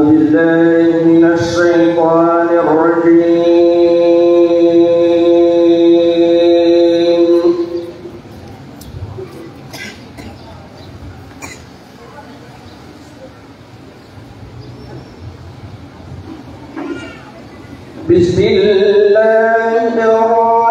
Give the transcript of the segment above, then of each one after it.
بالله من الشيطان الرجيم. بسم الله الرحمن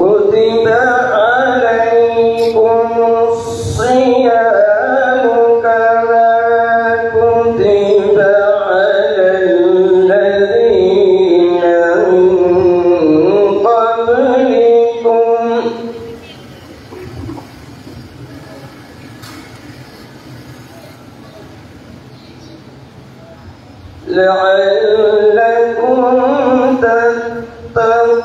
كتب عليكم الصيام كما كتب على الذين من قبلكم لعلكم تتقون.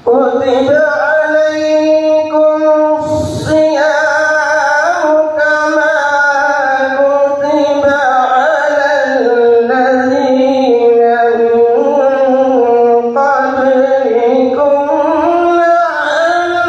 كتب عليكم الصيام كما كتب على الذين من قبلكم لعلكم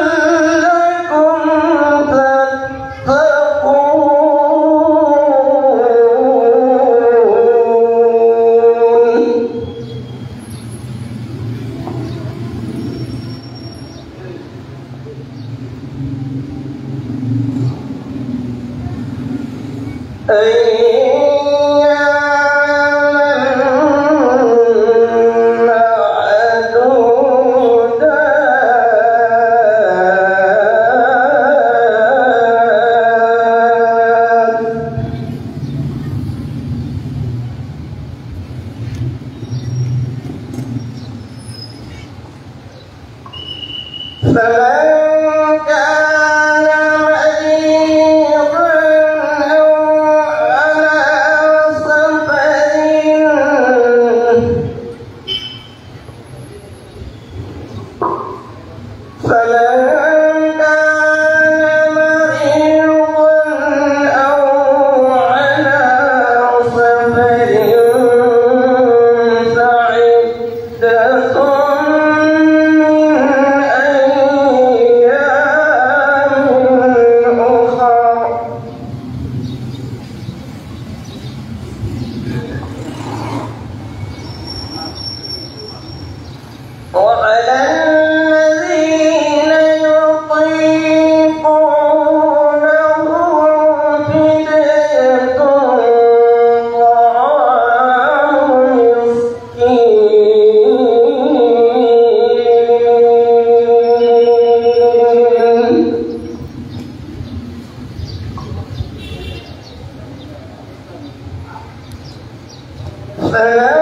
فمن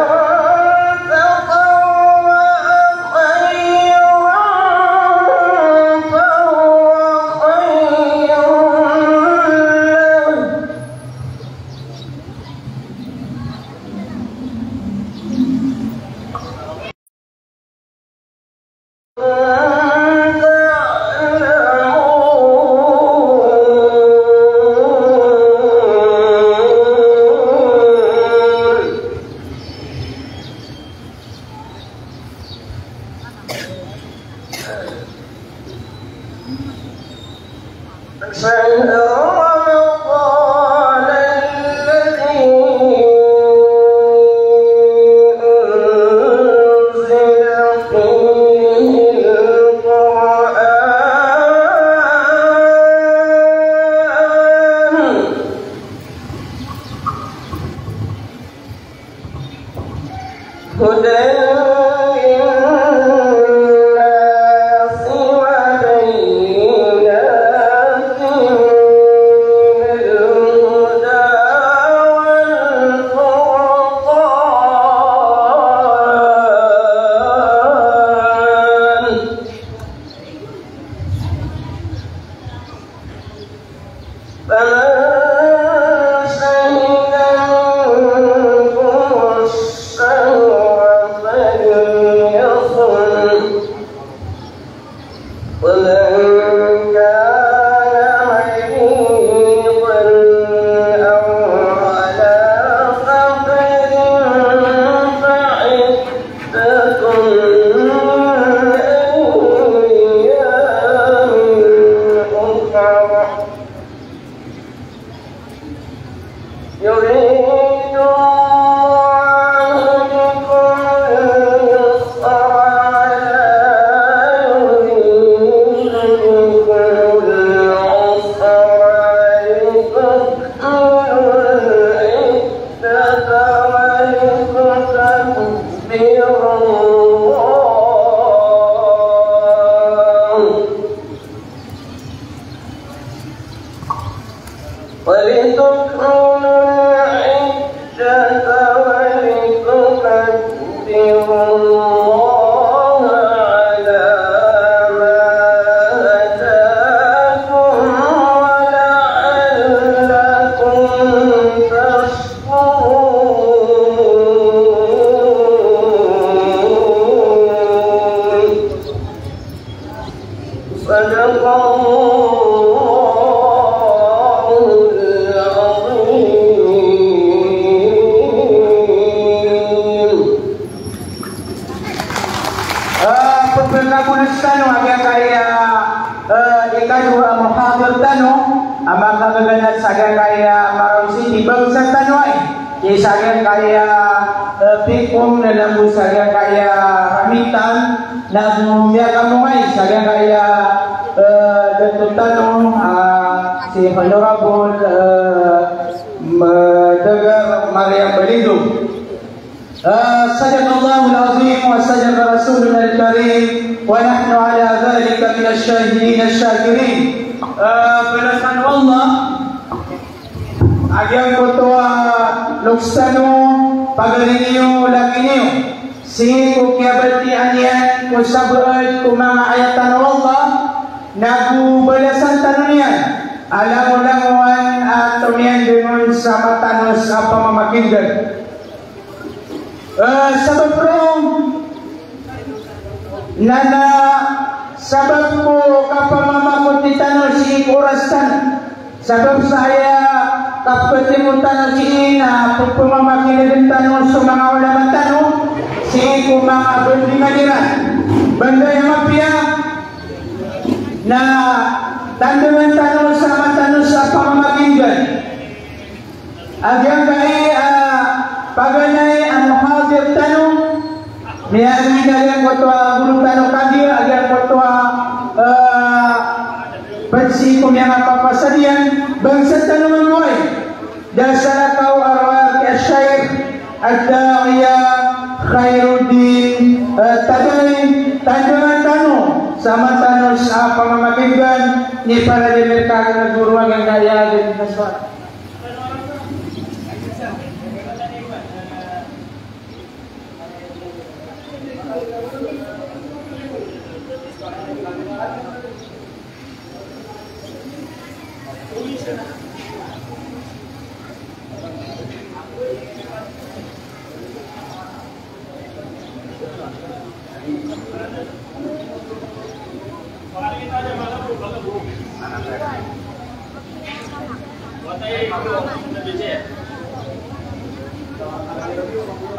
تطوع خيرا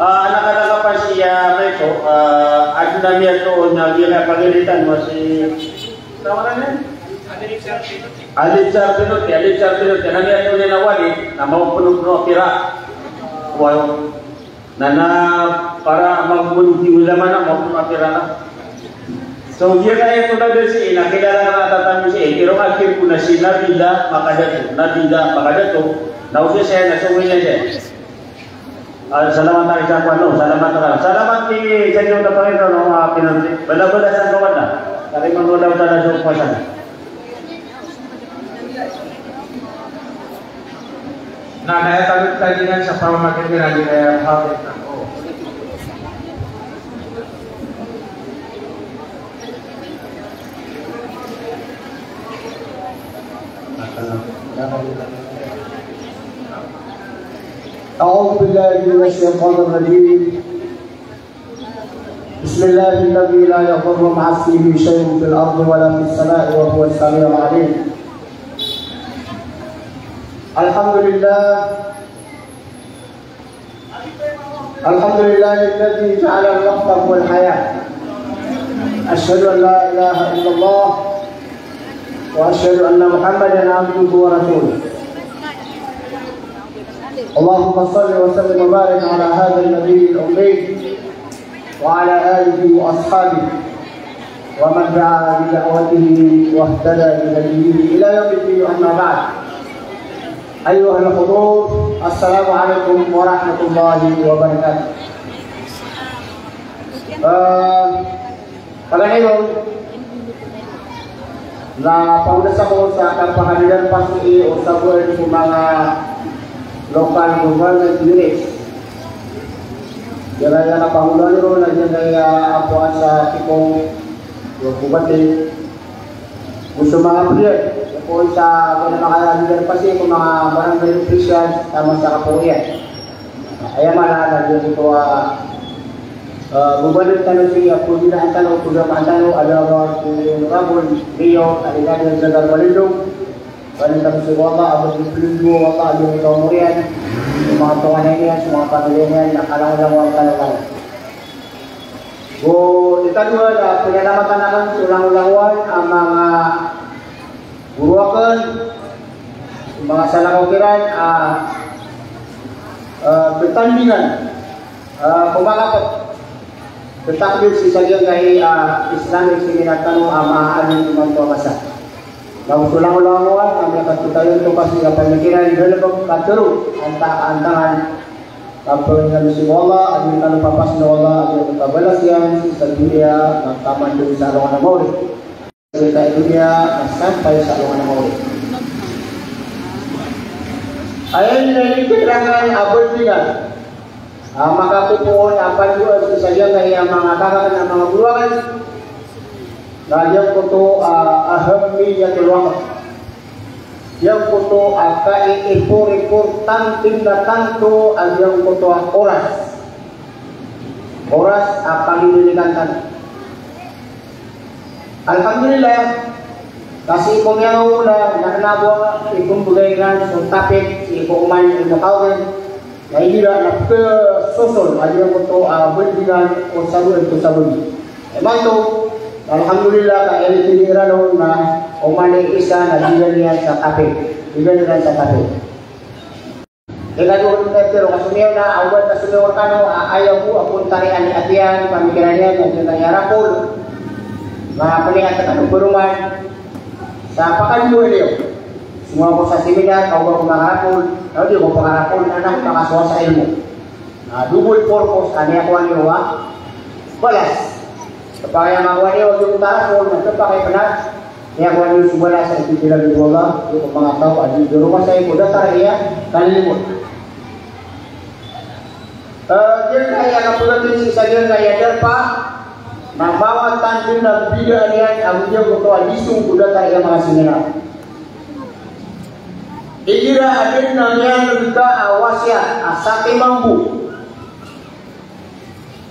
Anak-anak apa sih ya mereka ada namanya tuh nabilah pagalitan masih namanya Alif Sartinut namanya tuh nawali nama penuh kira wow nana para magmuluki ulama na maupun akhirana so dia kaya itu dari si nakilala na tatami si kiro akhir kuna si nabila makadato nausia saya nasuwinya siya. Salamat tayo sa kwano, salamat di Senyo na Panginoon ng mga pinanti. Balabalasan ko na, kari manulaw na sa upasan. Nah, saya takut tadi kan siapa memakai lagi kayak hal itu. أعوذ بالله من الشيطان الرجيم. بسم الله الذي لا يضر مع اسمه شيء في الأرض ولا في السماء وهو السميع العليم. الحمد لله الذي جعل الوقت هو الحياة. أشهد أن لا إله إلا الله وأشهد أن محمدا عبده ورسوله. اللهم صل وسلم وبارك على هذا النبي الأمي وعلى آله وأصحابه ومن دعا بدعوته واهتدى بهديه إلى يوم الدين. أما بعد، أيها الحضور، السلام عليكم ورحمة الله وبركاته. Pada ngayon na paunasa ko sa kapahalian pasti usabuan sa mga local government units. Kaya na pangulan ro na dyan kaya ako sa tipong bupati gusto mga project po sa mga pasi kung mga barangay officials tama sa kapulian. Kaya malala dyan ito gubernur tanong siya po din ang tanong kung ang tanong adalah kung rabon Rio aligadang Jagar Balindong Balintang si Wala, abot ng Pilinggo, Wala, yung Kaumurian, yung mga tunganay niya, yung mga pamilya niya, nakalang wala lang. Ikadua na pinanamatan naman sulang-ulangwan ang mga buruakan, yung mga salangaukiran, pertandingan, kumakapot. Tetapi sisa dia kay Islamic sininatanong ang maaaring imanto kasa. Bago sulang-ulangan, ang nakatutayon ito kasi ang pamikiran dalawang katuro ang antangan kapag nga si Wala, ang yung papas na Wala, ang yung kabalas yan sa dunia, ang taman doon sa alungan ng Mauri. Kasi tayo dunia, nasampay sa alungan ng Mauri. Ayan na yung kirangan abot niya. Makapupuon ang panduan sa sayang ay ang mga kakakan ng mga buwangan. Yang kuto ahamiyatul waqt. Yang kuto importante na tanto ang yang kuto oras. Oras pangililikan tan. Alhamdulillah kasi kung yang ula nakanabuang ikong bugayran sa tapit si ikong man yung nakawin na ihira na susol ang yang kuto buldigan o sabun ito sabun. Emang to alhamdulillah ka elitinira noon na umani isa na digan niya sa kape. Digan niya sa kape. Kaya doon pero kasumiyaw na awad na sumiyaw ka no ayaw ko akong tarian ni Atiyan pamikiran niya ng kanyang rapol. Mga panihat sa kanong sa pakanyo niyo. Sumuha ko sa seminar, kawag ko mga rapol. Kaya di ko mga rapol anak makasuha sa ilmo. Double purpose kani ako ang iwa. Balas. Kapag yung mga wali o yung tarapon, nagkapakay pa na, kaya kung ano yung sumala sa itipilang ni Bola, yung mga tao, at yung rumah sa iko, datara iya, kalilimot. Diyan kaya kapulatin si isa diyan kaya derpa, na bawat tansin na bida niyan, ang diyan ko ito, alisong ko datara iya mga sinira. Ikira adin na niyan, nagka awasya, asake mambu.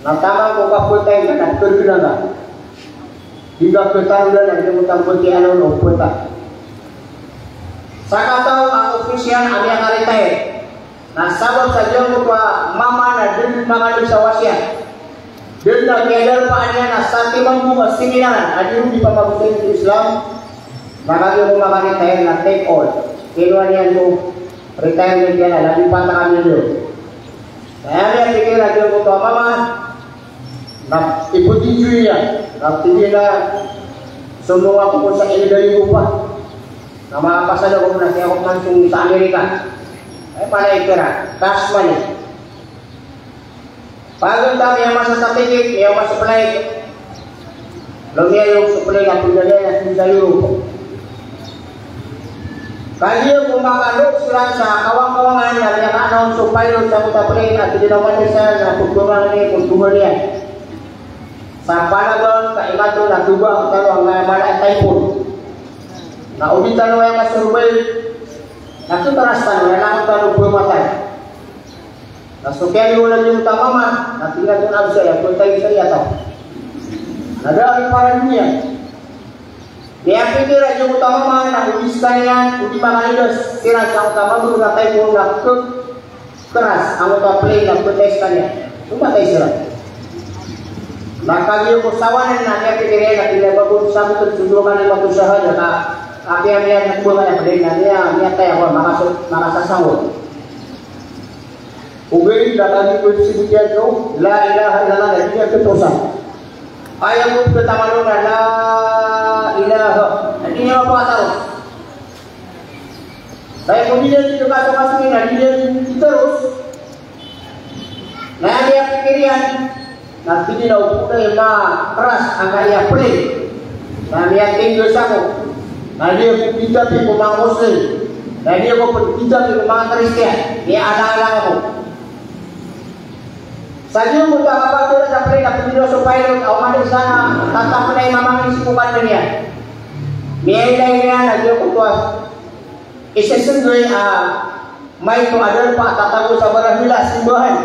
Natamang ko kapul tayo na nagkirkina na. hingga ketahuan yang dimutang putih anu peta. Saya tahu ang ofisial ang yang karitay. Nah sabab sa Diyos ko pa mama na din mga sa wasya. Din na kaya pa niya na sa timang mo similar adi di pa mabuting Islam. Makagi mo mga karitay na take all. Kinuha niya mo retirement niya na lagi pa na kami doon. Kaya niya pikir na Diyos ko pa mama na iputinju niya. Na hindi na sumuha ko sa ilagay mo pa. Na makapasal ako na siya ako langsung sa Amerika. Ay panay kira, cash money. Pagod kami yang masa sa ticket, yang masa supply. Lumia yung supply na pagdala na sa Europe. Kaya kung makalok sila sa kawang-kawangan na pinaka-announce sa pilot sa Kutapre at hindi naman isa na pagtungan niya, pagtungan niya. Sa Panagon, kaimato na tuba ang talong na malay typhoon. Na ubitan mo yung kasurvey, nagsutarastan mo, nalang tanong pumatay. Nasukyan mo lang yung tamama, natingnan yung absa, yung puntay sa iya tao. Nadaang parang niya. Kaya pikiran yung tamama, nakubis ka niyan, hindi makalidos, siras ang tamama, natay mo na keras, ang utaplay, nagpuntays ka niya. Tumatay sila. Nakagyo ko sawanan na niya pikirin, na pinabagod sa mga tutudukan ng matusahan, na api yang dia nak buat yang berdiri dia tahu apa makasasawut. Ubay dalam posisi dia tu, la ilaha illallah dia ketusan. Ayat itu pertama la ilaha. Artinya apa tahu? Saya kemudian itu kata-kata ini dia terus. Nah dia pikiran nanti dia udah keras angkat dia pelik. Nah dia tinggal saku. Nah dia berbicara dengan orang Muslim. Nah dia berbicara dengan orang Kristian. Dia anak-anak aku. Saja muda apa tu dah sampai dah pergi supaya awak di sana tatap pada mamang ini bukan dia. Dia dia dia kuat. Isesen doi mai tu ada pak tataku sabar bila simbahan.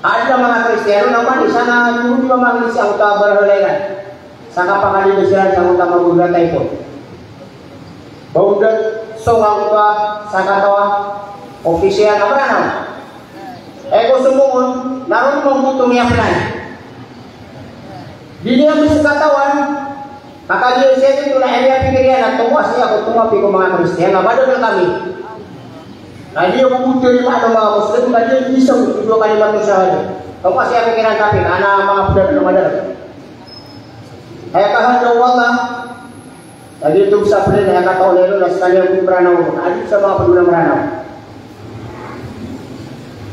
Ada mga Kristiano naman di sana dulu mamang ini siang tak berhelaikan. Saka pakali besiran sa mga magulat ay po. Baudat songang ka saka tawa ofisial apa na? Eko sumuon naroon mong butong yapnan. Di niya mo sa katawan kakaliyo siya dito na area pikirian at tuwas siya kung tumapi ko mga Kristiyan na badal kami. Na di ako buto yung mga Muslim na di isang tutuwa kalimat mo siya. Tuwas siya pikiran tapi na mga pudad na madal. Kaya kahando Allah lagi itu bisa beli yang kata oleh lu sekalian pun beranau adik sama penuh beranau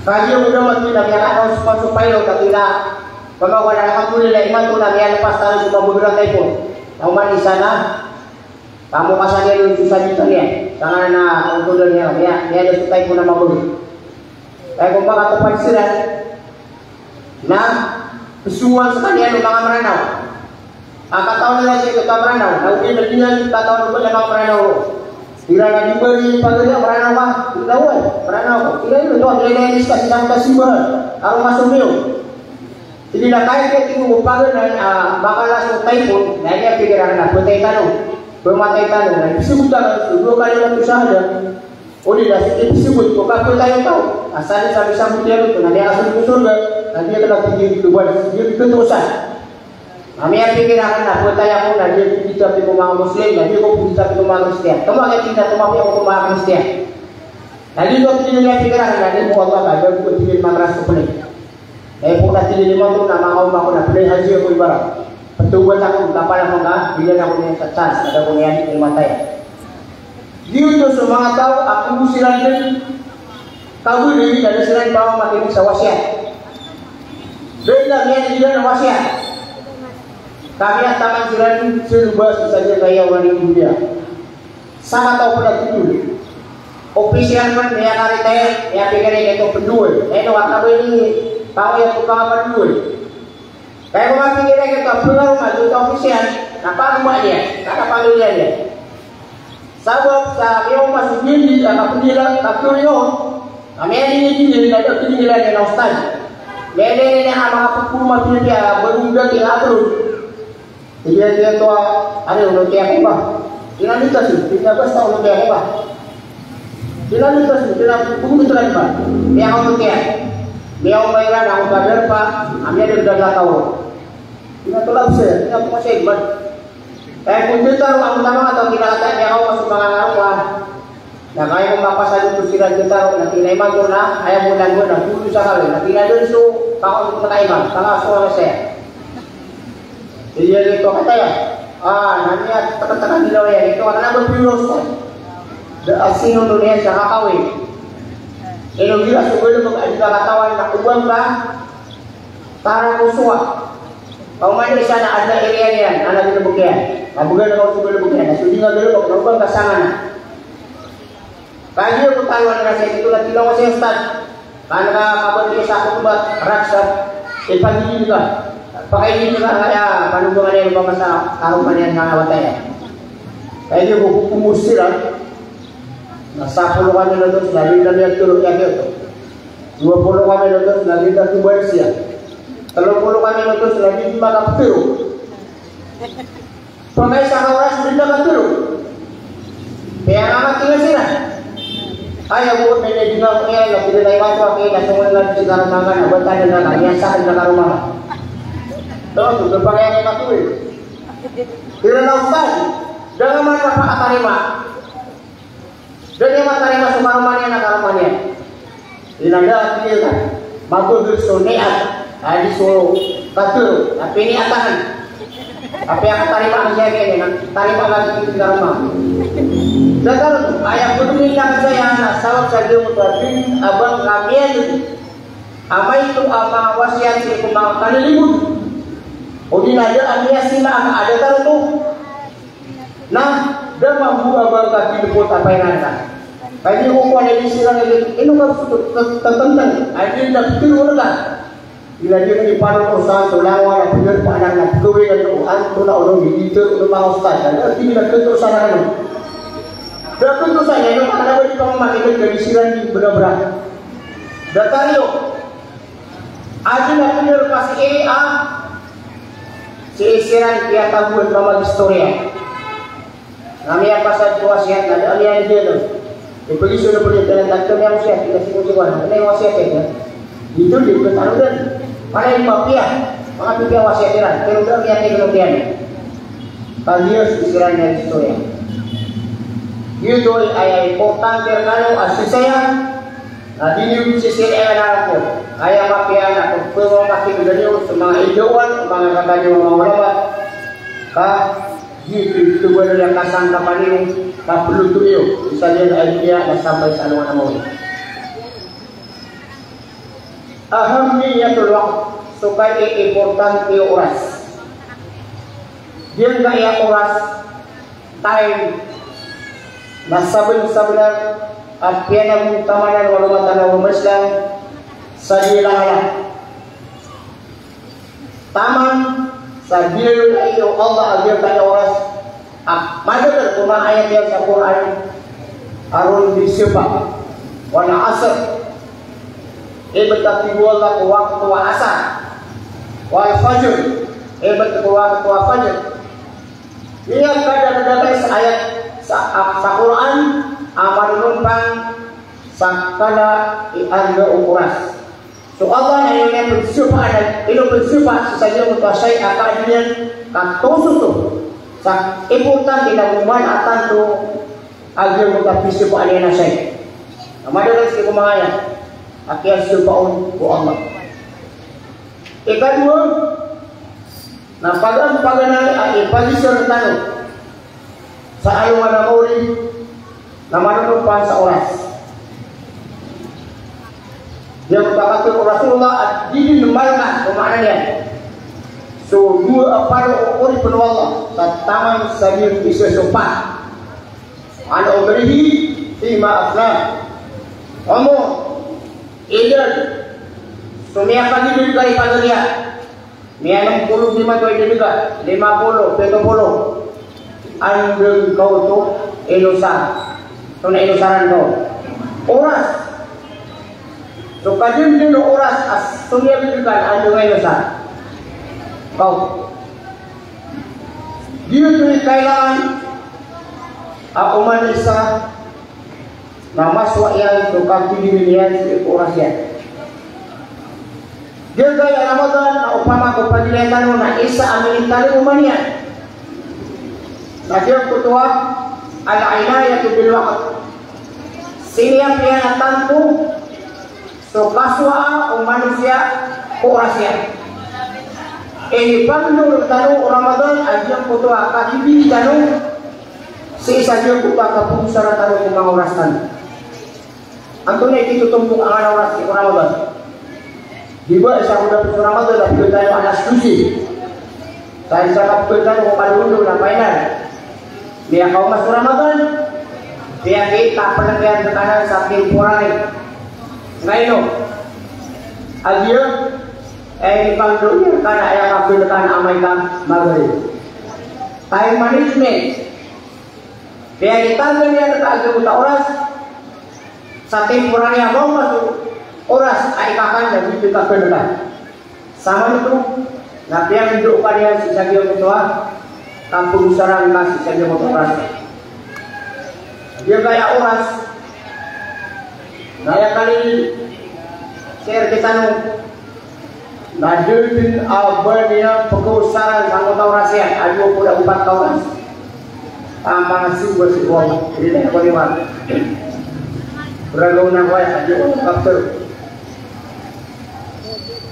kaji udah mati nabi anak supaya lo tapi lah pemawan alhamdulillah iman tu nabi lepas tali semua beberapa telepon tahuman di sana kamu pasal dia lu susah juta dia jangan nak untuk dia ada sukai pun nama bulu saya kumpul atau pansiran nah kesuwan sekalian lu mangan beranau kataon nila siya katameranaw. Nauwi na dinan kataon ko lang meranaw. Tira na diberi pagaya meranaw ba? Ilawan, meranaw ko. Tira ito to lelis kasi nang kasimbahan. Aron masumiyo. Hindi na kaya kaya tingo pagan na bakalas ng typhoon na niya pikiran na putay tanong. Pumatay tanong na isibot ka sudo ka lang tusada. O di na isibot ko ka tayo tao. Asal sa bisang mutiaro to na niya asun ko surga. Na dia kena tinggi itu buat dia keterusan. Kami yang pikiran na puta yang na dia kita pi mga Muslim, na dia ko kita pi mga Kristiyan. Tama kay tinda tumapi ako mga Kristiyan. Na dia ko tinda pikiran na dia mo Allah ka ko tinda matras ko pala. Eh po na tinda mo na mga umma ko na play haji ko ibarat. Patuwan ako kapal ako na bilang ako niya sa chance na ko niya ni matay. Dito sa mga tao ako sila din tahu diri dari selain bawa makin sa wasiat. Benda niya dia na wasiat. Kami yang taman jiran serba saja gaya wanita dunia. Sama tahu pula itu. Ofisial pun dia kari teh, dia pikir itu pendua. Ini waktu ini tahu yang tukang apa pendua. Kayak orang pikir itu pengaruh maju ofisial. Apa rumah dia? Kata panggil dia. Sabab sa yung masuk di apa pendidikan takutnya. Kami ini ada pendidikan yang nostal. Lele-lele ang mga pagpumapil dia bermuda di abro. Dia tu ada ulo tiap apa? Ina ni tu, dia basta ulo tiap apa? Ina ni tu, dia buku tu lagi apa? Dia ulo tiap. Dia umairan aku kader pak, amnya dia dah tahu. Ina tu lah se, ina pun masih ikut. Kunci taruh aku nama atau kita kata dia kau masuk bangan apa? Nah kaya kung mapasalo to sila kita na tinayman ko na ayaw mo lang ko na pulo sa kali na tinadun so kakong matayman kakaso na siya iya dito kataya nanya tekan-tekan nila yan ito karena berpilos ko asino doon yan sa kakawin ino gila siguro mag-adika katawan na ubang ba para kuswa kung man isa na adla area yan anak binubukyan mabugan na kau siguro bukyan na sudi nga galo kung ubang kasangan na kaya ko tayo na sa ito lang tilaw sa Ustad. Kana kapag sa ako ba raksa ipagiging ka. Pakainin ka kaya panunggan niya ba sa karuman niya nga watay. Kaya ko kumusira. Nasapulo kami na doon sa linda niya tulog niya dito. 20 kami na doon sa linda tubuan siya. 30 kami na doon sa linda makapiro. Pagay sa oras linda kapiro. Kaya nga tingnan sila. Ayaw mo na nilinaw niya na pinanaywan ko ang nasunod lang si karumangan abot tayo na nangyasaan na karumangan ito, pagpapagaya na ito pero na Ustad dahil naman napakatarima dahil matarima sa karuman niya na karuman niya inanda at nila magudul so niat adi so katuro na piniatahan tapi ang katarima ang siya ganyan tarima lagi yung karuman Datar ayah peduli yang saya nak sawak saja mutadin abang kamian apa itu apa wasiat si kumang kali libut udin aja amia sila ada taruh tu nah dah mampu abang kaki liput apa yang ada kali ukuran ini sila lagi ini kan tertentang ada dah tiru kan bila dia di paru usaha tulawa yang benar pandang nak kewe dan Tuhan tu nak orang itu untuk mau ustaz dan tidak keterusan kan Berapa itu saya yang ada bagi kamu makin dari siran di benar-benar. Datang yo. Aja nak benar pas ini si siran dia tahu nama historia. Namanya pasal wasiat ada alian dia tu. Dibeli sudah beli dalam takkan yang wasiat kita sini juga. Ini wasiat ya. Itu di taruh dan mana yang mafia? Maka dia wasiat dia. Kalau dia lihat kemudian. Kalian siran dari historia. Itu ay importante kano asisaya na dinyo sisir ay anak ko kaya mapiana kung pwede makikiganyo sa mga idowan mga kaganyo mga ulama ka dito wala yung kasangka pa niyo kapuluto niyo isa din ay niya na sampai sa anuan mo ahamniyatul waqt so kaya importante oras diyan kaya oras time Nasabun-sabunan at pinag-utamanan walumatan na umaslang sa dilahayan. Tamang sa dilahayan iyo Allah agil tayo oras madadal kumaayat yan sa Quran arun bisipa wana asar ibatakiwal na waktu asar wal fajr ibatakiwal waktu fajr iya kadang-kadang sa ayat sa Quran amanumpang sa kala ianda ukuras so Allah na yung bersumpah dan ilo bersumpah sa iyo mutwasay akadyan katuso to sa iputan dinaguman atan to agyo mutapisupa alina say amadalas ki kumaya akyas supaon ko Allah ikadua na pagan-paganay at ipagisor tanong sa ayaw na uri na manunumpan sa oras. Dia berkata Rasulullah at dinumalkan kemana dia. So dua apa uri penuh Allah sa tamang sa iyong isusupan. Ano umrihi fima afna. Kamu ilan sumiyakan din kay pagaliya. May 65 kayo din ka 50, 70. Andeng kau tu ilusan tu na ilusaran kau oras so kajun din oras as sumya bibigan andeng ilusan kau Dia tuh kailangan ako man isa na maswa yan to kagtilihan sa orasyan. Dia gaya Ramadan na upama ko pagilitan na isa amin tali uman yan. Nagyang kutuwa al-inayatu bil waqt. Siniap yan at tanto so kaswa o manusia orasyan. Pagno tanong Ramadan ay yung kutuwa kakibili tanong si isa yung kutuwa kapungsara tanong kung mga orasan. Ang tunay titutumpok ang oras di Ramadan. Di ba isa ko dapat sa Ramadan napagod tayo alas 12. Dahil sa napagod tayo kung palundong na final. Biya ka umas sa Ramadan. Biya kita palagyan sa kanan sa temporary. Ngayon, adiyo pagdulir karena ayah kabilkan amai ka maghrib. Time management. Kaya ditanggal niya nakaagyo ta oras sa temporary mo masuk oras ay kakan dan itu kabilkan. Sama itu na piang hidup pa niya si Sagyo Mutua kampung sarang ka si Sagyo Mutua. Dia kaya oras. Naya kali share kita Najudin abadnya pekusaran anggota orasian ayo pula 4 kawan tambah sumber sebuah ini yang kelima beraguna kaya ayo kapter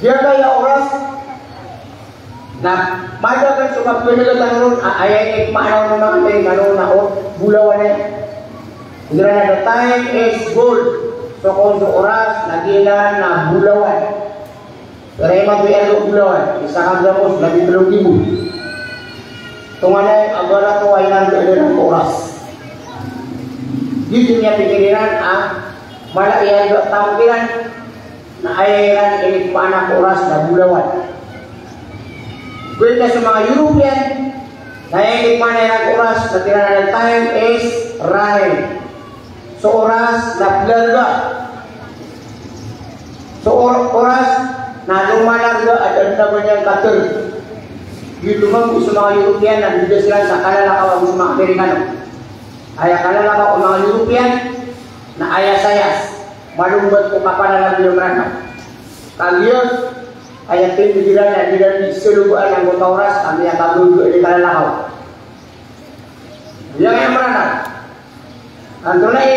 dia kaya oras nah mada kan sebab penelitian nun ayat makna memang ada kanun na bulawannya karena the time is gold so kung oras nagilan na bulawan. Karena itu elok bulawan, isahan gamos lagi 3,000. Tunganay agara to wainan keadaan oras. Di dunia pikiran malaiyan do tampilan na ayayan ini panak oras na bulawan. Benda sa mga European na ini panak oras na tiranan time is rain. So oras na bulaga. So oras na lumalarga at ang banyak kater. Gitu mang sa mga European na dito sila sa kalalakaw sa mga Amerikano. Ay kalalakaw ang mga European na ayas-ayas. Malumbat ko kapanalang yung mereka. Kalian ay atin digilan na digilan di selubuan ng kota oras kami yang kabul di kalalakaw. Yang yang merana. Antulay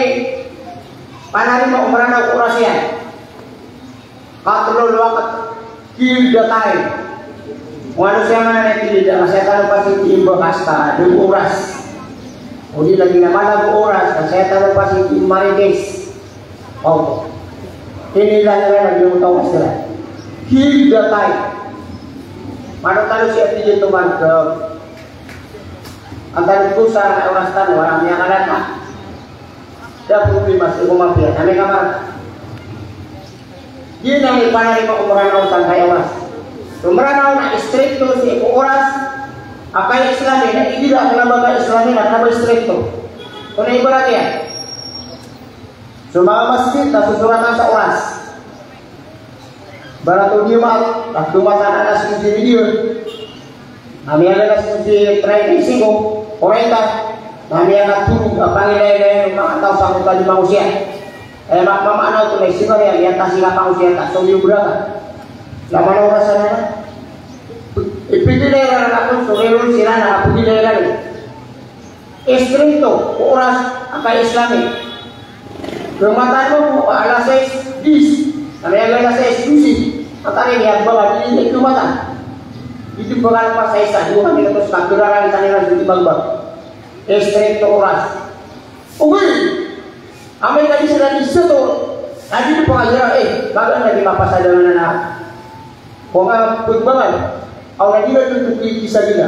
panari mo umrana oras yan. Katulol wakat kill the time. Manusia mana yang tidak saya tahu pasti timba kasta 2 oras. Udi lagi nama 2 oras. Saya tahu pasti marites. Oh, inilah yang dia tahu istilah. Kill the time. Mana tahu siapa dia teman ke antara pusat orang tan orang yang ada. Dah putih masih kumapia. Kami kamar. Dia nang ipanarima umranaw sa kaya oras. Umranaw na stricto si oras akay Islami na igila ang lambaga Islami na kaba stricto. Kung naibarat yan. So mga masjid na susuratan sa oras. Barato Jumat, at dumatan alas 15 milyon. Nami alas 35, 40. Nami ang tulog ang pangilay ng mga tao sa mga limang usia. Mama ano tu may sigar yan, yan kasi kapang usia ta, so yung berapa? Laman oras na ipinilera na ako, so meron sila na pinilera na. Estricto, oras akay Islamic. Lumatan mo po, alas 6:10, kami ang alas 6:12, matari niya bawa, hindi lumatan. Itu pengal pas sa isa, dua kami terus kakuraran sa nila sa tibagbag. Estricto oras. Okay! Amay tadi sila di situ, tadi di pengajaran bagan lagi mapasadangan na kung nga pagbangan, aw na dila tutup kisah dila.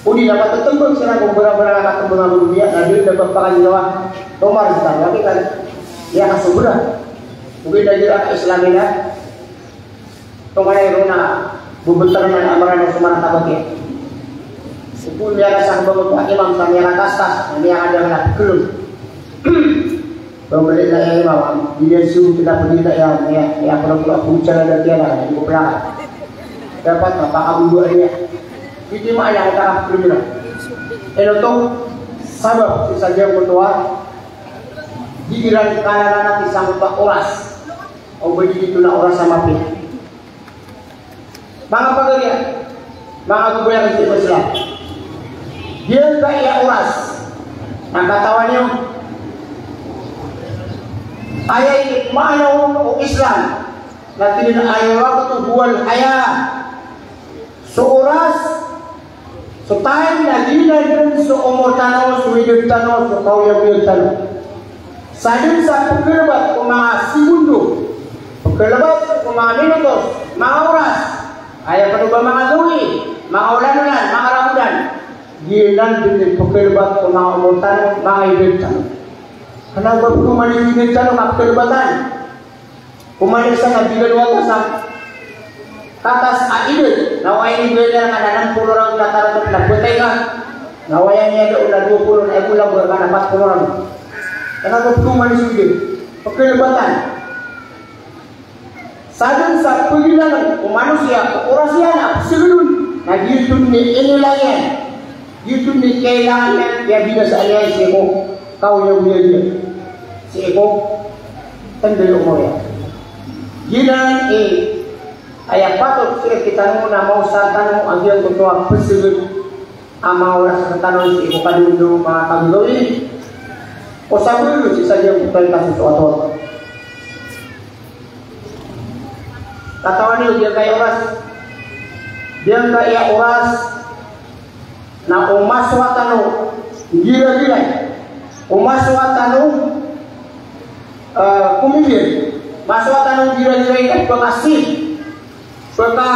Udi dapat tertembang sila kung berapa nakatembang ang dunia, na dila dapat pangajawa, tomar kita, lagi kan, ya kasobra. Mungkin na dila ka Islami na, itong kanayro na bubentar na amaran ng sumarang tabagya. Supun niya kasang bangon pa imam sa niya kastas, na niya kadang napikulun. Pembeli saya imam, dia suruh kita pergi tak yang pura-pura pucat dan tiada, di belakang. Dapat apa kamu dua ini? Itu mana yang kita perlu? Ito to, sabab si sadyang kutuwa, diiran kanan isang oras o begitu na oras sa mapit. Mga pagalian, mga gubayang sa Islam, diyan ka iya oras, nakatawan niyo, ayay maanaw o Islam, na tininayaw waktu buwan haya, so oras, so time na dinan so umur tanaw, so hidup tanaw, so kauyab tanaw. Sadun sa pagkalabat kung mga segundo, pagkalabat kung mga minutos, mga oras, ayaw pa ba mga gawi, mga ulan-ulan, mga ramudan, gilan din pagkalabat kung mga umur tanaw, mga hidup tanaw. Kenapa kumanin tanaw ang pagkalabatan? Kumanin sa nabigan wakasan, katas aidin, nawain bela nga na 60 orang nataratot na butay ka, nawayan niya doon na 20 na ibulang ka na 40 orang. Kenapa kumanin sugid? Pagkalabatan. Sadun sa pagilanan, kung manusia, oras yan, absolut, na dito ni inilayan, dito ni kailangan yan, kaya bila sa alyansi mo, kau yang dia si Eko tendel umur ya. Gila ayat patut kita na mau santan mo agian kutuak pesulut ama orang santan si Eko kadundo mga kagloy o sabulo si sadyang kutuan kasi suatu katawan niyo dia kaya oras na umaswa tano gila-gila umaswa tanong kumibir maswa tanong gira-gira ikat pagkasih pagka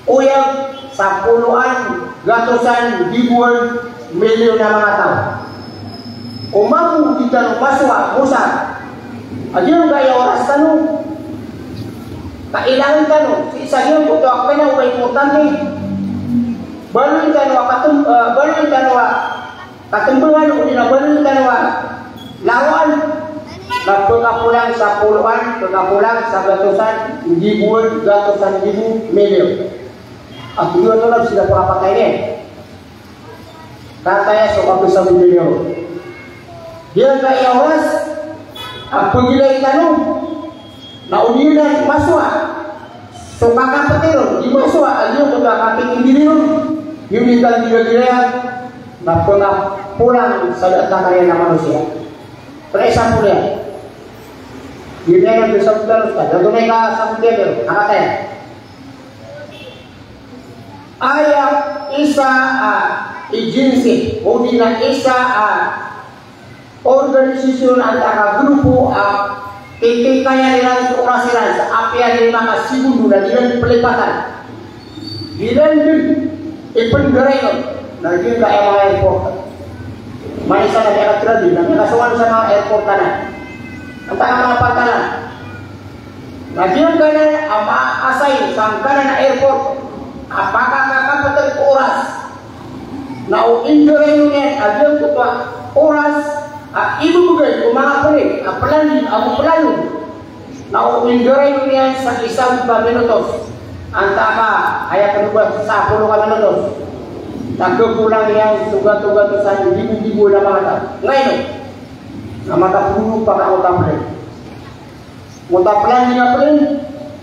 uyag sa puluan gatusan ribuan milyon na mga tao umamu kita no maswa musar ayon kaya oras tanong kailangan tanong si isa yun kung ito ako na upay importante baluin tanong katembangan udah bener tanwa lawan pengkapulan sa puluhan pengkapulan sa gatusan ribuan gatusan ribu milyon aku juga tuh sudah berapa kali katanya soal besar milyon dia kayak oras aku gila itanong na unidan maswa so kakapetero di maswa ayo kita kakapin diri yun itan gila-gila na pulang sa datang karya na manusia. Teresa pulang. Yun na yung besok terus ka. Datumay ka sa pulang. Nakataya. Ayat isa agency o di na isa organisasyon antara grupo titikaya nila sa orasiran sa apya ng mga segundo na nilang pelipatan. Nilang din ipanggaray nanti ka mga airport. Manisa na kaya tradi, nakasuan sa mga airport na. Ang tayo mga patalan. Nagyan ka na ang maasay sa kanan na airport. Apakah kakapatag oras na o-injury nyo yan, agyan ko pa oras ibubugay kung mga kulit, ang plano na o-injury nyo yan sa isang minutos. Ang tama, ayaw ka nubas sa 10 minutos. Nagkukulang yang tugas-tugatusan ribu-ribu na mga tao. Ngayon, na matapuno pa ka utaplan. Utaplan niya pala,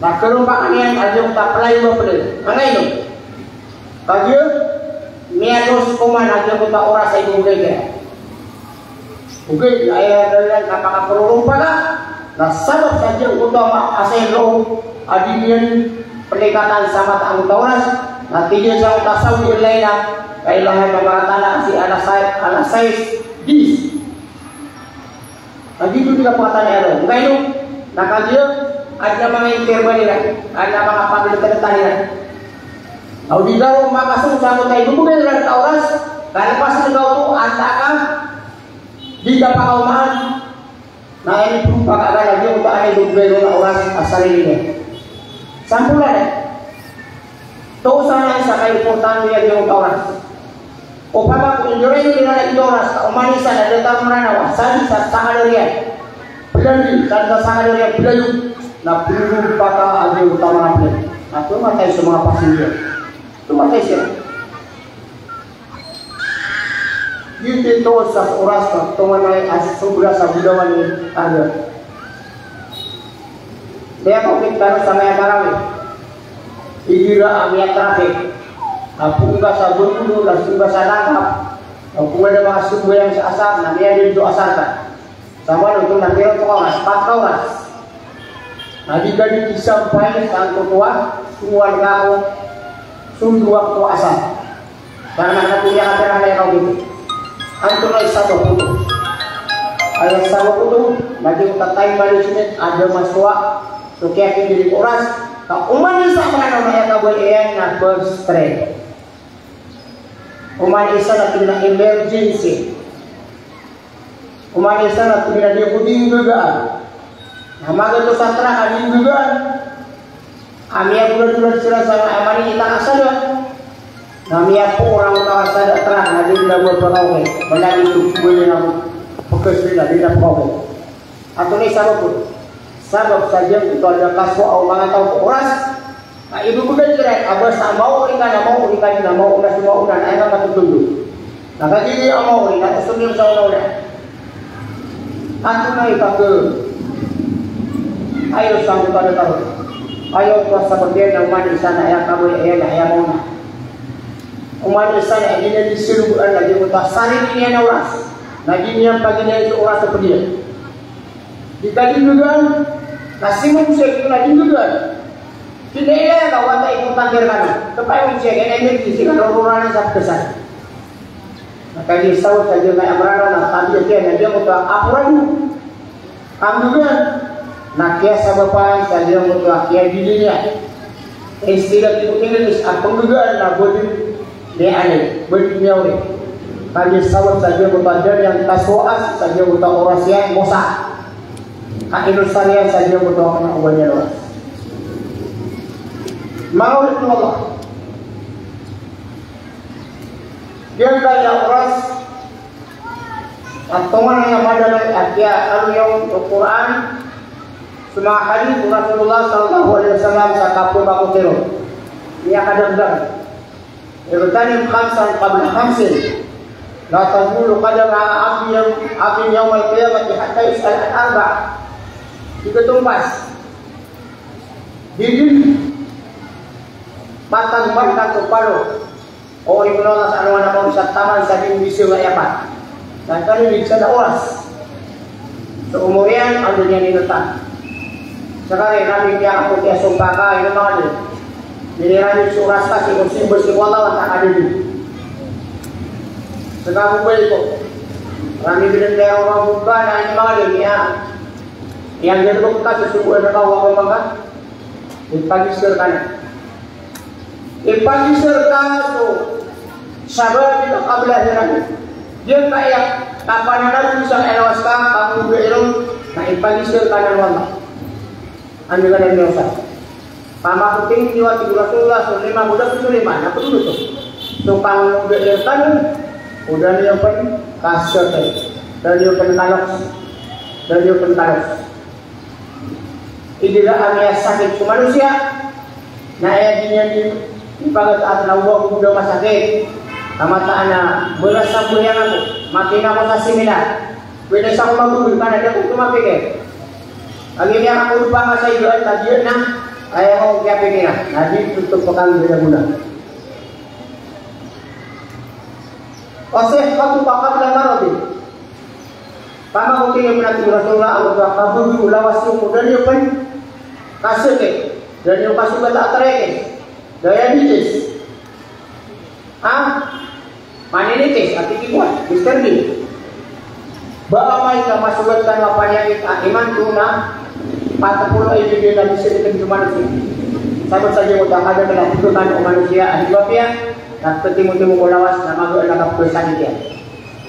nagkaroon pa kaniyan at yung utaplan mo pala. Ngayon, kagyo, miyados kuman at yung uta oras ay bugay kaya. Bugay, ay dalan kapakapurulong pala, nasabot sa yung uta asay loob, adinian pelikatan sa mata ang oras, natigil sa utasaw yung layla, kailangan mabaratana kasi alas 6 bis. Nandito nila pangatan niya rin. Ngayon, nakagyo, at na mga interba nila, at na mga pabilitan nila. Au di daw makasung sa tayo, bumugay nila sa oras, kalapas ng gaw to, anta ka, di ka pa kaumahan, na ini pun pagkagal, yung ba ay bumugay ng oras sa sarili niya. Sampulan eh. Tuusan sa kayo importante yan yung oras. Upama kung injury nila na oras, umanisa na datang maranawa, saan sa sangalorian. Pilalim, saan sa sangalorian, pilalim, na pinulong pa ka ang yung utama natin. Na tumatay sa mga passenger. Tumatay sila. Yun dito sa oras na tumanay as sobra sa budawan ni ano. Kaya kung kita sa mga marami, igira ang mga traffic, punga sa bunulo, punga sa langkap, punga na mga sumbayang sa asar, na niya dito asar ka. Sama nung itong natira ito ka, 4 oras. Nagigadi isang pahay sa ang tutuwa, sumuwan ka ako, sunduwa ko asar. Karena nakatuya ka pera na ikaw dito. Ang tunay sa puto. Ay sa puto, naging time management, ada maswa, so kaya kini oras, ka umanisa ka na may kabuhayan na first trade. Umanisa na tina emergency. Umanisa na tina dia puding gagaan. Hamaga to sa tra kaning gagaan. Amia bulan-bulan sila sa amani kita asal. Namia po orang utawa sa tra na din na berpakaw. Malagi to boleh na fokus nila din na pakaw. Ato ni sabab sabab saja itu ada kaso au mga tao oras. Na ibu bukan direct abas na mau ika na mau na semua unan ay na matutundo. Nakagili ang mau ika sumim sa una. Ato na ipake ayo sang pada tahu. Ayo kuasa berdiam yang umat di sana ayah kamu ayah mau na. Umat di sana ini disuruh lagi mutasari ini na oras. Lagi niya pagi niya itu oras seperti jika diduga nasi manusia itu lagi diduga tidak ada kawan tak ikut tangkir kan kepada manusia kan energi sih kalau orang yang sangat besar maka dia tahu saja kayak berada nak tapi dia muda apuran amduga nak dia sabapan saja muda dia dirinya istilah itu English amduga nak boleh dia aneh berdunia oleh kalau sawat saja muda yang tasawuf saja muda orang yang mosa akhirul sarian saja berdoa anak ubannya doa. Mau itu Allah. Dia kaya oras atongan yang ada akia alu yang Al-Quran semua hadis Rasulullah sallallahu alaihi wasallam sakapun baku tero. Ini ada benar. Irtanim khamsan qabla khamsin. La tazulu qadam abdi yaum al-qiyamah hatta yus'al an arba'. Juga tumpas didin batang marka kepala oh ibu Allah anu ana mau bisa taman saking bisa apa dan kali bisa ada oras seumurian adunya ninetan sekarang kami dia aku dia sumpaka ini mana jadi rani suras kasih kursi bersih wala tak ada di sekarang baik kok kami bilang dia orang buka dan ini mana dia yang dia berbuka sesungguhnya kau apa bangga? Ipagi serkan. Ipagi serkan tu sabar kita kablah heran. Dia kayak kapan ada bisa elawaskan kamu berum. Nah ipagi serkan Allah. Anda kan yang biasa. Pama penting jiwa tiga Rasulullah sulima muda sulima. Apa dulu tu? So kamu berutan udah dia pun kasar dan dia pun talak. Inilah amia sakit ke manusia. Nah ayatnya di pagat at nawa kuda masakit. Kamata anak berasa punya aku. Makin aku kasih minat. Beda sama aku karena dia aku cuma pikir. Lagi dia aku lupa masa itu tadi na. Ayah mau dia pikiran. Nanti tutup pekan beda guna. Oseh kau pakat lama roti. Pama ko tingin natin Rasulullah ang kabulu lawas yung muda niyo pa kasih ke dan yung pasukan tak tereke daya nitis maninitis at ikiwan Mr. D baamay ka masugat ka na panyagit iman tuna patapulo ay bigay na bisa dikin manusia sabat saja mo ada kena putukan o manusia ahibapya at petimu-timu ko lawas na mag-alakap ko sa niya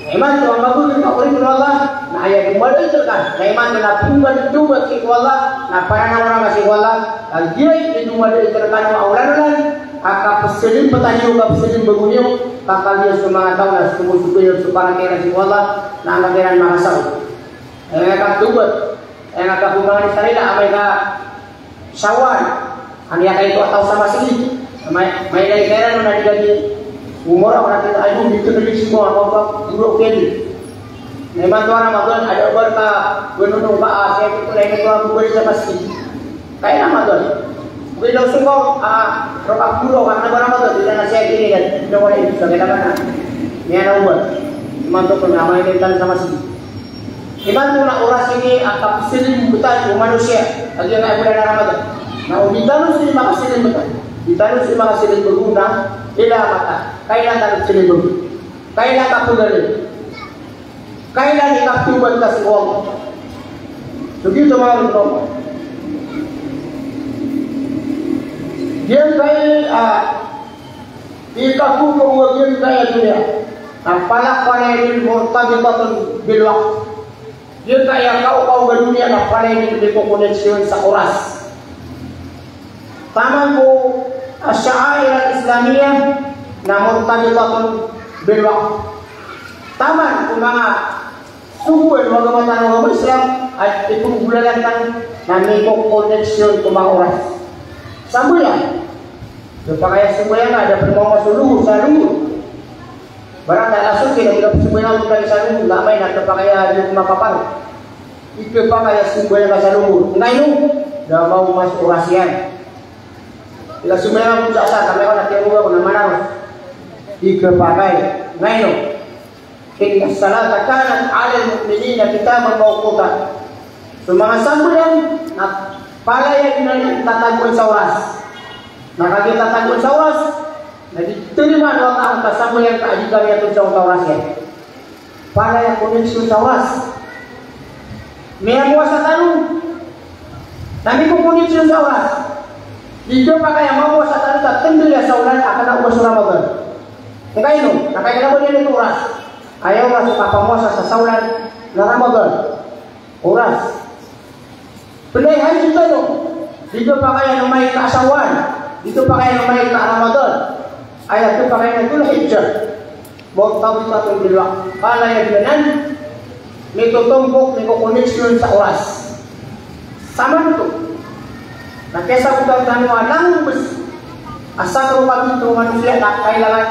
iman tu amagu dengan orang Allah, na ayat kembali terkan. Na iman dengan punggan juga si Allah, na para orang masih Allah. Dia itu kembali terkan maulan aka peselin petani uga peselin begunyo, kakal dia semangat tahu na suku-suku supaya kira si Allah, na magaran makasau. Eka tubat, eka hubungan sarila amai ka sawan. Ani aka itu atau sama sini. May dari kairan na digadi umur orang kita ayu itu dari semua apa buruk kali. Memang tuan Ramadan ada berkah gunung Pak saya itu lain itu aku beri pasti. Kayak Ramadan. Bila sungguh rokat puluh karena Ramadan tidak nasihat ini kan tidak boleh itu sebagai mana. Ini ada buat. Memang tu pengalaman ini tentang sama sih. Iman tu nak uras ini akan silim betul manusia. Lagi nak bulan Ramadan. Nah, ditanus ini maka silim betul. Ditanus ini maka silim berguna. Ilah mata. Kailan tak silim berguna. Kailan tak pegawai. Kailan ikap tubuh kasih Allah. Begitu malam tu. Dia kaya ikaku kemudian kaya dunia. Apalah panen murtabitatun bil waqt. Dia kaya kau ke dunia nak panen di koneksi seoras. Tamanku asyair Islamiyah na murtabitatun bil waqt. Taman kumanga subuh agama Islam at itu bulanan na may koneksi kumanga oras. Sambulan. Supaya semuanya ada bermama seluruh saluruh. Barang tak asal kita tidak semuanya bukan saluruh. Tak main nak terpakai di rumah kapal. Itu pakai semuanya saluruh. Nah itu dah mau masuk orasian. Bila semuanya pun jasa kami nak tiada mana. Itu pakai. Nah itu. Inna salata kanat 'alal mu'minina kitaban mawquta. Semua sambulan nak pala yang tatagul sawas. Maka kita tatagul sawas. Jadi terima doa tahun kasama yang keadilan yang tujuh sawas ya. Pala yang koneksi sawas. Mereka puasa tahu. Nanti ku koneksi sawas. Jika pakai yang mau puasa tahu tak tentu ya saulan akan nak puasa Ramadan. Enggak itu. Maka kita boleh itu uras. Ayo masuk apa puasa sesaulan Ramadan. Uras. Pendai hari juga tu. Itu pakai yang namanya keasawan. Itu pakai yang namanya ke Ramadan. Ayat itu pakai yang itulah hijab. Murtabitatun bil waqt. Kala yang benar. Miko tumpuk, miko koneksi seoras. Sama itu. Nah kisah bukan tanwa lang bes. Asal rupa itu manusia tak kailangan.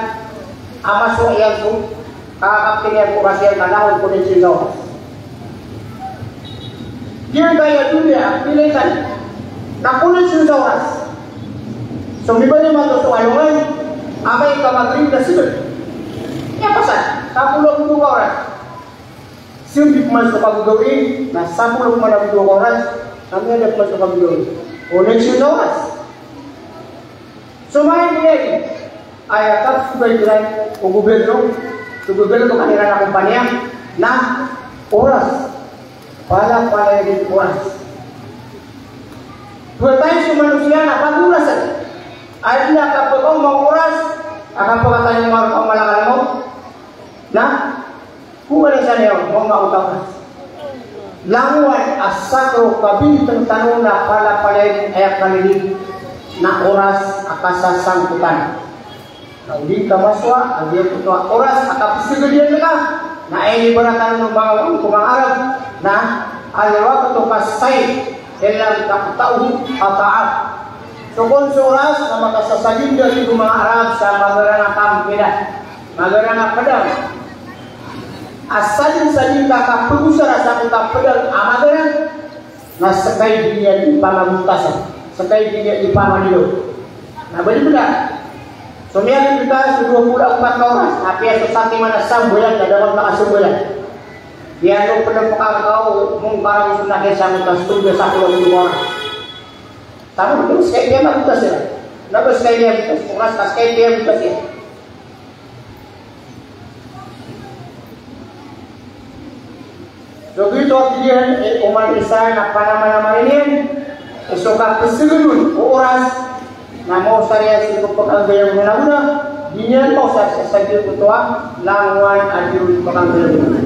Amas wa yang tu. Kakak kini kurasi yang kadang koneksi seoras. Dia gaya dunia, pilihan. Nakunin sudah oras. So, di bawah masuk soalan, apa yang kamu beri dah sebut? Ya pasal, 10 orang. Siapa masuk pagawai? Nah, 10 orang. Kami ada masuk pagawai. Oleh sudah oras. Semua ini, ayat tak sudah jalan gubernur kehadiran akumpanya. Nah, oras. Pala yang kuas. Bertanya si manusia nak bagus saja. Akhirnya akan mau kuras, akan perkataan yang mau malah mau. Nah, kuas saja mau nggak utama. Lawan asal kabil tentang nak pala yang ayat kali ini nak kuras akan sasangkutan. Kalau di kamaswa, dia punya kuras akan segedian mereka. Nah ini beratan membawa kumang Arab. Nah, al-waqtu kas-sayf illa taqta'u qata'at. Sukun suras sama kasasajin dari kumang Arab sama magarana kampidah. Magarana pedang. Asajin-sajin kakak pegusara sama kakak pedang amagaran. Nah sekali dia di pamamutasan. Sekali dia di pamanido. Nah benar-benar. Semua kita 24 orang. Tapi yang sesati mana sambulan dan dapat makan sebulan. Dia tu penempatan kau mengkarang sunnah desa mutas tu dia 10 orang. Tapi itu sekali dia mutas ya. Kenapa sekali dia mutas? Orang sekali dia mutas ya. Begitu dia umat Islam apa nama ini? Esok keseluruhan orang. Namo saya sibuk pegang bayang guna-guna. Dinya mau saya sakit ketua langwan adil pegang bayang guna.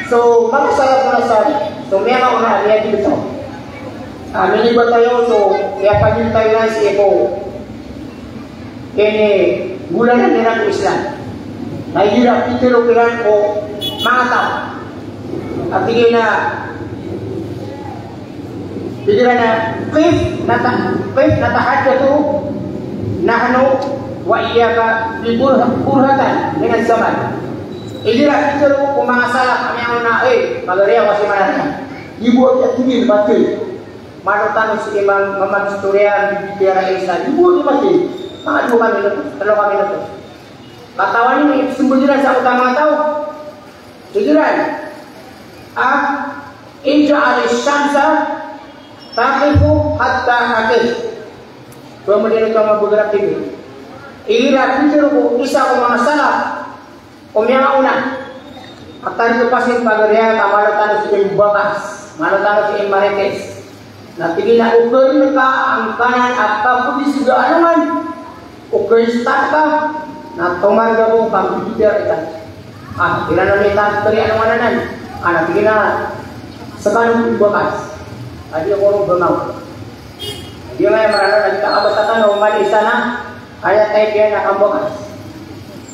So, maka saya penasaran. So, memang orang dia gitu. Ini buat tayo so, ya pagi tayo na si Eko. Ini bulan ng Islam. Nahihirap itirukiran ko mga tao. artinya pikirannya kif natahaddatsu nahnu wa iyyaka bi burhatan dengan zaman. Inilah kita masalah kami yang nak pagaria masih mana ibu dia tinggi mati manutan si imam Muhammad Surian biara Isa ibu dia mati sangat bukan itu kalau kami itu katawan ini sumbernya saya utama tahu pikiran inja al-syamsa taqifu hatta hakif kemudian kamu bergerak tinggi ira pikir bisa masalah yang una akan lepasin pagaria kamar tanah si bakas mana tanah si marekes nanti kita ukur mereka angkanan apa pun di sudah anuman ukur start ka na tomar gabung kami biar ikan bila nanti teri anumanan anak kita sekarang bakas ada orang bernau dia yang merana kita abasatan umat di sana ayat dia nak bakas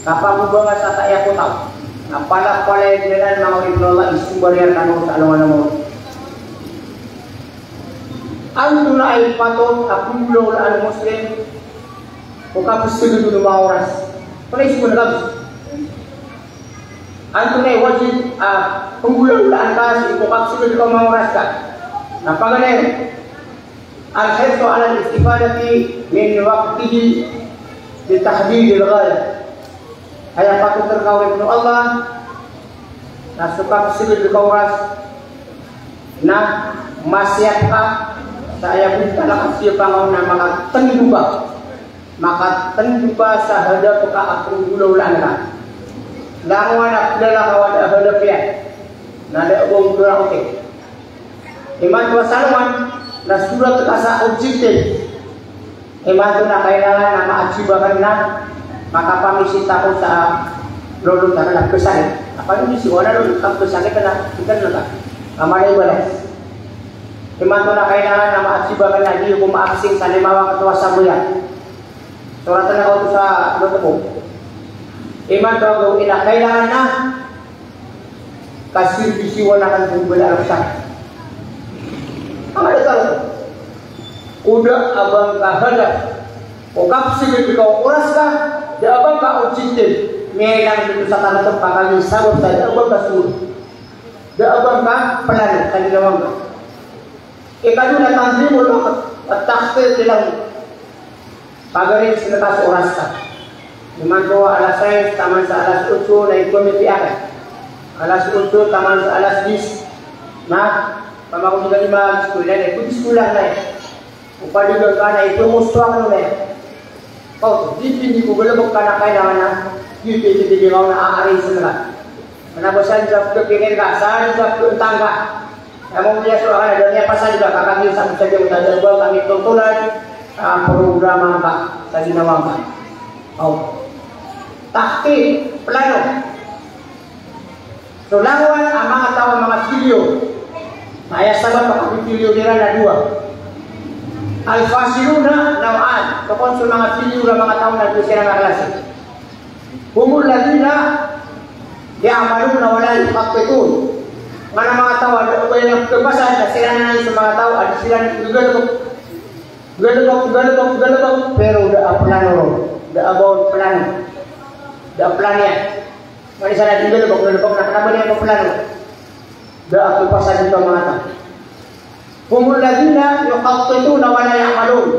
kapag bunga sa tayo ko tao, napala-pala nila na mga isumbaryan ka nung ano mo. Ang tunay patot apulo ang Muslim, o kapag sunod ng mga oras. Panay siya na ang tunay wajib panggulang-gulaan ka, o kapag sunod ng mga oras ka. Napagaling, al-hirto ala al-istifadati min waqtihi di tahdidil ghaya. Ayah patut terkawin dengan Allah na suka kesulit di kauras na masyarakat saya pun tak kasih pangaw na maka tenduba sa hadap ka akong gulaulan ka langon na dala kawad hadap yan na da ubong dura oke iman tua salman na surat kasa objektif iman tu na kailangan na maachibakan na maka pamisi takut sa lolo tanah kesan apa ini si orang lolo tak kesan kena kita nak amalai balas iman tu nak kailangan nama acibakan lagi hukum aksing sa limawa ketua sabuya suratan na kauto sa lutubo iman tu ang ina kailangan na kasirvisiwan na kan kumbala arapsa amalai tayo udah abang kahadap o kapsig ikaw oras ka di abang ka objektif melang dito sa tanah ng pakaging sabot sa di abang ka sulit di abang ka pelalo kanilawang ka ikadu na tangli mo lang at taktil nilang pagarin sinatas oras ka naman ko alas 6 taman sa alas 8 na ikomiti akin alas 8 taman sa alas 10 na pamakong mga lima sekolah na ito sekolah na upadugan ka na ito mustuwa ka na kau di ko belum kana kailangan na dito di mo na aari sila manabasan sa kepingin ka sa sa tangga among dia soal ada niya pasal juga kakak sa saja udah buat kami tontonan program ka sa ginawa ka taktik plano so lawan ang mga tao mga video ayat sabab mga video nila na dua al-fasiluna nawaan kapag sa mga video ng mga taon na doon sila ng klase humul ladina ya'maluna na wala yuqattitun mga tao ano ba yung nagpapasan na sila na sa mga tao at sila galabog pero da plano yan mali sana din galabog na kanaba niya ang plano da papasan ito mga tao humul ladina yuqattituna wala ya'malun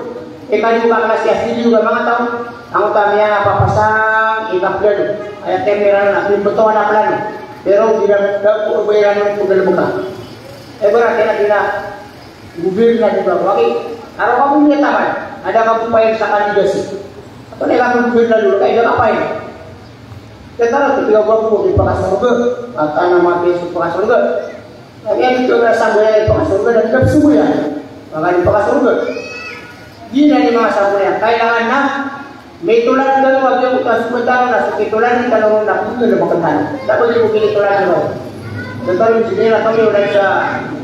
ikan juga kelas asli juga mga tao ang tamiya papasang i-upload ay temera na betul na plano pero tidak dapat bayaran ng paglalabog berarti na kita gubir na juga wagi araw kamu niya taman ada kamu payag sa kandidasi atau nila kamu gubir na dulu kayo ngapain kaya ketika bago ipakasurga at mati sa pakasurga kaya ito na sabuya ipakasurga dan tidak subuya maka ipakasurga di na ni mga sabuya kailangan na may tulan na wag yung utas kumantang na sa tulan ng talong na puto na makantan dapat yung bukili tulan na tentang yung sinira kami ulit sa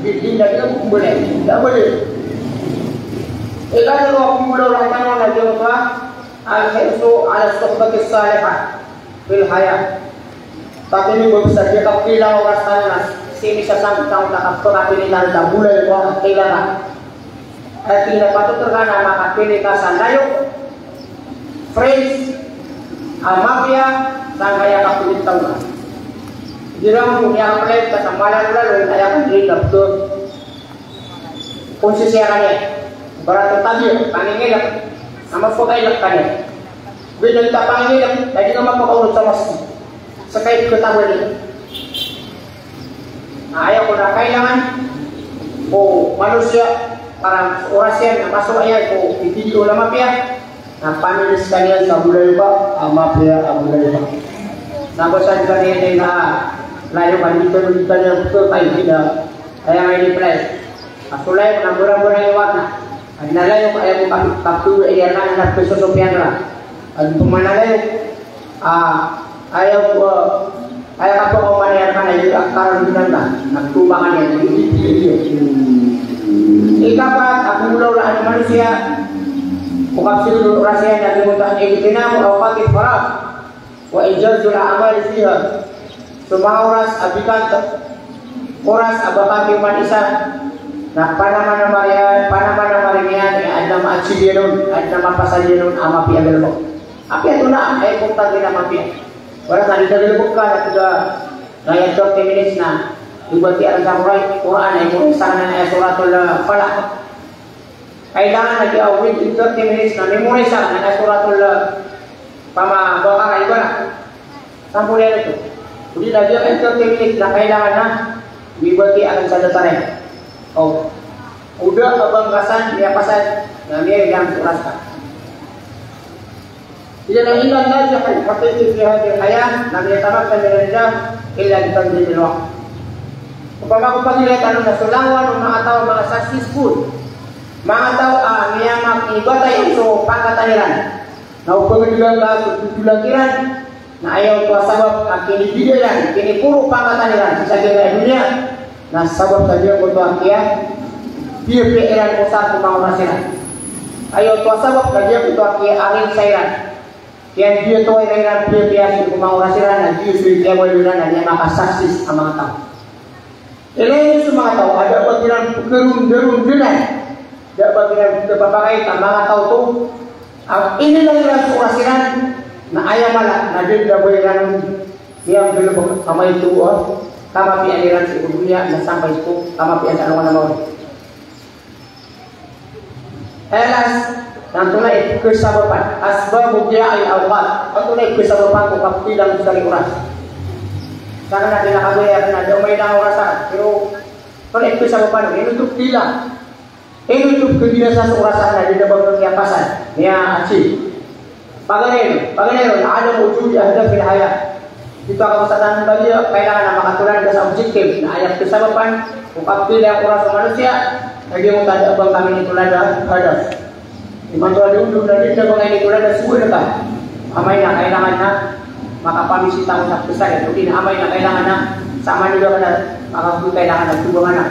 bidin na ito kumbulay dapat yun ikan yung kumulaw lang tanong na yung pa al-hirsu ala sohbati salihah fil hayat tapi ini baru saja kapilang oras tanah sini sa sangkang nakapagpapilitan sa bulay mo at kailangan. At pinapatutor ka na makapili ka sa layo, friends, ang mafia, saan kaya kapilit taon ka. Hindi lang kung niya kapalit ka sa malalalo, kaya kang drink-up doon. Kung sisiya ka niya, barato tabi, pangingilap, na magpagkailap ka niya. Bilang ka pangingilap, dahil ka magpakaulot sa mas, sa kahit katawal niya. Ayaw ko na kailangan, o manusia, para oras yan, na masuk ayan, o video na mafia, na pamilis ka niya sa bulay pa, ang mafia, ang bulay pa. Nabasan ka niya na layo ka dito niya betul tayo tidak kaya may play asulay na murah-murah iwag na ang nalayo kaya mo kaptu ayan na nagpesosopian ra ang pumanalayo ayaw ko ayaw ka po kumanayan ka na yung akaran din na nagtubangan yan ikapat ang mulaw na ang manusia kukap silulun orasya na limutan ikitina mo ang patid para wa ijazul amal fiha semua oras abikan oras abakati man isa na panama marian ada macidinon ada mapasadinon ama piagelmo api itu na ay punta din ama pia wala tadi dari buka na juga gaya 20 minutes na ibati ang samurai Quran ay mo sana ay suratul falaq kailangan na diawin 30 minutes na memorize na suratul pamabakara ibana sampulnya itu. Jadi lagi entertainment na kailangan na ibati akan sa dasarnya. Oh, udah kebanggasan dia pasal na dia yang suraskan. Tidak ada iman lagi hakiki fi hadhihi hayat lam yatamakkan min al-jam illa bi tanzil al-waqt. Upama ko pagilitan na sulawan mga tao mga successful. Mga tao niyamak ibatay so pangkataniran. Na upamilan ka tutulakiran na ayaw ko sabab kinibigayan, kinipuro pangkataniran sa gaya dunia na sabab sa dia ko akia pipiiran ko sa mga masiran ayaw ko sabab sa dia ko akia aring sairan kaya dia to ay nairan pipiasin ko mga masiran na dia sulit kaya wala na niya makasaksis ang mga tao ilayin sa mga tao ada bagiran gerun dinan ada bagiran kepapakait ang mga tao to ang inilang surasiran na ayaw malak na din gawain yang belum kamay itu kama pianiran si dunia na sampai itu kama pian ano naman elas nang tunay kesababan asbab bi'ai awqat ang tunay kesababan ko kapilang sa oras sana natin nakagaya na daw may nang orasan pero tunay kesababan inutup pila inutup kebiasaan orasan na din daw kiyapasan niya achieve Pagano, ada wujud ada fil hayat. Itu akan kesadaran bagi kailangan na makatulan ka sa objektif na ayat kesababan ukapil yang oras manusia lagi mo tada abang kami nitulan da hadas. Iman tuwa dulu dari da bang nitulan da suwe ka. Amay na kailangan na makapamisita mo sa kesal jadi amay na kailangan na sama juga kana makapil kailangan na tubangan na.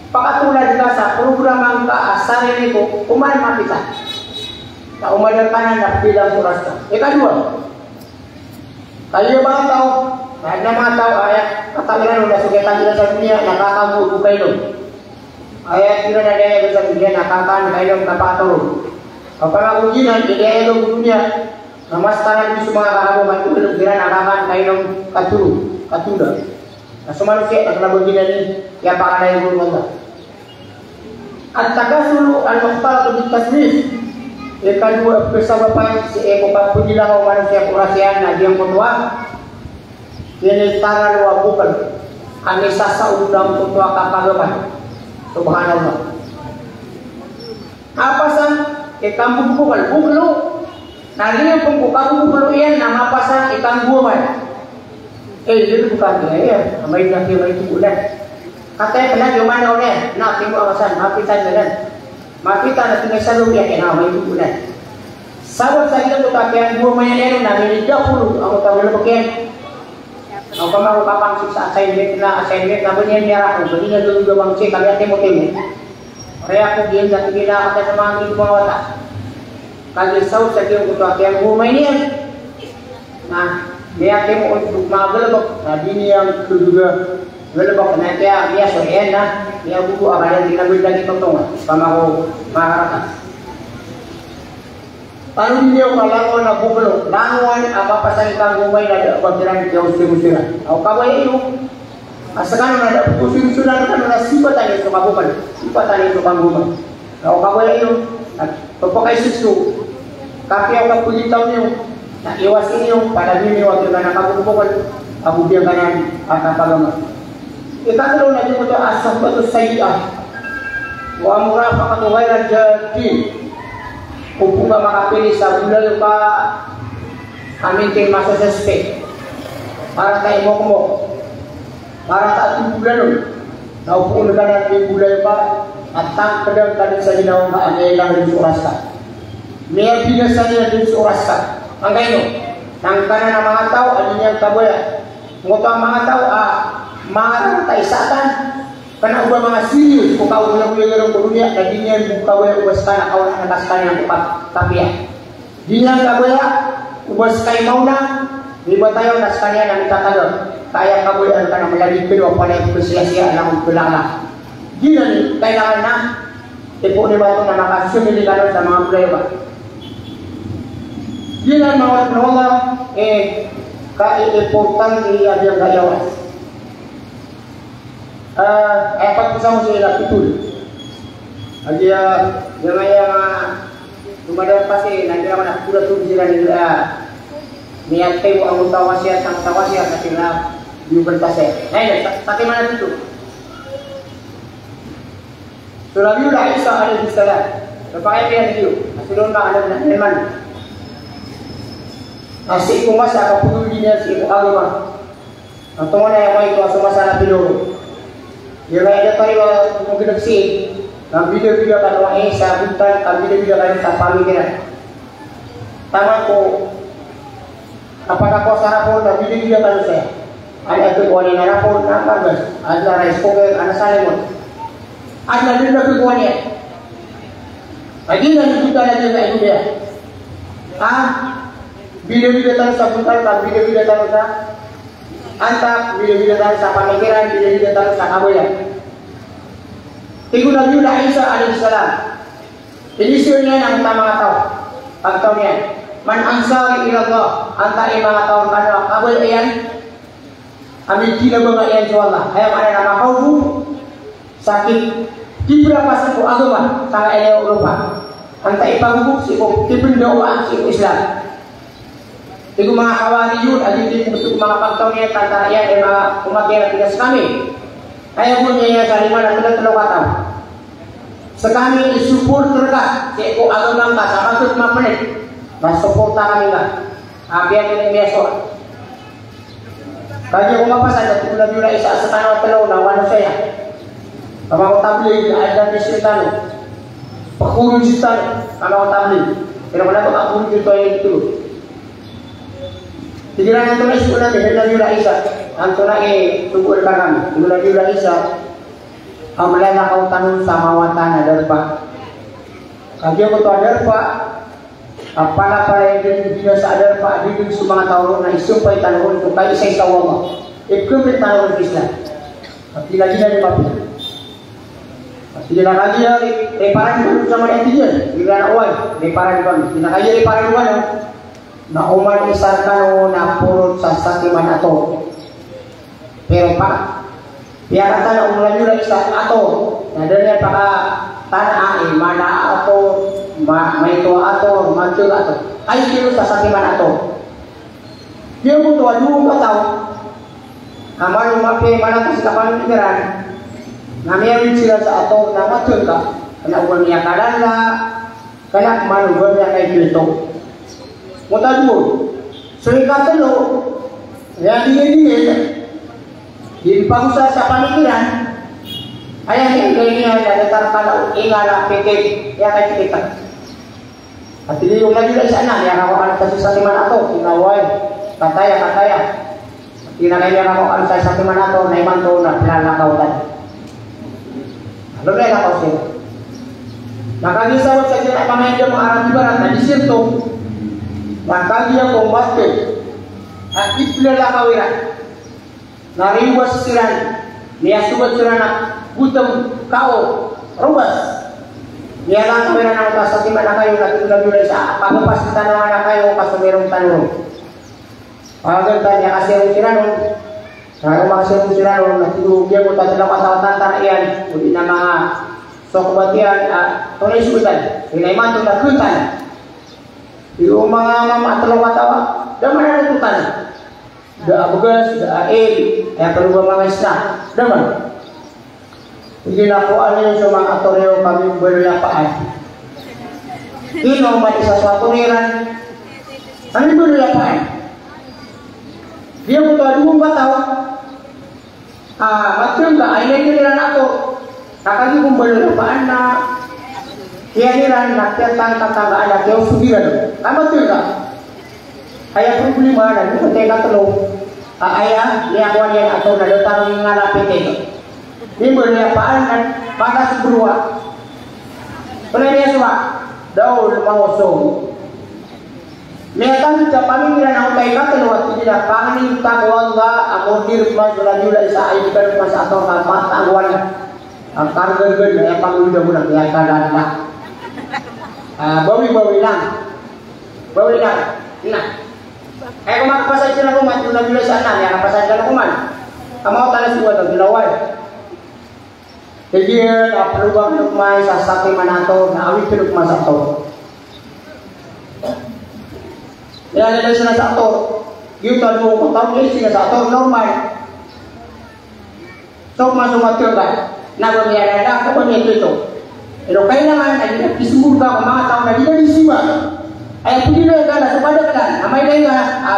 Pakatulan ka sa program ang kaasarin ko kuman mapita. Na umadal ka na bilang oras ka. Ikadua, kayo mga tao, kahit na mga tao, katagilan na sukitan nila sa dunia, nakakabuo kayo. Ayat kira na daya sa dunia, nakakaan kayo kapatulog. Kapag ako ginan, idaya ng dunia, na mas tanan di mga kahabo, matulog kira nakakaan kayo ng katulog. Na sumanusia, at nabaginan ni, kaya pakanay mo mga. At tagasulu al-mukhtar di tasmis, ikadua kesababan si eko papujilah manusia kurasian na diyang kutua kini tara luwa bukan ani sasa undang kutua kapagaman subhanallah apa sang ikang bukan buklu nalinya pembukaan buklu iyan nama pasang ikang buaman itu bukan ya amai nanti amai itu bulan katanya pernah gimana oleh nak timbul awasan mafitan jalan mapita na tinagsalong yan na may tugunan. Sabot sa ito takian buo mayanero na nilida pulo ang utang na bagyan. Ang pamarupapangsik sa assignment na banyan niya ako. Bali na doon gawang check kami ate mo temo. Kaya ako diyan sa tigila ka sa mga mga wata. Kagi sabot sa ito takian buo mayanero na Dia kemo untuk magelbak. Nah ini yang kedua gelbak na kaya dia soen na dia buku akan yang tinagod lagi totong sama ko makaraka. Paano niyo kalangon na bublo langon apa pasang kang gumay na pagkiran kiyo usir-usiran. Aw kaway iyo. Asakan na da usir-usiran kan na sipatan ito kabukan. Sipatan ito kang gumay. Aw kaway iyo. At pagpakay susu. Kapiyaw ka pulitaw niyo. Na iwasin niyo para niyo wag na nakabubukan. Abubiyan ka na ang pagamat. Ikatlo na din mo ito asam ko ito sayyah. Wa murafaqat ghayra jadin. Kung ka makapili sa bulal pa aminting masasuspect. Para tayo mo. Para tayo bulal. Naupo na ka natin bulal pa at tangkadang ka sa ginawang kaanay lang rin sa oras ka. May binasa niya din sa oras ka. Ang ganyan, nang ka na ng mga tao, ano niyang kabuya. Nguto ang mga tao, maharang tayo satan. Kana ubah mga serius, kung kau na kuya ng kulunya, na di niya yung kabuya, ubas ka na, kau na nakas ka niya kapiya. Di niya kabuya, ubas kayo mauna, di ba tayo nas ka niya ng itatagal. Kaya kabuya ka na malalipin, o pala yung siya-siya lang ang tulala. Di na, kailangan na, tipo ni ba ito na nakasumili ka sa mga problema. Di na mga ka-importante ang gayawas. Pag-usang sila pitul. Adi yung dumadang kasi nandiyan ako nakapula-tuloy sila nila niat kayo ang utawa siya kasi na yung berkasih. Ngayon, sakit mana itu? Surah Yula Isa alaihi salam. Terpakai dia itu. Asalun ba alam na naman. Asi ko mas akapulo niya si agama. Ang tungo na yung mga ito sa na piloro. Yung mga ito tayo kung ginagsi, ang video-video ka naman sa buntan, ang video-video ka sa pamigiran. Tama ko, kapag ako sa hapon, ang video-video ka siya. Ay ito ko na hapon, na kagas, at na rice cooker, at na salimon. At na din na ko niya. Ay di na dito na din na ito niya. Video-video tayo sa buntan, video-video tayo sa antak, video-video tayo sa pamikiran, video-video tayo sa kabuyan. Tingnan Nabi Isa alaihi salam. Inisyo niya ng mga tao. Pagtaw niya, man ansari ila Allah, anta mga tao kanwa kabul iyan. Amin kinabanga iyan sa Allah. Ayam ada nama kaudu sakit. Kibra pasang ko agama tanga ilaw Europa. Anta ipagubuk si ko kibrindawa si Islam. Iku mga kawariyun, adin gusto mga pagtaw niya, tantara yan, mga umatira tigas kami. Kaya po niya sa lima na tulang kataw. Sa kami, support terka, si Eko agagang ka, sa matut mapalit, masuporta kami ka. Abiyan ko na yung meso. Kaya kung mapasan, at kung nabila isa sa tanong talaw na wano siya. Kama ko tabli, ada disyutano. Pakulong syutano, kama ko tabli. Pero wala ko pakulong dito ay ito. Tigiran yang tulis pula di Nabi Isa, antara tunggu kami. Nabi Isa, amlana kau tanun sama watan ada apa? Kajian betul ada apa? Apalah para yang biasa ada apa? Di semua tahun na isumpai tanun untuk kaya saya tahu Allah. Ikut tanun Islam. Tapi lagi dari bapak. Tidak lagi ya reparan sama yang dia. Tidak awal reparan kan. Tidak lagi reparan kan. Na uman isarkan na purut sa sakiman ato. Pero pa, biar kata umulan juga isa ato. Na dari paka tanah mana ato, maito ato, macul ato. Ay kilo sa sakiman ato. Dia butuh adu kataw. Kamar umape mana kasi kapan pikiran. Namiya sila sa ato na macul ka. Kana uwan niya kalala, kana manuwan niya kay pilto. Mata dua, sering kata lo, yang dia di bangsa sa pamikiran, ayah yang kaya ada tarkala ingala pikir ya kaya kita. At hindi yung lagi lang sana, yang ako alam sa saliman ato, tinaway, kataya. Tinakaya ako alam sa saliman ato, na iman to na pinalakawtan. Ano na yung ako siya? Nakagisawat sa kaya pamayan mga Arab di Barat, na disirto. Maka dia kombatir at iplala kawiran nariwas siran niya subat siran gutom kao rubas niya lang kawiran ang utas sa timana kayo natulad sa pagpapas kita naman na kayo kasumirong tanong agad niya kasi yung siranon na umakasirong siranon natulugyan mo tatila kasawatan tarayan uli na mga sokbatian tunay sudan pinayman ito na kutan yung mga atalaw katawa daman na natutan da abugas da ail kaya perlu mga isna daman hindi na po ano yung sa mga atoreo kami berlapaan ino man isa sa aturiran ano yung berlapaan dia mo ito adumong bataw matang ka ay nagkaliran ako nakagi kong berlapaan na kiyaniran nakyatang tatanggaan na kiyaw sugiran matang ka kaya problema na kung teka tulong aya liyakuan yan ato na dotang nga lapit di berliapaan kan pada sebuah oleh dia semua daun mawasong lihatang kita pamikiran ang tayo katulungan tidak panganin takwa Allah amodir majulah isa ay kan mas atau kamat tangguan ang karga-garga yang pangudah-udah ya kadang bawi lang nah kung makapasay sila kuman yung nabila sana ya napasay sila kuman kamaw talas buat ang dilaway jadi pelubang lukmay sa sakit manato na awit lukma sa to ya nila sila sa to yung talo ko tao nila sila sa to normal so masumatyo ka nagawin na ako nito pero kailangan ay isumur ka kung mga tao na di na disiba ay pwede na yung sa padaglan amay na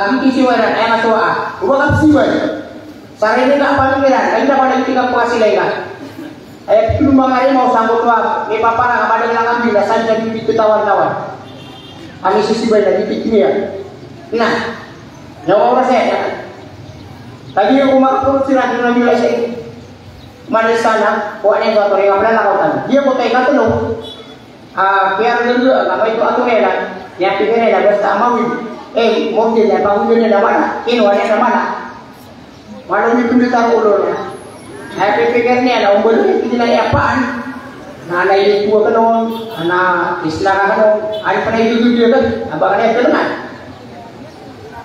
yung gitisiwanan ay masuwa ubang kapsiwan sarili na pamikiran ay na pa nagtigap pa sila yung ay lumang mau sanggup tuang may paparang kapadang lang ang bila saan niya bibit tawan-tawan ang isisibay na bibit niya nah nyawa oras ya tadi yung kumakapurot sila yung nabila siya manis sana kung ano yung ato rin ang lalakautan dia po tayo katulong kaya rin doon kamay ito ato rin yang pikirnya dah bersama mobil yang bangun dia mana kinuan yang mana malam itu ditaruh ulurnya saya pikirnya ada umbul itu nilai apaan nah nilai itu kanon anak Islam kanon ada pernah itu dia kan abang ada kelengan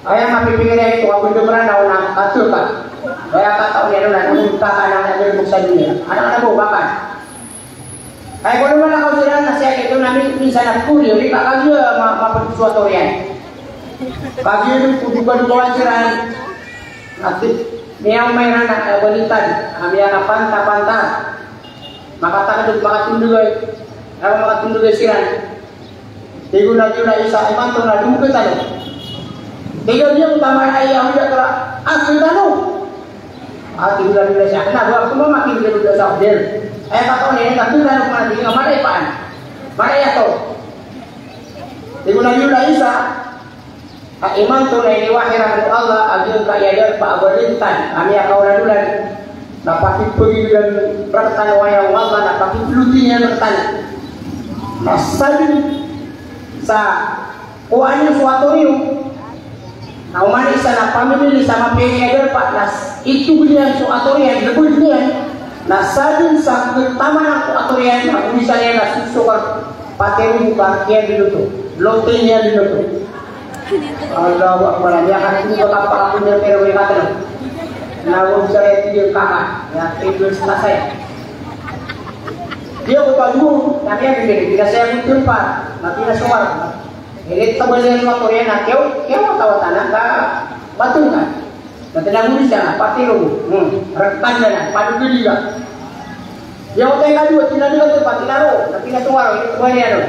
saya masih pikirnya itu aku itu pernah nak katul kan saya kata dia dulu nak minta anak ada buksa dunia anak-anak bahkan ay kalau mana kau jalan nasihat itu nanti misalnya kuliah di kakak dia maupun suatu yang kaki itu kudu wajaran nanti dia main anak wanita kami anak pantar maka tak ada maka tunduk siran tiga lagi isa iman tu nak dulu kita tiga dia utama ayah dia kera aku tahu tiga lagi saya kenapa aku mau makin dia sudah sabdel kata ni tapi dah nak mati dengan mana ipan mana ya tu digunakan Isa iman tu ini wahiran Allah agung kaya dia pak berintan kami akau lalulan dapat pergi dan pertanyaan wayang Allah dapat pelutinya bertanya masalah sa kuahnya suatu riu nah umani sana pamili sama pengen pak nas itu dia suatu riu yang lebih dia nah sadin sa pertama aku aturan aku misalnya na susukar patero buka kian dulu lotenya dulu Allahu akbar ya kan itu apa aku dia pero kata nah aku misalnya dia kakak ya itu selesai dia buka dulu tapi yang begini tidak saya betul pak nanti na suar ini tebalnya aturan na kau tahu tanah ka betul kan nanti na bisa patero rekan na padu juga yang utang kadu tidak ada tu pati laro, tapi nak tuar itu banyak tu.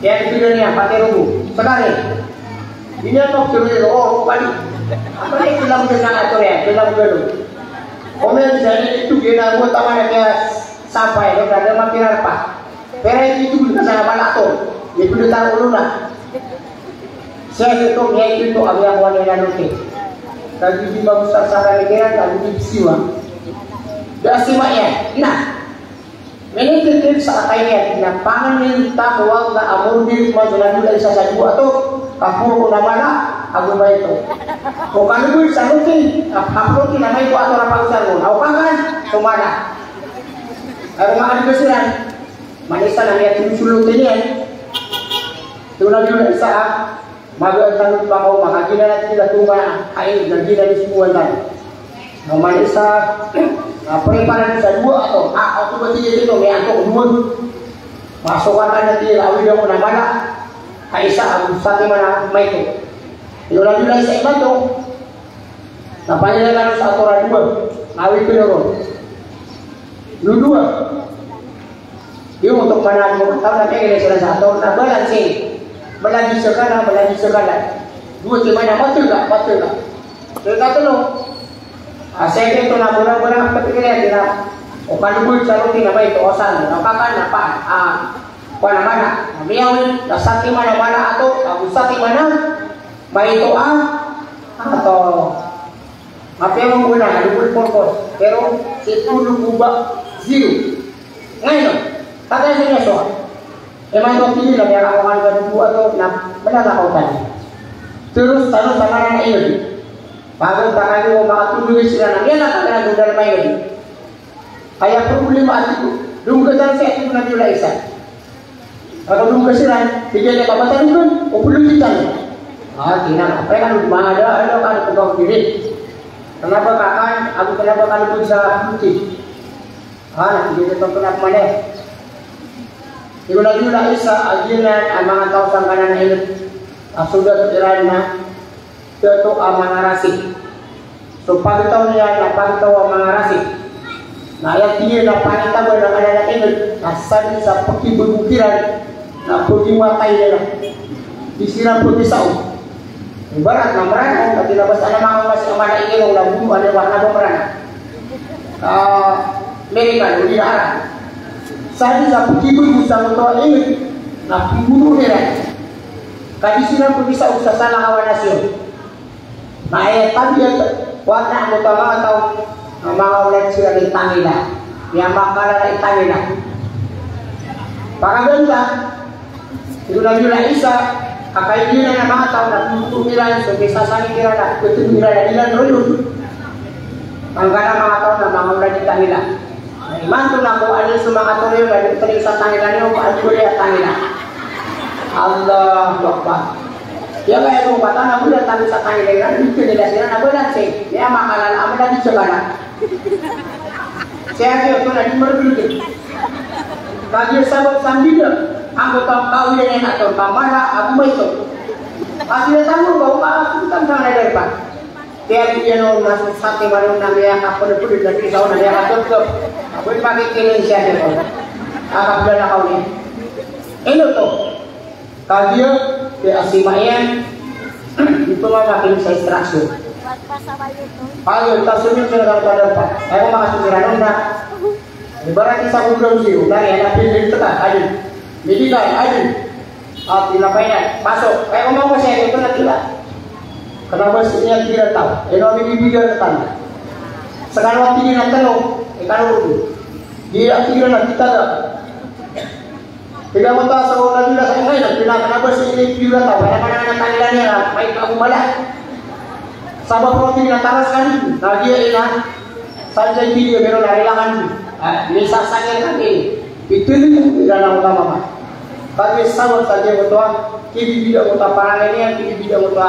Yang itu dunia pati rubu. Sekarang ini apa cerita balik. Apa ni dalam dengan atur ya, dalam dulu. Komen jadi itu kita buat taman ke sampai ke ada makin apa. Pera itu kita sana balak tu. Itu ditaruh dulu lah. Saya itu dia itu agak wanita nanti. Kalau di bawah sasar negara kalau di siwa. Dah simaknya, nah, ini kita saat ini na panganin takwa na amor di majulan dulu isa sa dua to kapuro na mana aku baik itu. Kau kan gue salutin, uploadin nama itu atau apa usaha gue. Aku kan kemana? Aku makan kesiran. Manisa namanya tim sulut ini kan. Tuna juga bisa. Maga tanut bangau maka gila nanti kita tunggu air dan gila di semua tadi. Nah Manisa, perimpanan bisa dua atau aku berarti itu nih aku dua. Masukkan nanti lalu dia mau nama Aisyah Abu Sati mana itu. Yola juga saya bantu. Napanya kan satu orang dua, nawi itu dong. Lu dua. Dia untuk mana mau tahu nanti ini sudah satu, tak balas sih. Melagi sekarang. Dua gimana betul tak? Kita tolong. Saya itu nak bola kepikiran kita. Oh kalau gue cari nama itu osan, apa? Mana? Beliau dasar mana atau Abu Sati mana? Baik itu atau apa yang menggunakan dua purpose, pero itu lupa zero. Ngayon, tak ada soal. Emang itu pilih lah yang akan kedua atau benar kau tanya. Terus sama yang ini, baru tak ada orang tu duit sila dia nak kena duduk dalam ini. Ayah problem itu, dulu kita saya itu nanti ulah isah. Kalau dulu kesiran, dia kapatan itu, belum kita. Tidak, apa kan ada kan pegang diri. Kenapa kan bisa putih? Nanti dia tetap kenapa mana? Iulah isa agilan mga tao sa kanan ilot sudah iran na ito ang mga rasik. So pagitaw niya na pagitaw ang mga rasik. Na ayat niya na pagitaw ng kanan ilot nasan sa pagkibubukiran na pagkimatay nila. Disirang pagkisaw. Ibarat na marana at tinabas na mga mas ang mga ilong na buwan na wala na marana. Amerika, hindi na arah. Sabi sa pagkibubukiran sa mga ilot na pagbubukiran nila. Kadi sila berbisa usah sana kawan nasib. Nah ayat tadi warna anggota atau mga ulat sila ng tangila. Yang makala ng tangila. Pakaganda, yun isa, kakaibigan ng mga tao na tutumiran, so bisa sangiran na tutumiran na ilan royun. Pangkana mga tao na mga ulat ng tangila. Imanto na kung ano sa mga tao yun, na dito sa tangila niyo, at tangila. Allah Akbar. Ya kaya kung bata na bulan tayo sa kanila, dito nila sila na bulan siya. Kaya makalala, amin na dito ka na. Saya kaya ito na di merbigit. Kaya sabab sandila, ang butang kawilan na ito, pamala, ako mo ito. Kasi natamo ba, umakakutang na nalagpan. Kaya kaya noon, nasa sa ating manong na may akapunod-punod na isaw na niya katutop. Ako'y makikiling siya nito. Akabla na kaw niya. Ano to? Kaya asimayan itu makin sa instruction. Payo tasunod sa nagkakaroon pa. Kaya mga sumiranon na ibarat sa ulam siyo, dari anak pilih tetap adil. Medical adil. At ilapayan, pasok. Kaya kung mga siya, ito na tila. Kenapa siya tidak tahu? Ito ang bibigyan na tanda. Sekarang waktu ini nak tanong, ikan ulo. Dia tidak nak kita tak. Tidak mau tahu seorang lagi lah saya ngayon. Kenapa sih ini juga tahu? Karena tanggilannya baik aku malah. Sabab roti taras kan, lagi ini saja video baru larilangan. Bisa sangat kan ini. Itu ni dalam utama mah. Tapi sabab saja betul. Kini tidak betul parang ini, kini tidak betul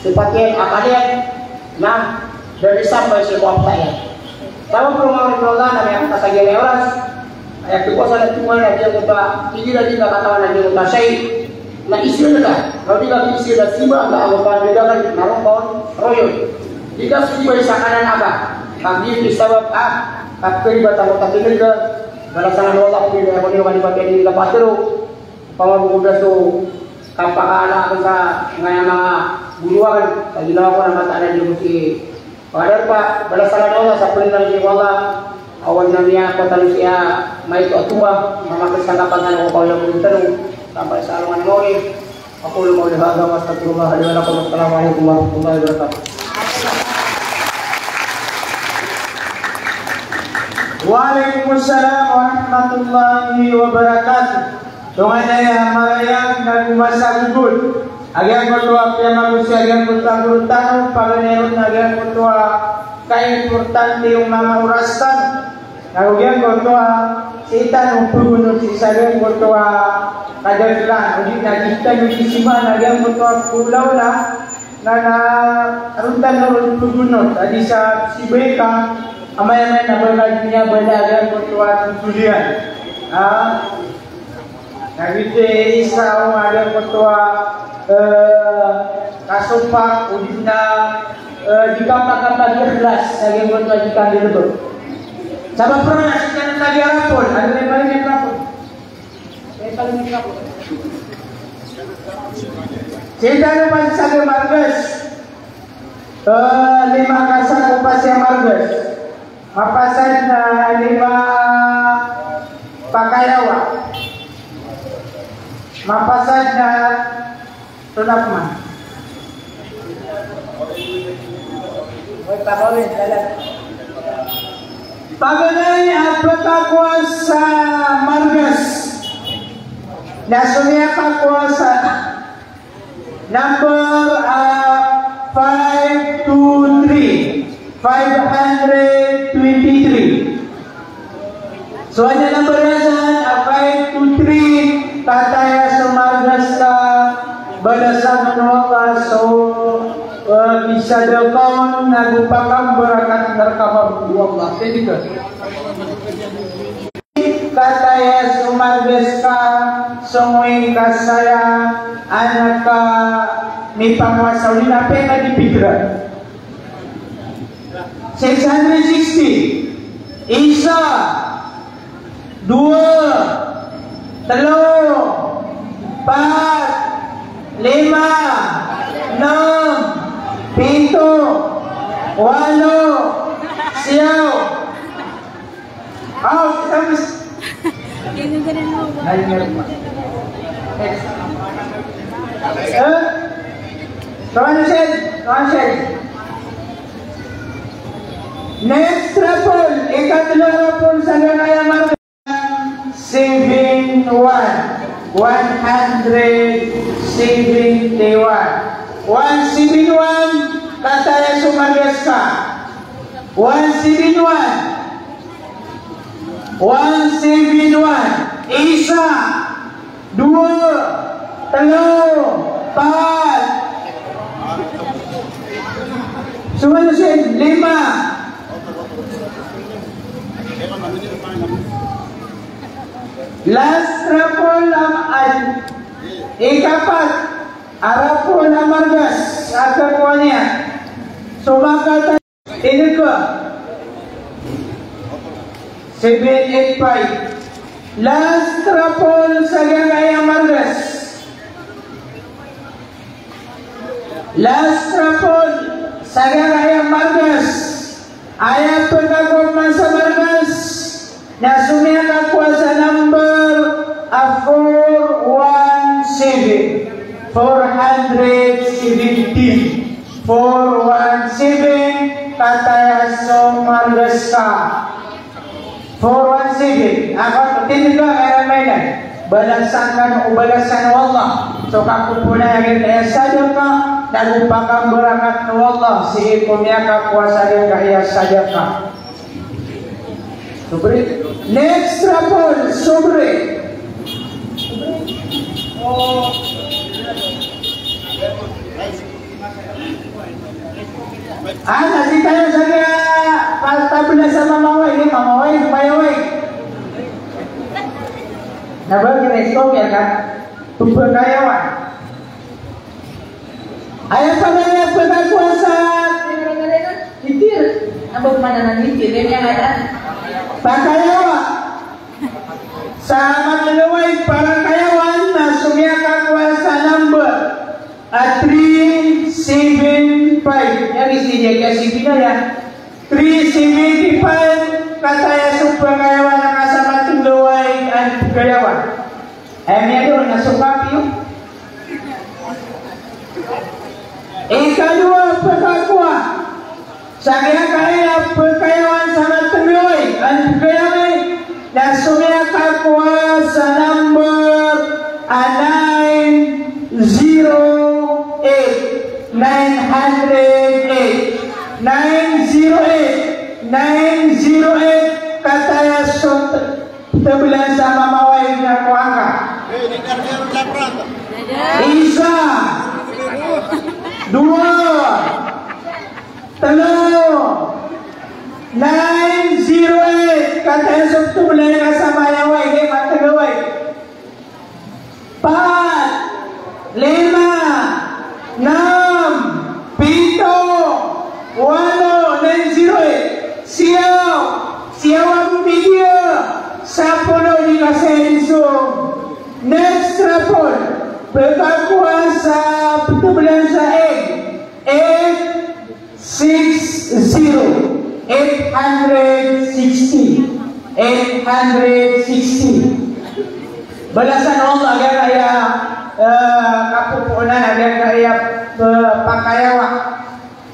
sifatnya akademik. Nah dari sampai sebuah saya. Sabab rumah orang yang tak saja lewas. Ayat kuasa na tuman na dia kata tidak katawan na dia kata say na isir na kalau tidak isir na siba na ang pagdagan narong kon royo tidak siba sa kanan aga kami disabab kapri batang tatingin ka balasan wala ko ni ako ni wali pakai di lapatero pamabugas to kapakana sa mga buluan sa ginawa ko na mata na di si padar pa balasan wala sa pulinan di wala awan na niya ko talo siya may tuwa mamakas kanapangan ko yung tanong sampai sa alungan mo ako lumaw lihaga mas tatulungan haliwan ako assalamualaikum warahmatullahi wabarakatuh. Waalaikumsalam warahmatullahi wabarakatuh. Tungan na marayang nagmasagugot Agian kotua pia manusia agian kotua kurutano paganeron agian kotua kay importante yung mga urastan. Agian kotua sitan upugunod si agian kotua kadaglan. Udi nakita yung isiman agian kotua pulaw na runtan na upugunod. Adi sa sibeka amay-amay na balag niya balagan kotua tutulian. Nagite isa ang agian kotua kasupak udin na dikampak-kampak ikhlas naging kotua jika dilebur. Sabab pernah sekian lagi rapor, ada yang paling rapor. Cerita lepas saga margas, 5 kasar kupas yang margas, mapasan 5 pakayawa, mapasan tunapman. Paganay apata kuasa margas nasumia pa kuasa number 523 soalnya number yasan 523 tataya sumargas ka balasan Allah so bisa dekon nagupakam berakat narkabab Allah jadi kan kata ya sumargas ka sungwing ka saya anak ka may pangwasaw nila pena di pigra 660 isa 2 3 4 5 6 Pito, walo, siyaw. Out, tapos. Next rapol, ikatlong rapol sa Gagaya Marga. 71, 171 kata ya sumargas ka 171 isa 2 3 4 sumanusin 5 last rapol ang ikapat Arapun amargas akakuanya sumakata ini ke 785 last rapol sa Gagaya Margas last rapol sa Gagaya Margas ayat pagkakupman sa Margas na sumiyak sa number 417 417 kataya sumargas ka 417 akan tindiga ngayon balasan kan ubalasan Allah so kakumpuna yang kaya saja ka nagupakang berakat Allah si kumya ka kuasa yang kaya saja ka sobre next rapol sobre nanti tayo saja tabla sa mamaway mayaway nabagi resto ya kan tumpul kayawan ayat pagaya pagkakuasa itir nabag mananan itir yang ada pagkayawa sa maglaway para kayawan na sumiyaka kuasa number 375 yang isinya kasih bina ya 375 kata ya supaya kayawan yang kasama tundaway ang kayawan ayamnya doon nasukapi yun ikadua pagkakuha sa kaya pagkayawan sama tundaway ang kayawan na sumiyaka kuha sa number 901 tebelan sama mawai na kuangka. Isa, dua, telo, 908 kata esok tebelan sama mawai ni matagawai. 4, 5, 6, 7, 8, 908 siyaw ang video sa puno ni Kasenso. Next rapol berkakuan sa pagkabalan sa 860 balasan Allah agar kaya kapupunan agar kaya pakayawa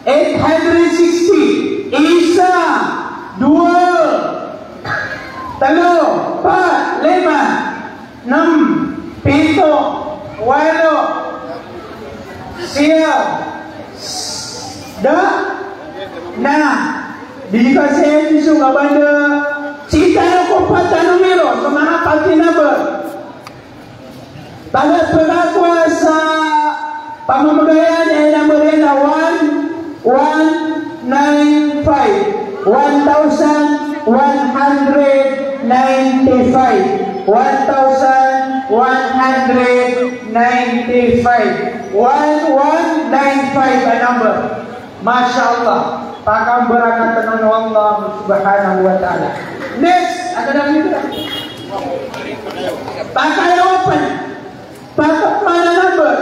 860 isa dua talo empat lima enam pito walo siap dah nah dikasih isu kepada cita aku patah numero kemana pasti number pada pengakuasa pamamagayan ay number na 1195 1195 1195 a number. Masya Allah, pakam berakat Allah subhanahu wa ta'ala. Next, ada lagi tidak? Pakai open. Pakai mana number?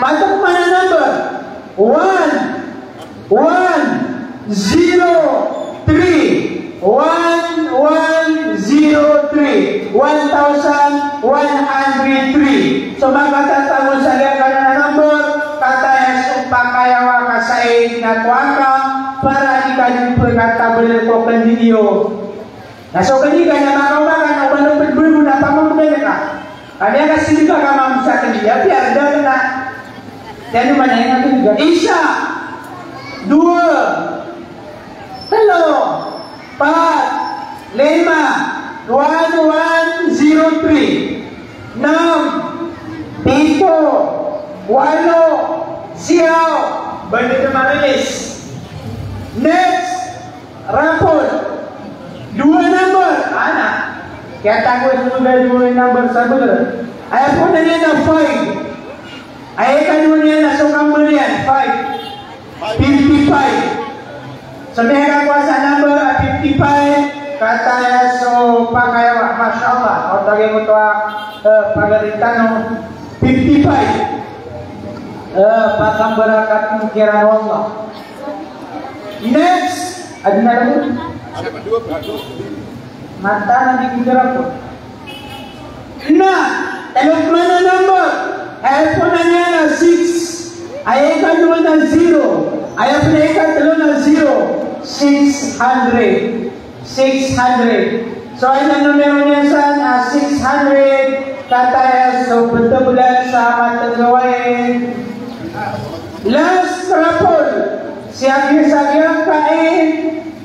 Pakai mana number? 1 1 0 3 1103 1103. So makatatamu saya karena number kata yang sumpakai awak kasain na kuaka para ikan berkata berlekokan video. Nah so ketika yang makawakan na walang berburu na pamamagay ka. Kanya kasi di ka kamamusakan dia biar dia kena. Jadi mana yang aku juga Isa 2 telo 4 5 1103 6 pito walo siyaw balik na marilis. Next rapol 2 number anak kaya tago sudah 2 number sabar ayaw po na niya na 5 ayaw ka naman niya na sukang mo niyan 5 55 sabihin ka kuasa number 55 kata ya so pakai awak Masya Allah kau tadi mo to pagalitan no 55 pakang berakat mungkiran Allah. Next ada lagi mata nanti kira po nah telok mana number iPhone nya na 6 ayah kan dua na 0 ayah punya ikan telur na 0 600 so ayah numernya sana 600 kata ya so betul-betul sama tergawain. Last rapol siang-siang kain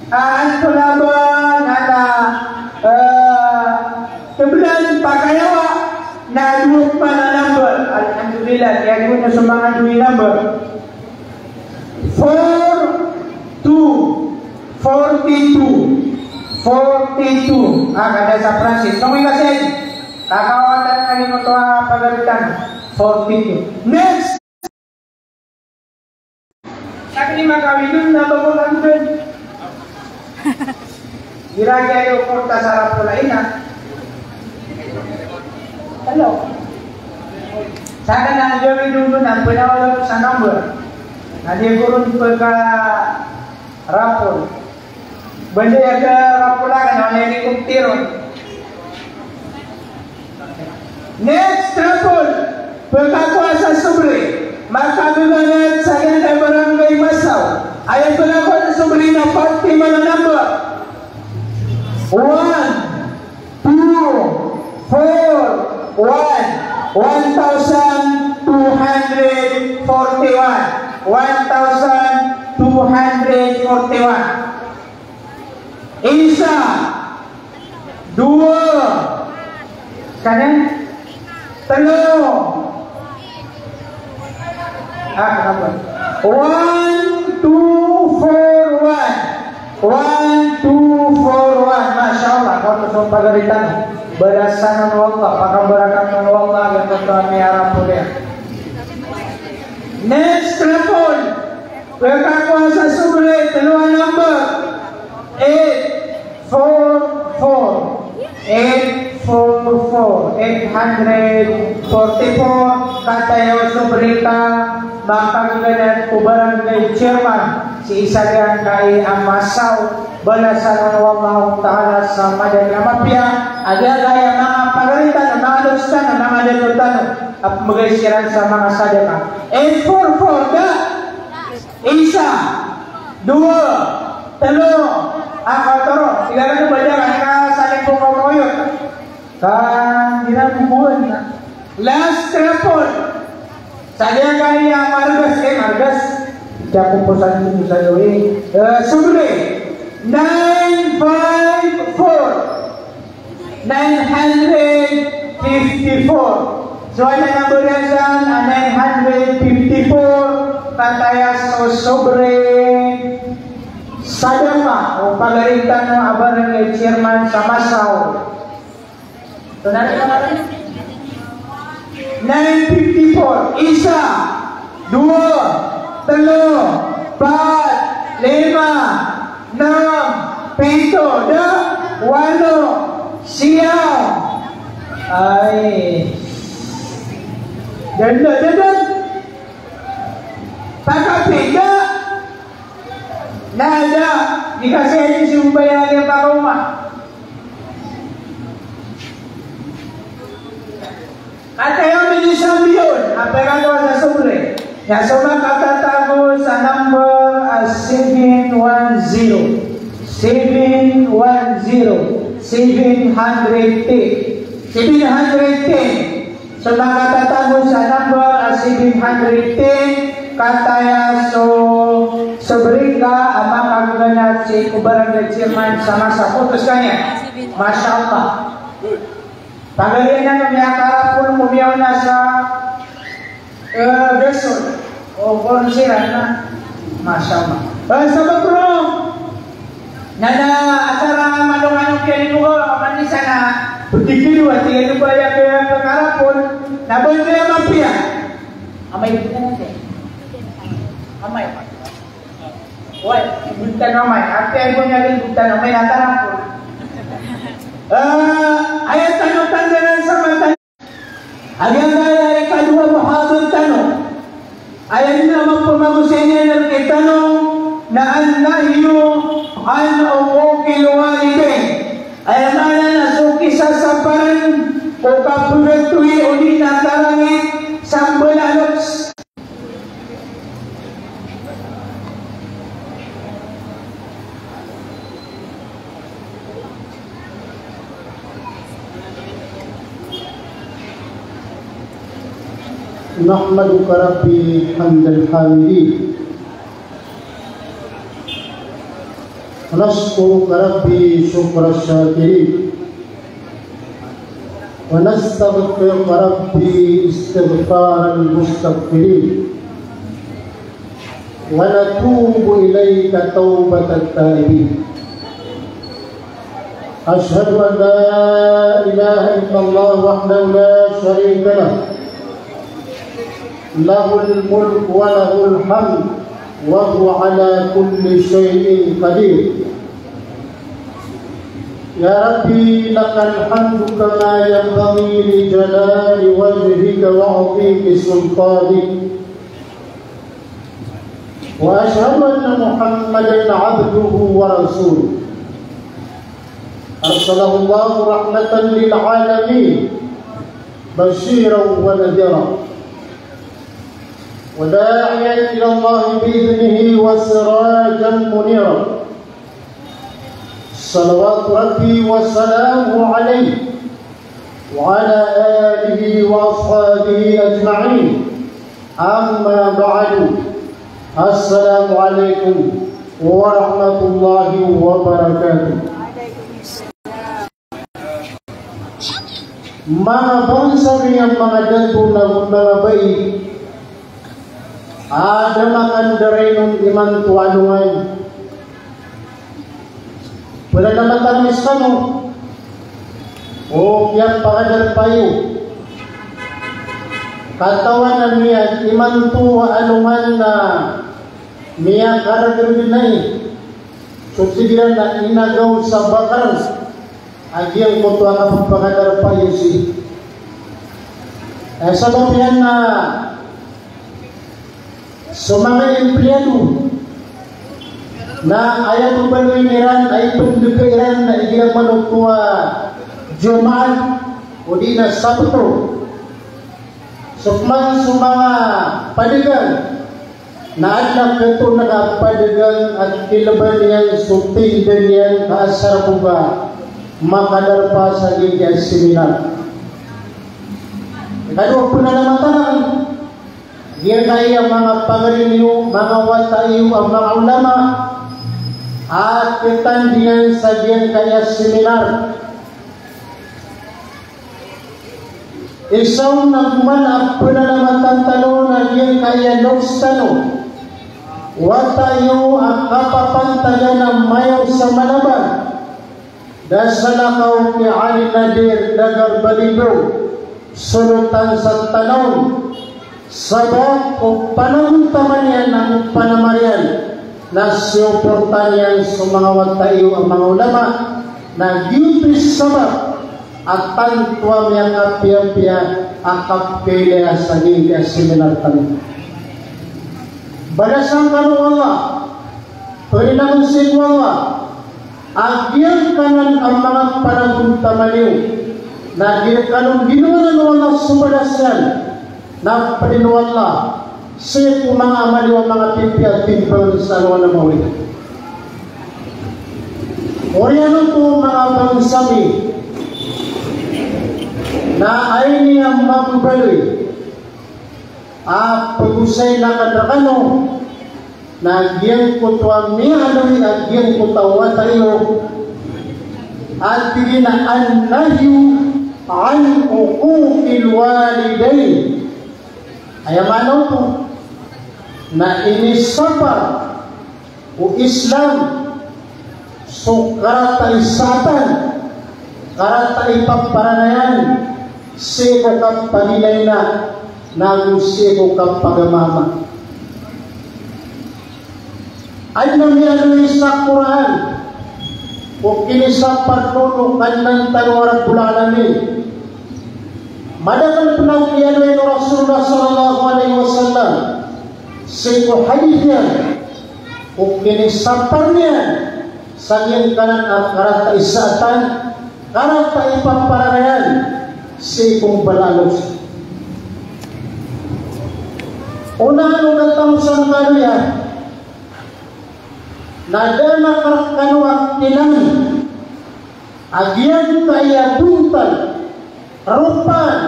anto laban ada kebetulan pakai awak na dua mana number alhamdulillah kaya dua na semangat dua number 42 kada sa Francis kung kasi kakawatan lagi mo ito pagalitan 42. Next sa lima kawin na bago doon Gira kayo porta sa rapulain ha. Hello. Saka na gawin dulu na pinawala sa number. Nadi gurun pagka rapol. Benda ya ke rapulakan na ini kumtiron. Next rapol. Pagkakuasa sobre. Maka bilangan sa ganda barangay Masaw. Ayaw pagkakuasa na sobre na 40 mga number. 1, 2, 4, 1, 1,241, 1,241. Isa. 2. Kanan. 3. Kenapa? 1, 2, 4, 1. 1, 2, 4, 1. Masya Allah, kau tersebut pagaritan. Balasan ng Allah, pagkabarakan ng Allah, ganito kami harap po niya. Next triple. Pagkakuha sa subre, 2 number. 844. 844. 844. Katayo subrita. Makaganan ko barangay chairman. Si Isagan kay Amasaw. Balasan ng Allah Ta'ala sa madang namapya. Agad-agad mga pagalitan, mga lustan, mga dalutan. At mag-isiran sa mga sadaka. 844 da. Isa. 2. 3. Toro. Tiga na ba dyan? Ang saling po kakoyot. Ginagabuhan na. Last triple. Sadia kaya Margas. Margas. Kaya po sa inyo sa iyo. Subre. 954. 954. So ay nabulasan 954. Tatayas o sobre sadama o pagalitan ng barangay chairman sa Masaw. So natin naman 954. Isa. 2. 3. 4. 5. 6. 7. 8. Siyaw. Ay. Dandan. Pagkapida. Nada. Di kasi ito sumbayan yung paruma. At tayo minisang yun. Aperan ko sa sobre. Yang makakatago sa number 710. 710. 710. 710. So makakatago sa number 710. Kataya sobrika amang kagaganat si Barangay Chairman sama sa putus kanya. Masya Allah. Pagalian na kumiyakara po kumiyaw na sa Gerson o Bonsiran na. Masya Allah. Sabag bro, asara malungan yung kirin ko, manisa na putikilu at tingin ko kaya pagkarapon, nabon ko yung mapia. Amay dito na natin. Amay. Why? Buntan amay. Ate ay po niya rin buntan amay natarapon. Ayat tanong tandanan sa mata. Agang gaya ikadua muhabang tanong. Ayan naman po magusin ng itanong na an-nahyu an uquqil walidain. Ayan na suki sa saparan o kapulatuhi o di natarangit sambal alos. نحمدك ربي حمد الحامدين ونشكرك ربي شكر الشاكرين ونستغفرك ربي استغفار المستغفرين ونتوب إليك توبة التائبين أشهد أن لا إله إلا الله وحده لا شريك له له الملك وله الحمد وهو على كل شيء قدير يا ربي لك الحمد كما ينبغي لجلال وجهك وعظيم سلطانك وأشهد أن محمدا عبده ورسوله أرسله الله رحمة للعالمين بشيرا ونذيرا وداعيا إلى الله بإذنه وسراجا منيرا صلوات ربي وسلامه عليه وعلى آله وأصحابه أجمعين أما بعد السلام عليكم ورحمة الله وبركاته. mga bangsa niyang mga dato na mga bayi, ada makandaray nung iman tuwanungan. Wala naman tamis ka mo, o kiyang pakadal payo. Katawanan niya, iman tuwanungan na niya karagin na so sigilan na inagaw sa bakal. Agyang mo ito ang pakadal payo si. Sa bapian na so mga empleyado na ayaw magbaluin Iran ay tundog ka Iran na igilang manugtuwa Jumaan o di na Sabto sukman sa mga padigang na adlak ito nakapadigang at kilaban niyan sulting din yan kaasar mo ba makadarpa sa gigyan seminar. Kaya po na naman tanang diyan ay ang mga pagarinyo, mga watayo, ang mga ulama at kitan diyan sa diyan kaya seminar. Isang nagmanap po na naman tantalo na diyan kaya nustano. Watayo ang kapapantagan ng mayaw sa malaban. Dasalakaw ni Ali Nadir Dagar Balido, sulutan sa tanong. Sabab o panahon taman yan ang panamarian na siuportan yan sa mga watayo ang mga ulama na gipis sabab at tantuam yang api-apiya akap kaya sa gigya seminar tanong. Badasang kanong Allah, perinangusin Allah, agyan kanan ang mga panahon taman yun na agyan kanong ginawa ng Allah subadasyan na padinuwala siya po mga amaliwa mga pipi at timpang sa luwa na mawin. Oriano po mga bangsami na ay niyang magbali at pag-usay na kadrakano na agyan ko to ang mihaloy agyan ko tawa tayo at tigin na an-nahyu an uqukil walidain. Ayamano po na inisapar o Islam so karatay satan karatay paparanayan sego kang paninay na nagusego kang pagamama ay namianoy sa Quran o kinisapar nono kanang talwarag bulalamin. Madagal penangkian oleh Rasulullah sallallahu alaihi wasallam sebuah hadisnya ukini saparnya saking kanan karata isatan karata ipaparayan sekong balalos una ano datang sa kanuya nadana karakanuak tinami agyan kaya buntal rupan,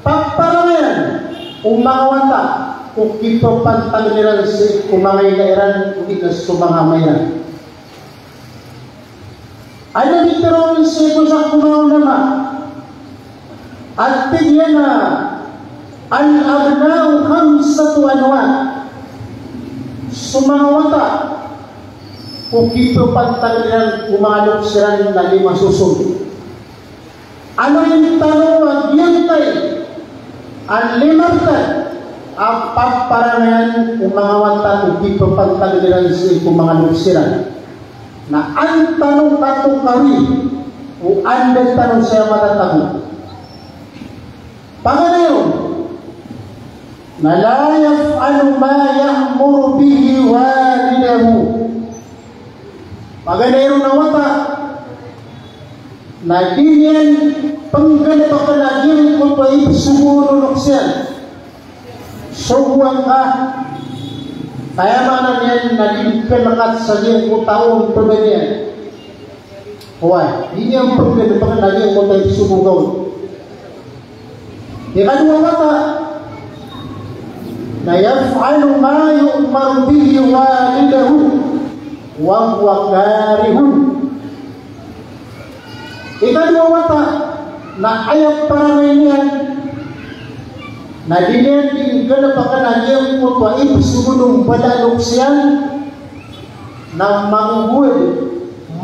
pagparayan, umawata, kung ito pantangniran si umangailan, kung ito sumangamayan. Ay nabitiron si ito sa kumaw naman. At tigyan na, al-abna'u khamsatu anwa' sumangawata, kung ito pantangniran, umanok siran na 5 susunod. Ano yung tanong ang yantay ang limartan ang pagparanayan kung mga wata kung dito pagtaliran sila kung mga nagsiran na ang tanong katong kawi o anday tanong siya matatago panganayon na la yaf'alu ma ya'muru bihi walidahu panganayon na wata na dinyan panggalpakalagin ko pa ipsumulunok siya subuang ka kaya mana niyan naging pelakat sa iyong utaon ito na niyan huwag hindi ang panggalpakalagin ko pa ipsumugaw ikadwa mata na yaf'alu ma yu'mar bihi walidahu wa huwa karihun. Ikadwa wata na ayat parangainan na dinian di ganapakan nagyang kutwa ibsugunong balalok siyan na manguhul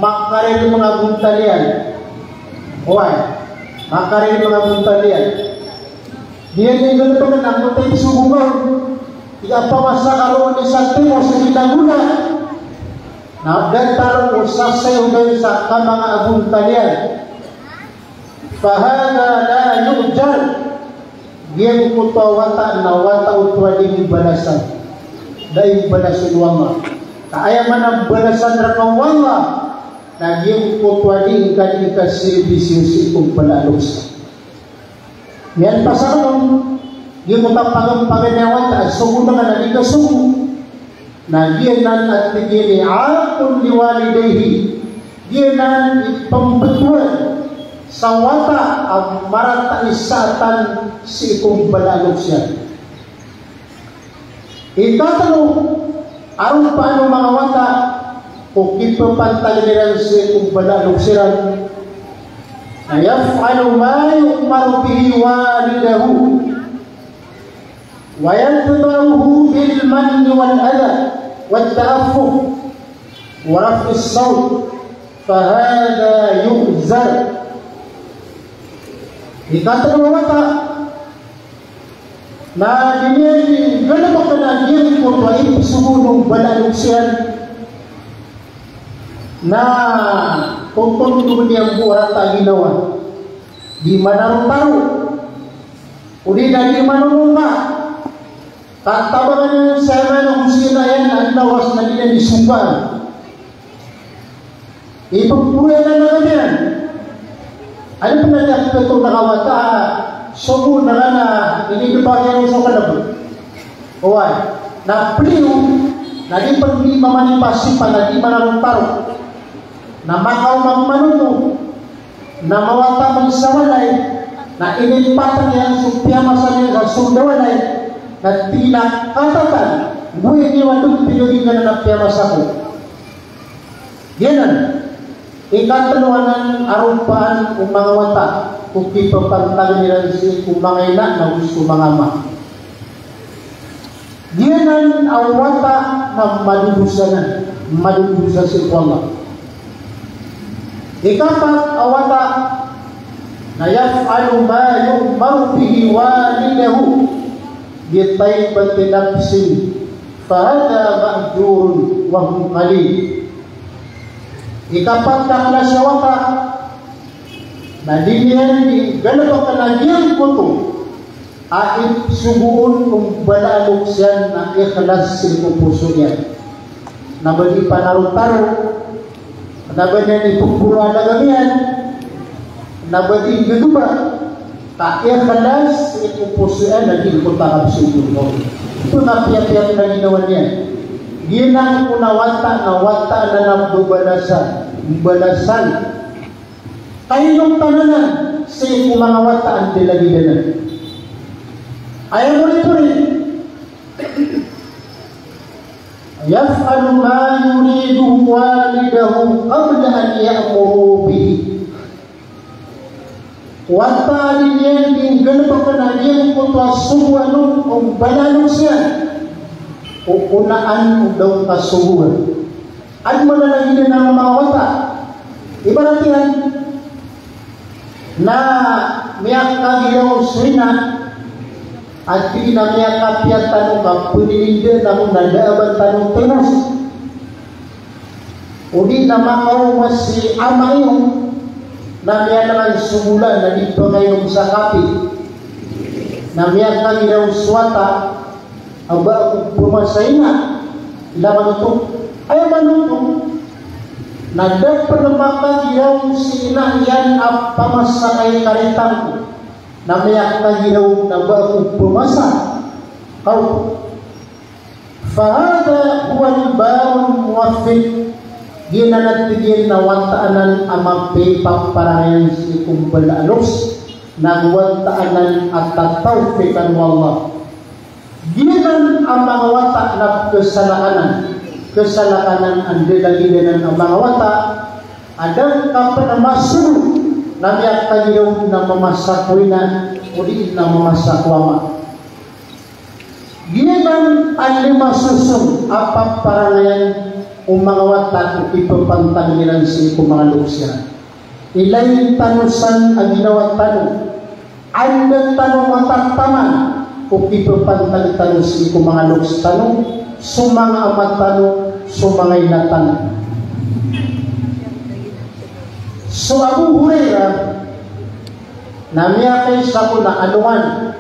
makarin mga buntalian. Huwag, makarin mga buntalian. Diyan yung ganapakan ang kutwa ibsugunong iapamasa karoon ni Santimo sa Kitaguna na gantar o sasayo sa kamanga abuntalian. Fahada la yujar dia kutwa wata na wata utwa di balasan dahil balasan wama kaya man ang balasan rakang wama na dia kutwa di ikan servisius ikong palalos yan pasakon dia matapagang na wata sugo na nga na sugo na dia nan at tigili akong liwalidehi dia nan ipambetuan sa wata ang marataisatan si ikong balalog siya. Itatanong, aron paano mga wata kung ipapantay nila si ikong balalog siya na yaf'alu ma yu'maru bihi walidahu wa yantadaruhu bil manni wal adha wal ta'affuh wa raf'is sawt fahada yu'zar. Ikatanong wata na dinili ganap ka na diri ko ay sumunong balalog siyan na kung tuloy niyang buwata ginawa di manarong-taro o di na di manununga tatabangan sa manong sila yan ang nawas na di na disunggan ipagpuya na naman yan. Ano pa nangyari ito nakawata sumo na nga na inigipagyan mo sa kalabot huwag na pliyo na di pag di mamanipasipa na di manarong-taro na makaw magmanuno na mawata magsawalay na inipatan yan supyamasan yan sa sundawalay na tinakatatan buhay niya doon pinugin na napyamas ako yan ikataluanan arumpaan kung mga wata kung ipapantag nila si kung mga ina na gusto mga ama. Diyanan ang wata na madudusanan, madudusa si Allah. Ikapat ang wata na yaf'alu ma yu'maru bihi walidahu bitaybatin nafsin fahada ma'jurun wa hum qalil. Ikapat na kala sa wata na dinihan di ganap ka na niyang kuto ay subuon kung balalog siya na ikhlas sa puso niya na ba di panarong-taro na ba niya ipupuruan na gamihan na ba di gaduba ka ikhlas sa puso niya na di ipunta ka sa puso ito na piyat-piyat na ginawa niya. Ginang unawata na wata na nabubalasan, balasan. Kayong tananan sa mga wata ang dilagidanan. Ayaw mo nito rin. Yaf'alu ma yuridu walidahu qabla an ya'muru bihi. Wata din yan din ganap ka na yan kung subuan o balalong siya. Uunaan daw kasubuhan. At manalagin ng mga wata. Ibarat yan na miyak kagilaw sina at di na miyak kapiat tanong ka punilindir na mong nandaaban tanong tenos. O di na makaw mas si ama yung na miyak naman sumulan na dito ngayong sa kapi na miyak kagilaw swata aba kung pumasay na ilaman ito ay manutong nagdapat na makagilaw si ina yan ang pamasakay karitang na mayak na gilaw na ba kung pumasa kaw fahada huwal barong muwafid ginanatigil na wataanan ang magpipaparayan si kumbalalos nagwataanan at tatawfikan wallah. Ginan ang mga wata na kesalahanan ang dilaginan ang mga wata adang kapanamasuro nabiyak tayo na mamasak wina o di na mamasak wama. Ginaman ang 5 susun apap parangayan o mga watan o ipapantangiran sa ito mga luksya. Ilay tanusan ang ginawa tanong. Ang tanong mataktaman o ipapantangiran sa ito mga luksya tanong. Sumang amat tanong, sumangay na tanong. So Abu Hurairah namiyakay sa ko na anuan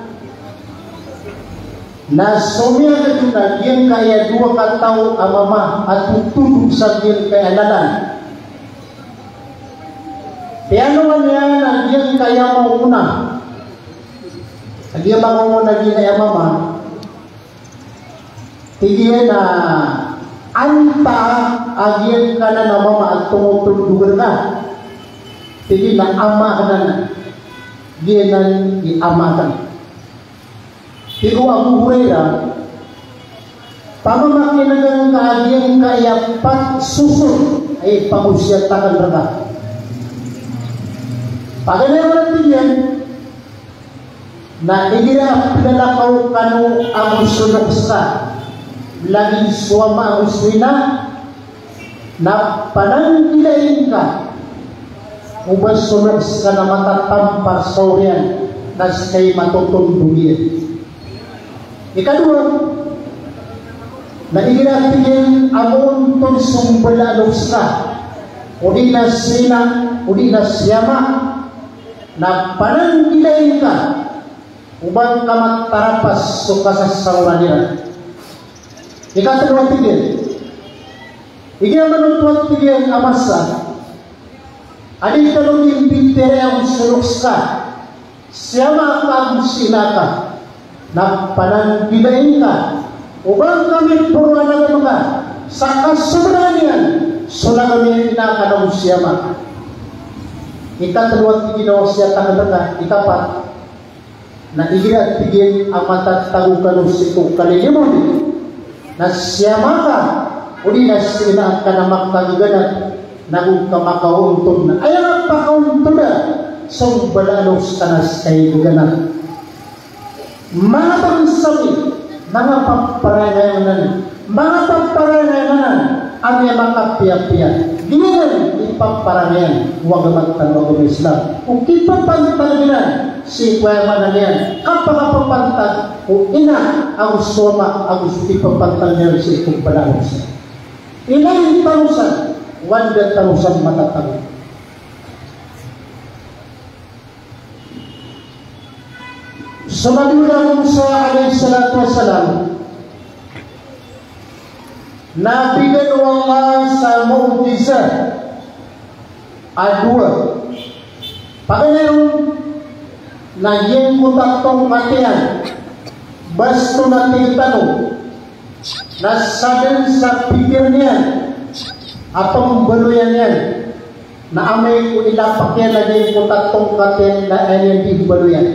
na sumiyagad yun na diyan kaya 2 katao amama at tutulog sa diyan kaya nalan. Pianuan niya na diyan kaya mauna. Diyan mauna diyan kaya mama. Tigiyan na anta agian ka na mama at tumutulog ka. Jadi na amahan dia nan diamakan. Tigo Abu Hurairah pamamakin ng kaagyan kaya pat susun ay pamusyatakan mereka. Pagkanaman diyan na igira pinalakaw kanu ang sunok sa lagi suama ang uswina na pananggilain ka ubas sunod ka na matatampar sa uriyan nas kay matutundugin. Ikadua, na igiratigin amon ton sumbalalos ka o di na sina o di na siyama na pananggilain ka ubang ka magtarapas so kasasawran nila. Ikatulwa tigil, igiramanutwag tigil amasa adik kalau dimpintere ang sulok ka, siyama ka ang sinaka, na pananggilain ka, ubang kami purwa na mga, sa kasobrahan yan, sula kami inakanong siyama. Ikatulwat ginawa siya tangan ikapat, na igirat tigil ang matatago ka ng siko kalilimon, na siyama ka, uli na sina ka na magkagiganat, nagug ka makauntog na ayaw pakauntog na sa balanos kanas kay guganan mga pangsabi mga paparanayanan ang mga makapiya-piya ginanan ipaparanayan huwag magtanong ng Islam kung ipapantaginan si kuyaman na niyan kapag o ina ang soma ang ipapantaginan si itong balanos ilang tanusan 100,000 matatag. Sumadula Musa alaihi salatu wassalam nabigyan Allah sa mu'jizat adua paganayon na yung kutaktong katiyan basto na tinitanong nasabi sa pikir niya atong baluyan yan na amay ko ilapak yan lagi ko tatong katin na ayan di baluyan.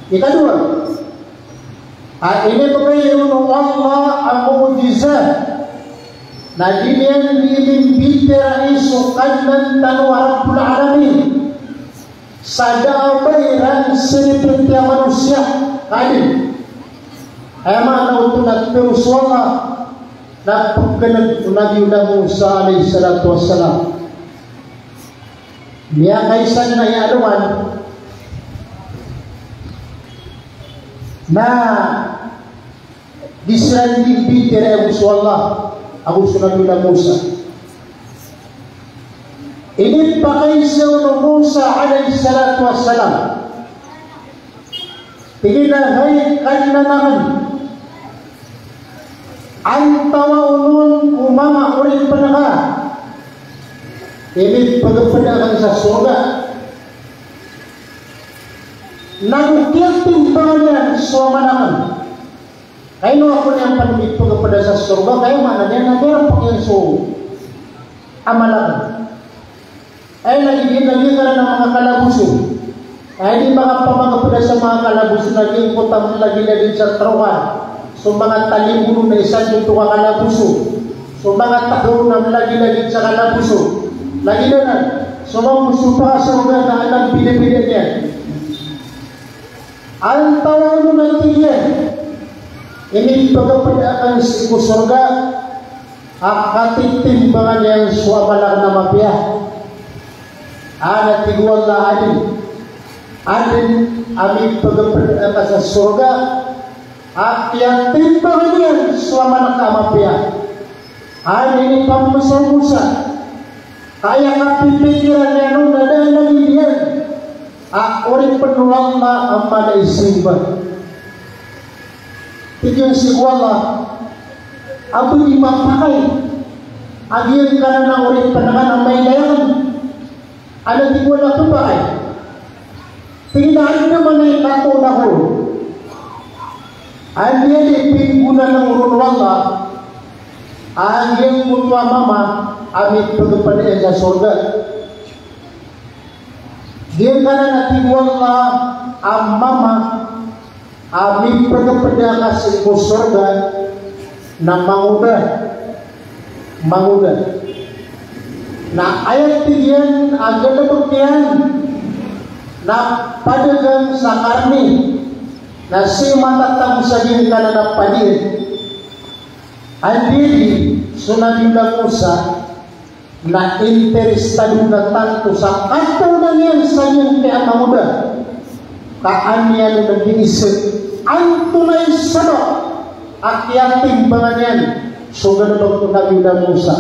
Ikadua, ini pagkayo ng Allah ang mu'jizat na diniyan dinimbitira isukan ng tanwa Rabbul Alamin sa daabairan sinipinti ang manusia kanin ay mga nautunat pero suwala na pagkanag Nabi Musa alaihi salatu wassalam niya kaysan na ialuan na disran dibitir ay Allah ako sunod na Musa ini pakai sa Musa alaihi salatu wassalam piginahay kanina naman ang tawaunun umama ulit panaka ini pagpadakan sa surga nagkiyating pangalan suama naman kaya no ako niyang panimit pagpada sa surga kaya mana niya na meron pa yung so amalan ay nagiging ka ng mga kalabuso ay di mga pamagapada sa mga kalabuso naging putang lagi na din sa trawan so mga talibuno na isang dito ka kalabuso so mga taho na lagi-lagi sa kalabuso lagi na semua musuh surga na alam bida-bida niya. Ang tawag mo nanti niya, ini pagkapadaan sa iku surga, akatitimbangan yang suamalang na mapia. Ana tiguan na adin amin pagkapadaan sa surga, yang timbangan niya suamalang na mapia. Ini pamusa-musa, kaya kapipikiran niya nung nadaan lagi dia. Orang penulang na ang manaisimba. Tigyan si Allah, abu imapakai, agian ka na ng orang panangan ang may dayan. Ano di ko na tupakai? Tingnan naman ay kato na ko. Agian ipingguna ng urunwala, agian mutwa mama, amit pagpapadaan sa surga. Dia kana natiwala ang mama amin pagkapada kasi ko surga na manguda na ayat tiyan agad na buktiyan na padagang sa karni na si matatang sa din kana na padir andiri sunadin na kusa na interesado na tanto sa kanto na niyan sa niyang kaya mamuda kaan niya na nag-iisip ang tunay sana at yung timbangan yan so ganun ang tunay na Musa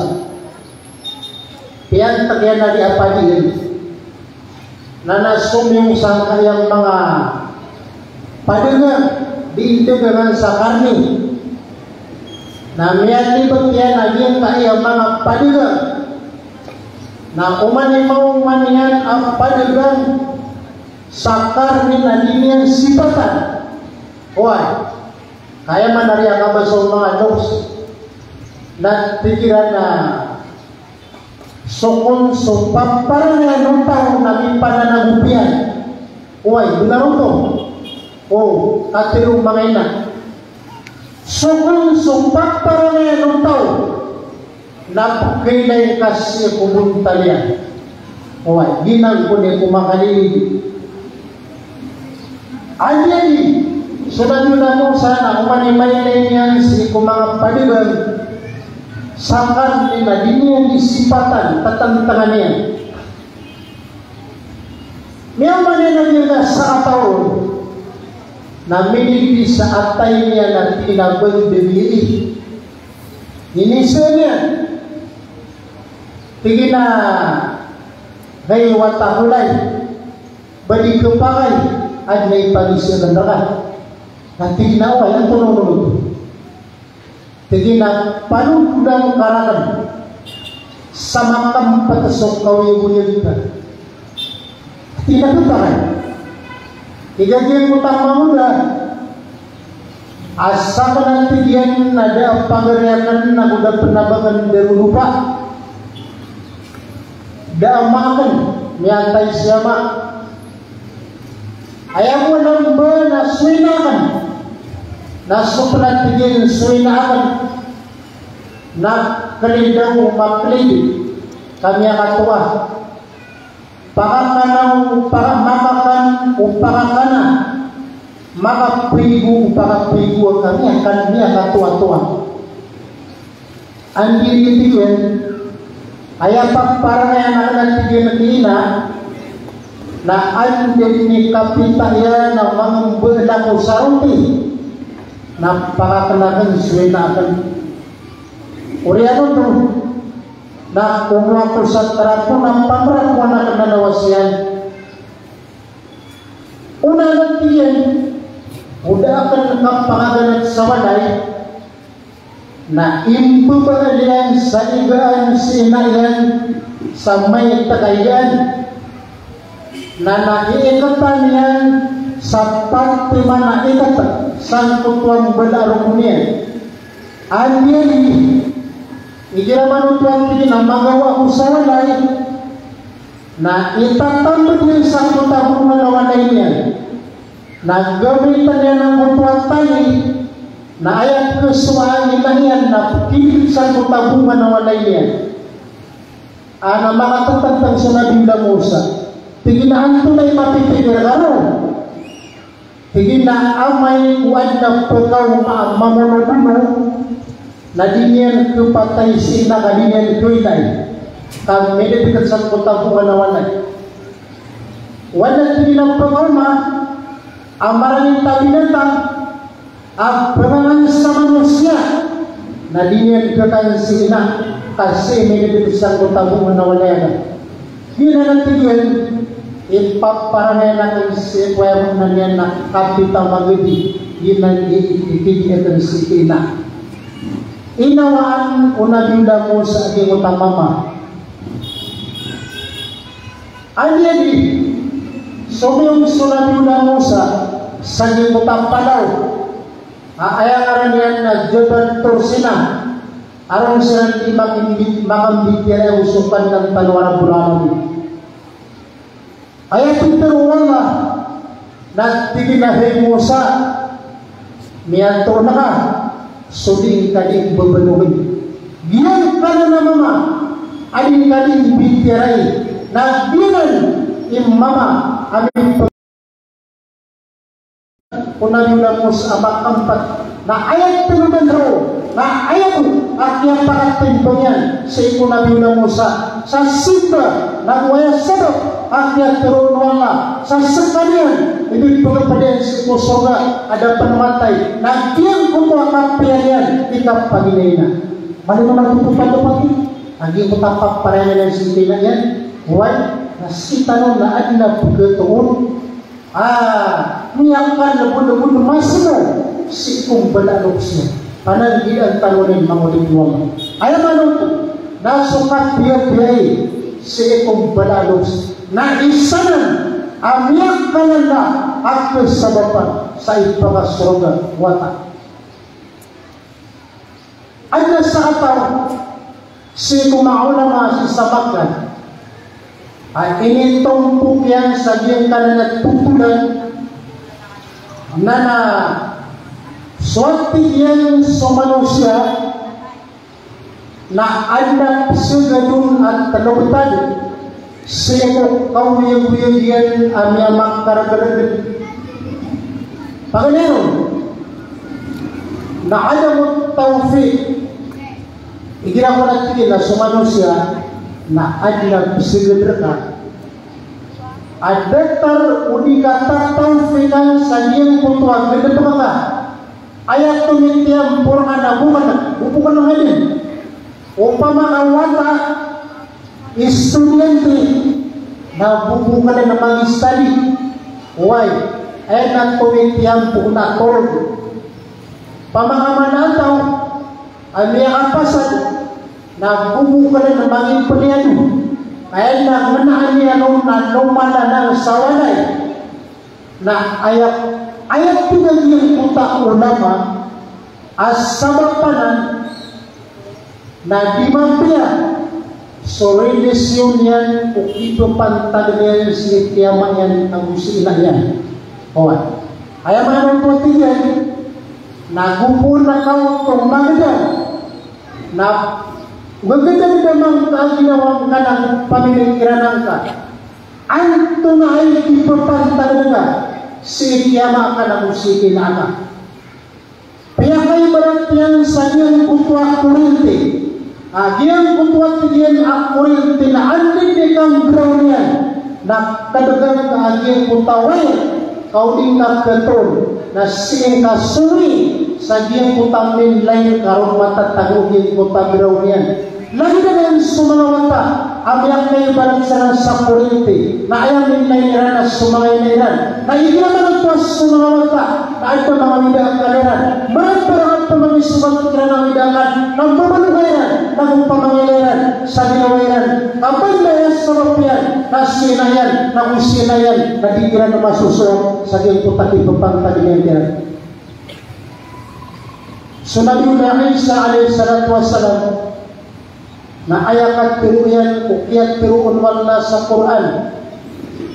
piyan tagyan na di apadiin na nasumyong sa kayang mga padangan diintegrahan sa karni na miyan libag yan aging kayang mga padangan na umanimaw manihan ang padagang sa karni na diniyang sipatan. Huwag, kaya manariya ka ba sa mga dogs na pikiran na sukun sumpang parang nga nung taong naging pananagupian. Huwag, dunarong to. O, katirong mga ina. Sukun sumpang parang nga nung taong napakailay kasi kumuntalya. Huwag, ginang ko niya kumakalilig. Ayan sunod na mo sana umanimay niyan si kumang padigang sakar nila di niya disipatan tatantangan niya. May manila niya sa ataon na minili sa atay niya na tinabang bibili. Inisa niya tingin na ngayon watahulay balik kepakay at may pag-isip ng dagat. Nanti naway ang tulong-tulong. Tingin na panudang karakan sa makam patasok kawi-uyag ka. Tinatupakan. Igagyan mo tama mo na asa ka ng tigyan na da ang pangarianan na kuda penabangan dari lupa. Da ang makan miyantay siyama. Ayaw mo lang ba na suinakan na suplat tigil suinakan na kalidaw maklid kami ang katuwa pakakanaw pakamakakan o pakakana makaprigo pakaprigo kami ang katuwa-tuwa ang diritigil ayaw pa parang ayaw nakatigil na tina na andin ni kapitaya na mga belang usarunti na pakakanakan suinakan uriano to na kumuha ko sa trapo ng pamrat ko na kanalawasyan una nagtiyan muda akan nakapangaganat sa walay na imbubalian sa igaan sinayan sa may tagayan na naiikatan yan sa pagtima na ikatan sa kutuang balarong niya. Anyan, ikiraman utuang tingin ang magawa ko sa walay na itatambad niya sa kutabong na walay niya. Naggamitan niya ng kutuang tali na ayat kesuaan niya na kilit sa kutabong na walay niya. ana mga tentang sa Nabi Musa tiginaan tunay mapipigil karon tigina amay uad na pagkaw mamonoduno na dinyan kupatay sina ka dinyan kuilay kang medipikat sa kutang nawanay wala tiginang pagkaw ang maraming tabinatang ang pangangan sa manusia na dinyan katang sina kasi medipikat sa kutang nawanay yun na natigyan ipaparanay natin si Kuya na niya na kapitang magudi yun ang itigyan si Ina inawaan unaganda mo sa aking utang mama anyadi sumiyong sunaganda mo sa aking utang palaw ayaran yan na Jordan Torsina aron siya di makambitira usukan ng talwarang bulangan ayat wala na tiginahin mo sa miyanto na ka suling kaning babaluhin giyan ka na na mama alin kaning bitiray na binan imama aming unang mo sa amak-ampat na ayat tulugan ro na ayat at yung pakatimpo yan sa ikunabila mo sa simba na waya sabot at yung turunwan na sa sakalian ibig pagkapadyan si Kusoga ada panamatay na iyang kumuha kapiyan yan ikap paginay na mali naman tutupad-tupad ang iyong kutapak parehan ng sinti na yan huwag na si tanong na adna pagkatuon niyakan na buno-buno masino si kong balalok siya panagin ang talunin mga ulit-uwang ayaw manong nasukat biyay-biyay si kong balalok na isanan amiyak ka na at sabapan sa ipagasurogan wata ay nasa ataw si kumauna si sabakan ay initong pukyan sa diyang kanan tutulan na suwati yan sa manusia na anak sugadun at talutad siya ko kawiyag-wiyag yan amya magkaragaragan pagkanayon na alamot tawfiq igira ko natin na sa manusia na adna bisigadrika adektar udi kata taufikan sa niyang kutuan ganda pa ka ayat tumitiyang purang na bubukan ng halin upama kawata estudyante na bubukan na mag-study why ay na tumitiyang puna torg pamahamanataw ay may kapasad na bubukan na maging puniano ay nagmanaan niya nung nanumala ng sawalay na ayat pinaging puta ulama as sabapanan na di mampia so relisyon yan o ito pantag niya si tiyaman yan ang usila yan owan ayaw manong puti yan nagupo na kau itong maganda na magandang damang kaginawang ka ng pamilikiranang ka. Anto na ay ipapantag na si kiyama ka ng usiki na ka. Kaya kayo barat yan sa niyang kutuak kurente. Agiyang kutuak diyan ang kurente na andin di kang ground yan. Na kadagang ka agiyang kutaway. Kauding ka katol na siyang kasuri sa giyang kutang minlay karong matatagog yung kutang ground yan. Lagi na yan sumangawata amyang kayo balik sa sa kurente na ayang minlay niran na sumangay niran na iginaman ito sumangawata na ito mga widang kaliran marang parang ito mga sumagot na ng widangan ng pamanuhayan ng pamangiliran sa ginawayan kapag na yan sa mapian na sinayan na usinayan na dikiran na masusunod sa giyang putaki papantagin yan so Nabi Isa alayhi salatu wassalam na ayakat piruyan ukiat piruun wala sa Quran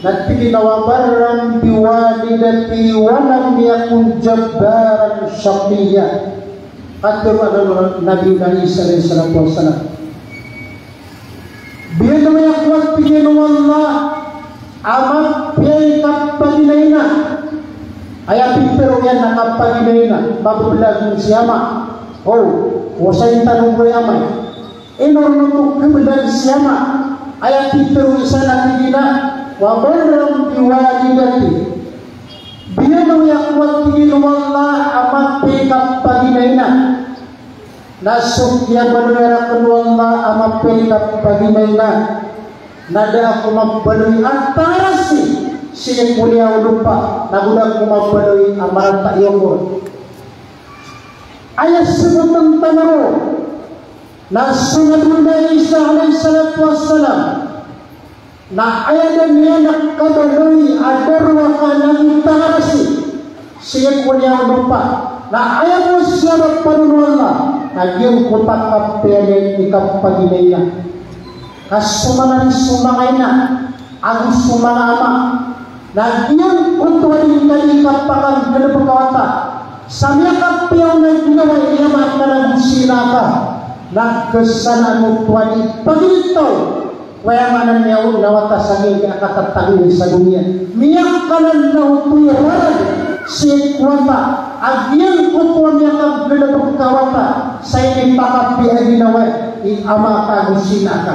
na tiginawabaran biwalidati walang yakun jabbaran syaqiyya at piruan Nabi Isa alayhi salatu wassalam Biar yang kuat pikir Allah amat biar kapaginaina ayat pero yan nakapaginaina mabulag siyama wasay tanong ko yamay inorno kemudian siyama ayat pero isa natigina wabarang diwajibati biar yang kuat pikir Allah amat biar kapaginaina nasuk yang berbeda kedua Allah amat pelak bagi mereka nada aku memperoleh antara si yang mulia lupa nagudak aku memperoleh amaran tak yongor ayat sebutan tanaro nasu Nabi Isa alaihissalatu wassalam na ayat dan yanak kabaroi adar wakanan antara si yang mulia lupa na ayat siapa pada Allah Nagyang kutak kapelin ikap paginaya kasumanan sumangay na ang sumangama nagyang kutuwalin kali kapakan ganapagkawata samya kapiyaw na ginawa iyaman ka ng sinaka nagkasanan mo tuwali pagilitaw kaya manan niya nawata sa ngayon katatagin sa dunia miyak ka na nautuyaran si kuwata agyang kutuwa niya kang ganapagkawata sa inyong pakapi ay ginawa i-ama ka gusina ka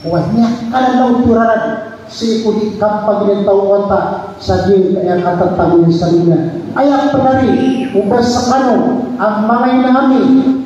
huwag niya ka na nauturaran si kulit kapag ginatawata sa iyong kaya katatagin sa dunia ayak penari ubas sa kano ang mga inami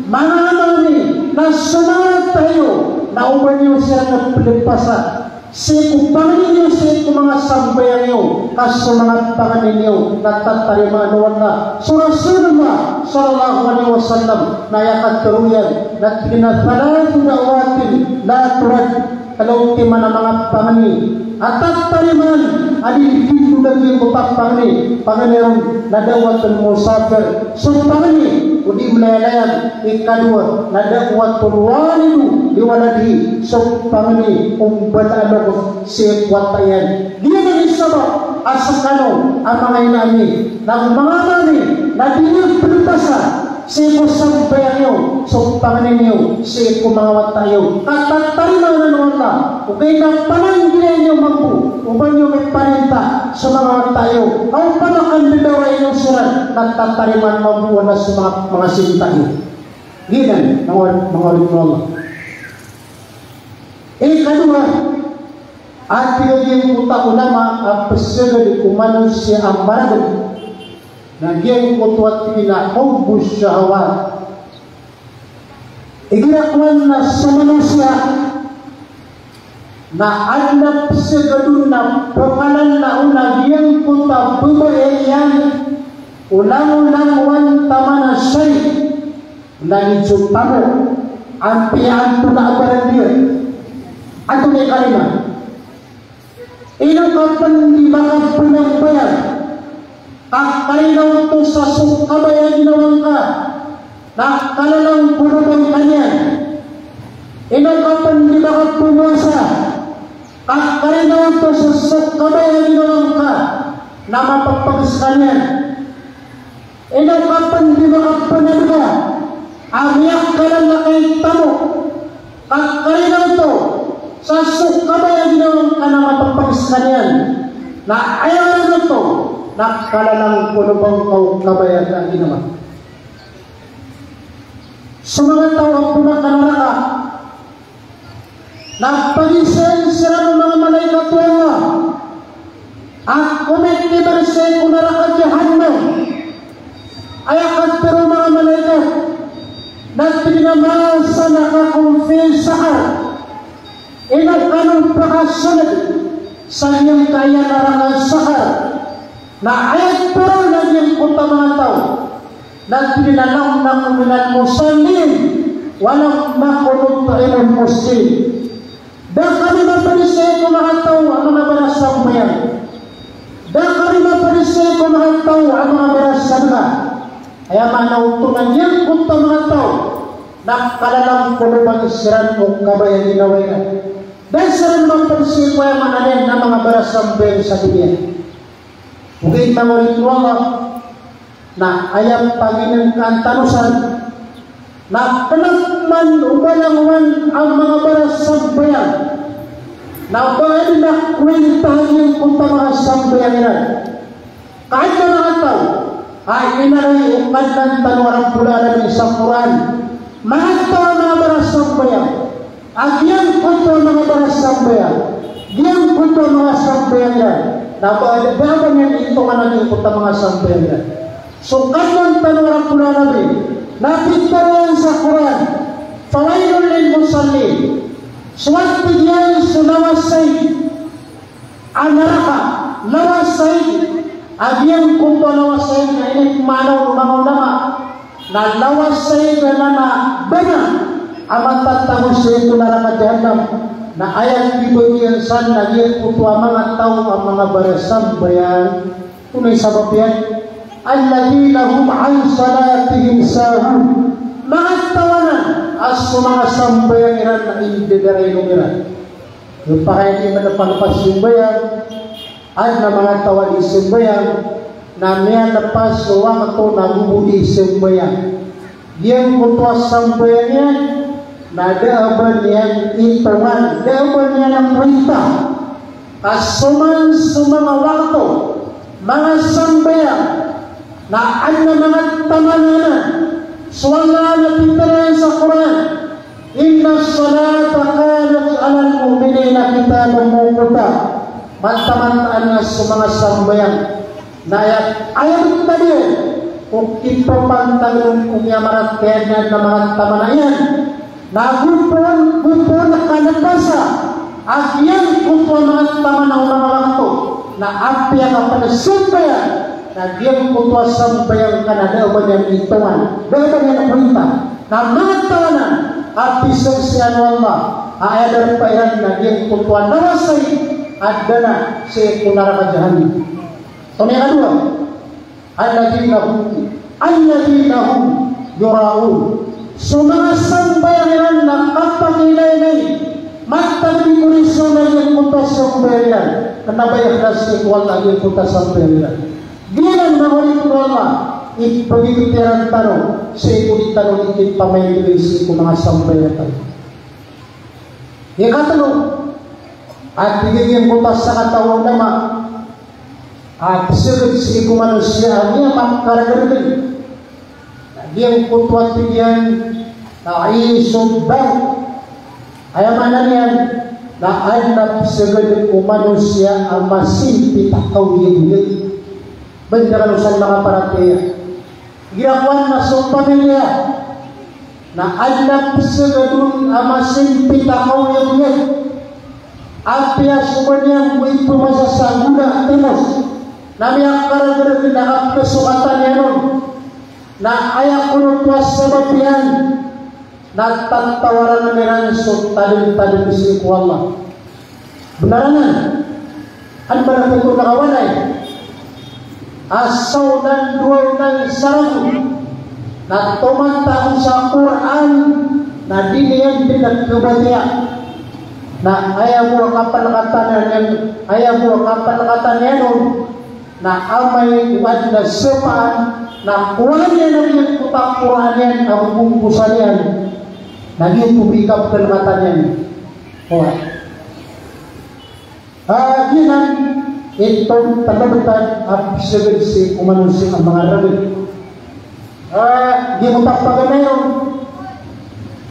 mga amami na sumangat tayo na uban niyo siya ng pilipasan si kumpangin niyo si mga sambayan niyo kaso mga panganin niyo natatarima anuan na Rasulullah sallallahu alaihi wasallam na yakat teruyan na kinathalatu da'watin la turad kalau timana mga pangani atat tariman adidikin lagi butak pangani panganiron nadawatan musafir so pangani udi melayalayan ikadua nadawatan walidu diwaladi so pangani umbadalo si watayan dia nagisabak asakano ang mga inami ng mga mami na dinyang pinutasa si kusambayan niyo so panganin niyo si kumawat tayo katatariman na naman na okay na pananggilan niyo magpo uban niyo may paninta sa mga tayo ang panakandidawa inyong surat katatariman magpo na sa mga sinta niyo ginan mga ulit mo Allah kadua at pinaging utak ulama ang pasagad kumanunsya ang baragad nagyang kutuat pinakobus syahwat iginakwan na sa manusia na adnap segadun na pangalan na unagiyang kuta bubayan ulang-ulang tamana syari nagitsutamo ang piyaan tunabaran dia ato ni kalima kapan di bakal punang bayan kakalilaw to sa sukabayan ginawang ka nakalalang punong kanya kapan di bakal pumasa kakalilaw to sa sukabayan ginawang ka na mapagpagis kanya kapan di bakal punaga amiyak ka lang na kayo tamo kakalilaw to sa sukabayan ginawang ka na mapagpagis kanya na ayaw na to nakalalang punubang kau kabayan ang ginawa sa mga tao ang pumakanaraka nagpagisan sila ng mga malaikat tuwa at kumitibarsay kunaraka jahannam ayakat pero mga malaikat na pinamasa nakakumfisaan inagkanong pakasunod sa iyong kaya narangan sahar na ayat pero naging punta mga tao na pinanang ng uminan muslim walang makulog na ilang muslim dahil kami maparisay ko mga tao ang mga barasang mayan dahil kami maparisay ko mga tao ang mga barasang na kaya manautunan yan punta mga tao na kalalang kulubang isiran o kabayan ginaway na dahil sarang maparisay ko yung mananin na mga barasang mayan sa dunia mungkin mengulit Allah na ayam Panginoon kantanusan na kenakman ubalangan ang mga baras sambayan na pwede na kwentahan yung punta mga sambayan nila. Kahit na mga tao, ay inaray ukad ng tanwarang pula ng isang Quran. Mga tao na mga sambayan, at yan punto mga mga sambayan, yan punto mga sambayan nila, na pwede ba yan ito ka naging punta mga sambayan nila. So kahit ng tanwarang pula namin, nakita yan sa Quran, fawailun lil musallin, suwati yan sunawasay, anaraka, lawasay, agyang kunto lawasay na inikmanaw lumangaw nama, na lawasay na na bana, amatatamo siya ito na ramadhanam, na ayat ibigyan san, nagyang kunto ang mga tao, ang mga barasang bayan, tunay sa babiyan, alladhina hum an salatihim sahun, mga tawanan as mga sambayan iran na indidaray numiran. Yung pakaitin na napagpas yung bayan at na mga tawan isang bayan na may napas suwang ito na bubudi isang bayan. Yang putuas sambayan yan na daaban yan itungan, daaban yan ang perintah kasuman sumanga waktu mga sambayan na ang mga tamanan suwanga na pintaran sa Quran, inna salata kanat alal mu'minina kitabun mawquta, mantamantaan nga sa mga sambayan na ayat tadi kung ipapantang kung yamarat kaya na mga tamanayan na gupon na kanabasa at yan kung mga tamanaw mga wakto na apya ka pa na sambayan na diyan ko tuwa sambayang kanada o banyan itungan dapat yan ang perintah na mga tawanan at pisang siya ng Allah ayadar pa yan na diyan ko tuwa nawasay at dana si kunarakajahan. So may kadua alladhina hum yura'un, so mga sambayang yan na kapakilay magtagpikurisyon na yung punta sambayang yan na nabayang kasi kuwal na yung punta sambayang yan. Bilang nawali ko Allah, ipagigitiran tanong, sa ikulitanong ikin pamayin-isin ko mga sambayan tayo. Yung katanong, at bigyan ko pa sa katawang nama, at sigurd sa iku manusia, niya makakaragagin. Nagyang kutuat bigyan, na iisod bang, ayaman na niyan, na anap sigurd ko manusia, ang masimpi takaw yung benda kalusan mga parataya. Girakuan masuk pamilya na anak segadun amasin pitakaw yang yun. Apya semuanya may pumasa sa guna timos. Nami akara gina nakapesukatan yan nun. Na ayak kunutwas sa babihan. Na tatawaran na niran so talim-talim si Allah. Benaran ano ba na ito nakawanay? Asaw ng duway ng sarang na tumantang sa Quran na diniyan din nagkabatiya na ayaw mo kapalakatan yan na amay iwad na sepaan na kuhan yan ang yung putang Quran yan ang bungkusan yan naging pumikap kalakatan yan. Ginan itong tagabutan at sagad si umanusin ang mga rabin. Di mo tapaganayon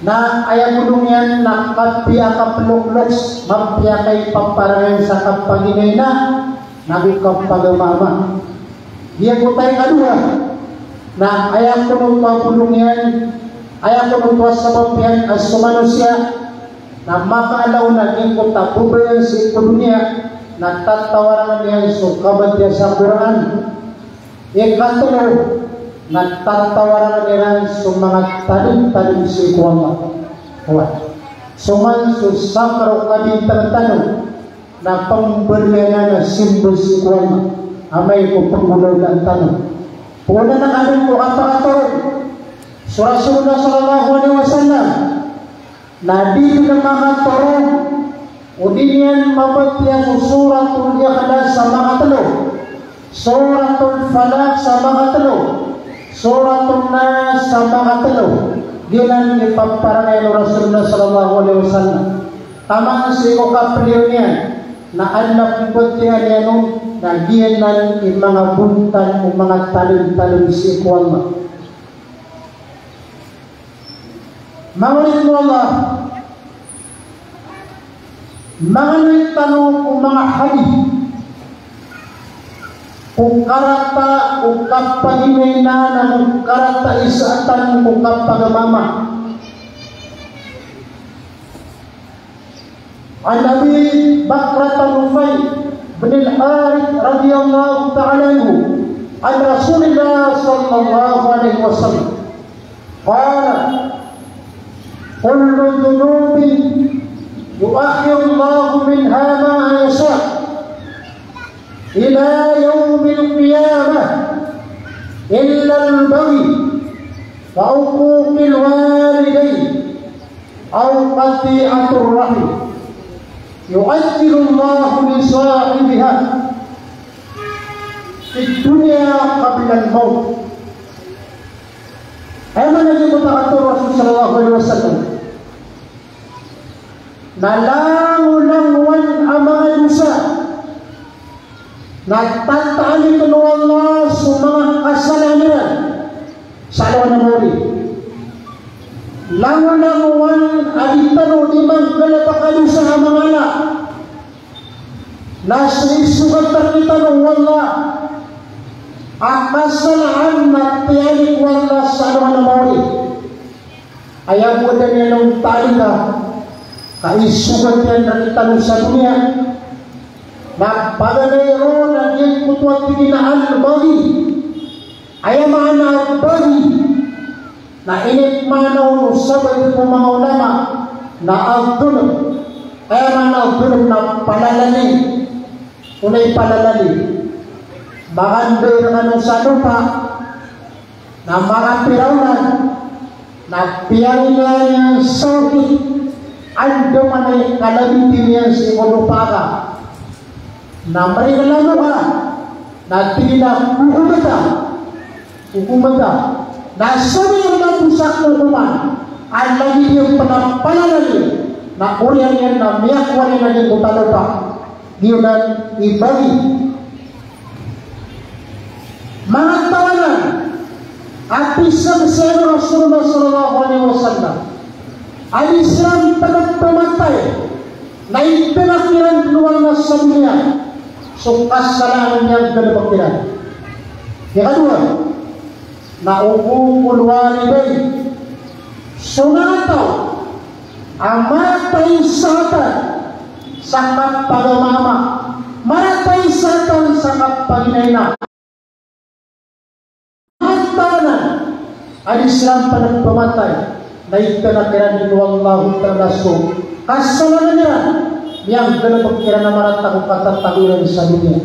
na ayaw mo yan na kapya kapluklok mapya kay pamparangan sa kapaginay na nagukap pagamama. Di ako tayo kadua na ayaw ko nung mapulong yan, ayaw ko nung tuwas sa mapyan as sumanusya na makaalaw na ikot na pubayan si dunia nagtatawaran niya so kabad niya sa Quran. Ikatulo, nagtatawaran niya so mga talim-talim si Allah. Suman so sakro kabing tanong na pambalian na simbol si Allah. Amay ko pangulaw ng tanong. Puna ng amin ko kapakatoron. So Rasulullah sallallahu alaihi wasallam na di na makatoron udinian mabatian suratul Ikhlas sa mga talo, suratul Falaq sa mga talo, suratul Nas sa mga talo. Ginan ipamparanay ng Rasulullah sallallahu alaihi wasallam. Tama si ko kapilionian na anak putihan niya nung nagiyanan yung mga buntan o mga talon-talon si Kuwama. Mangulit mo Allah, mangulit tanong o mga hali, kung karata o kapahinay na ng karata isaatan o kapagamama. An-Nabi Bakrata Nufay bin al-Harith radhiyallahu ta'ala anhu an Rasulullah sallallahu alaihi wasallam qala kullu dhunubin yuakhiru Allah minha ma yasha ila yaumil qiyamah illa al-baghi wa uquqil walidayn aw qati'atur rahim يؤجل الله لصاحبها في الدنيا قبل الموت. Ayat Nabi Muhammad sallallahu alaihi wasallam. Nalangulan ang mga dosa. Nagtatali ko ng Allah sa mga kasalanan sa alawan ng muli. Langulan alitano limang kalapakalo sa mga anak. Nasa isugat kita ng wala. Akasalaan na tiyalik wala sa alawan ng muli. Ayaw mo na niya ng tali ka. Kaisugat yan na kita sa dunia. Nagpaganayro na yung kutuat tinaan bagi. Ayaw mga na bagi. Na init manaw sabay po mga ulama na agdulog kaya man agdulog na palalali unay palalali magandoy ng anong sa lupa na mga pirawlan na piyari niya yung sakit ando man ay kalabitin niya si Molupaka na marigalano ka na hukumata nasabi ang nabusak ng human ay lagi yung panampalalali na uriyan yan na miyakwari na yung butalo pa yun ang ibagi mga tawanan at isang seno Rasulullah sallallahu alaihi wasallam ay isang pinagpamatay na ipinakiran luwal na sa dunia so kasalanan niyang ganapakiran. Ikadua, na uqul walidain sunataw ang matay satan sa kapagamama matay satan sa kapaginayna matanan ang Islam panagpamatay na ipinakiran ni Allah ta'ala so kasalanan niya yang ganapakiran na maratang katatagulan sa dunia.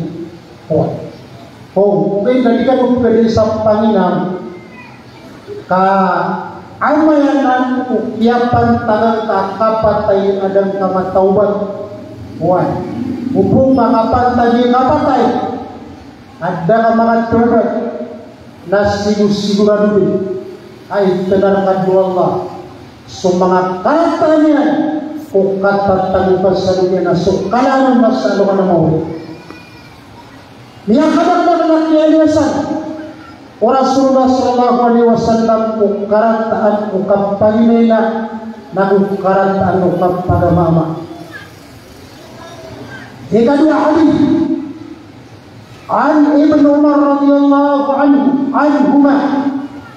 Okay, nalikan mo pwede sa Panginoon ka amayanan ukiyapan tangang kakapatay adang kamatauban buwan upong makapantay kapatay ada ka mga tubat na sigurado ay tenarkan do Allah so mga katanya kung katatagupan sa dunia na so kalaman na sa luman ng mawin niya kadang-kadang nakialiasan o Rasulullah sallallahu alaihi wasallam ukarataan ukampahinay na ukarataan ukampagamama. Ikadua hadis an Ibn Umar radhiyallahu anhuma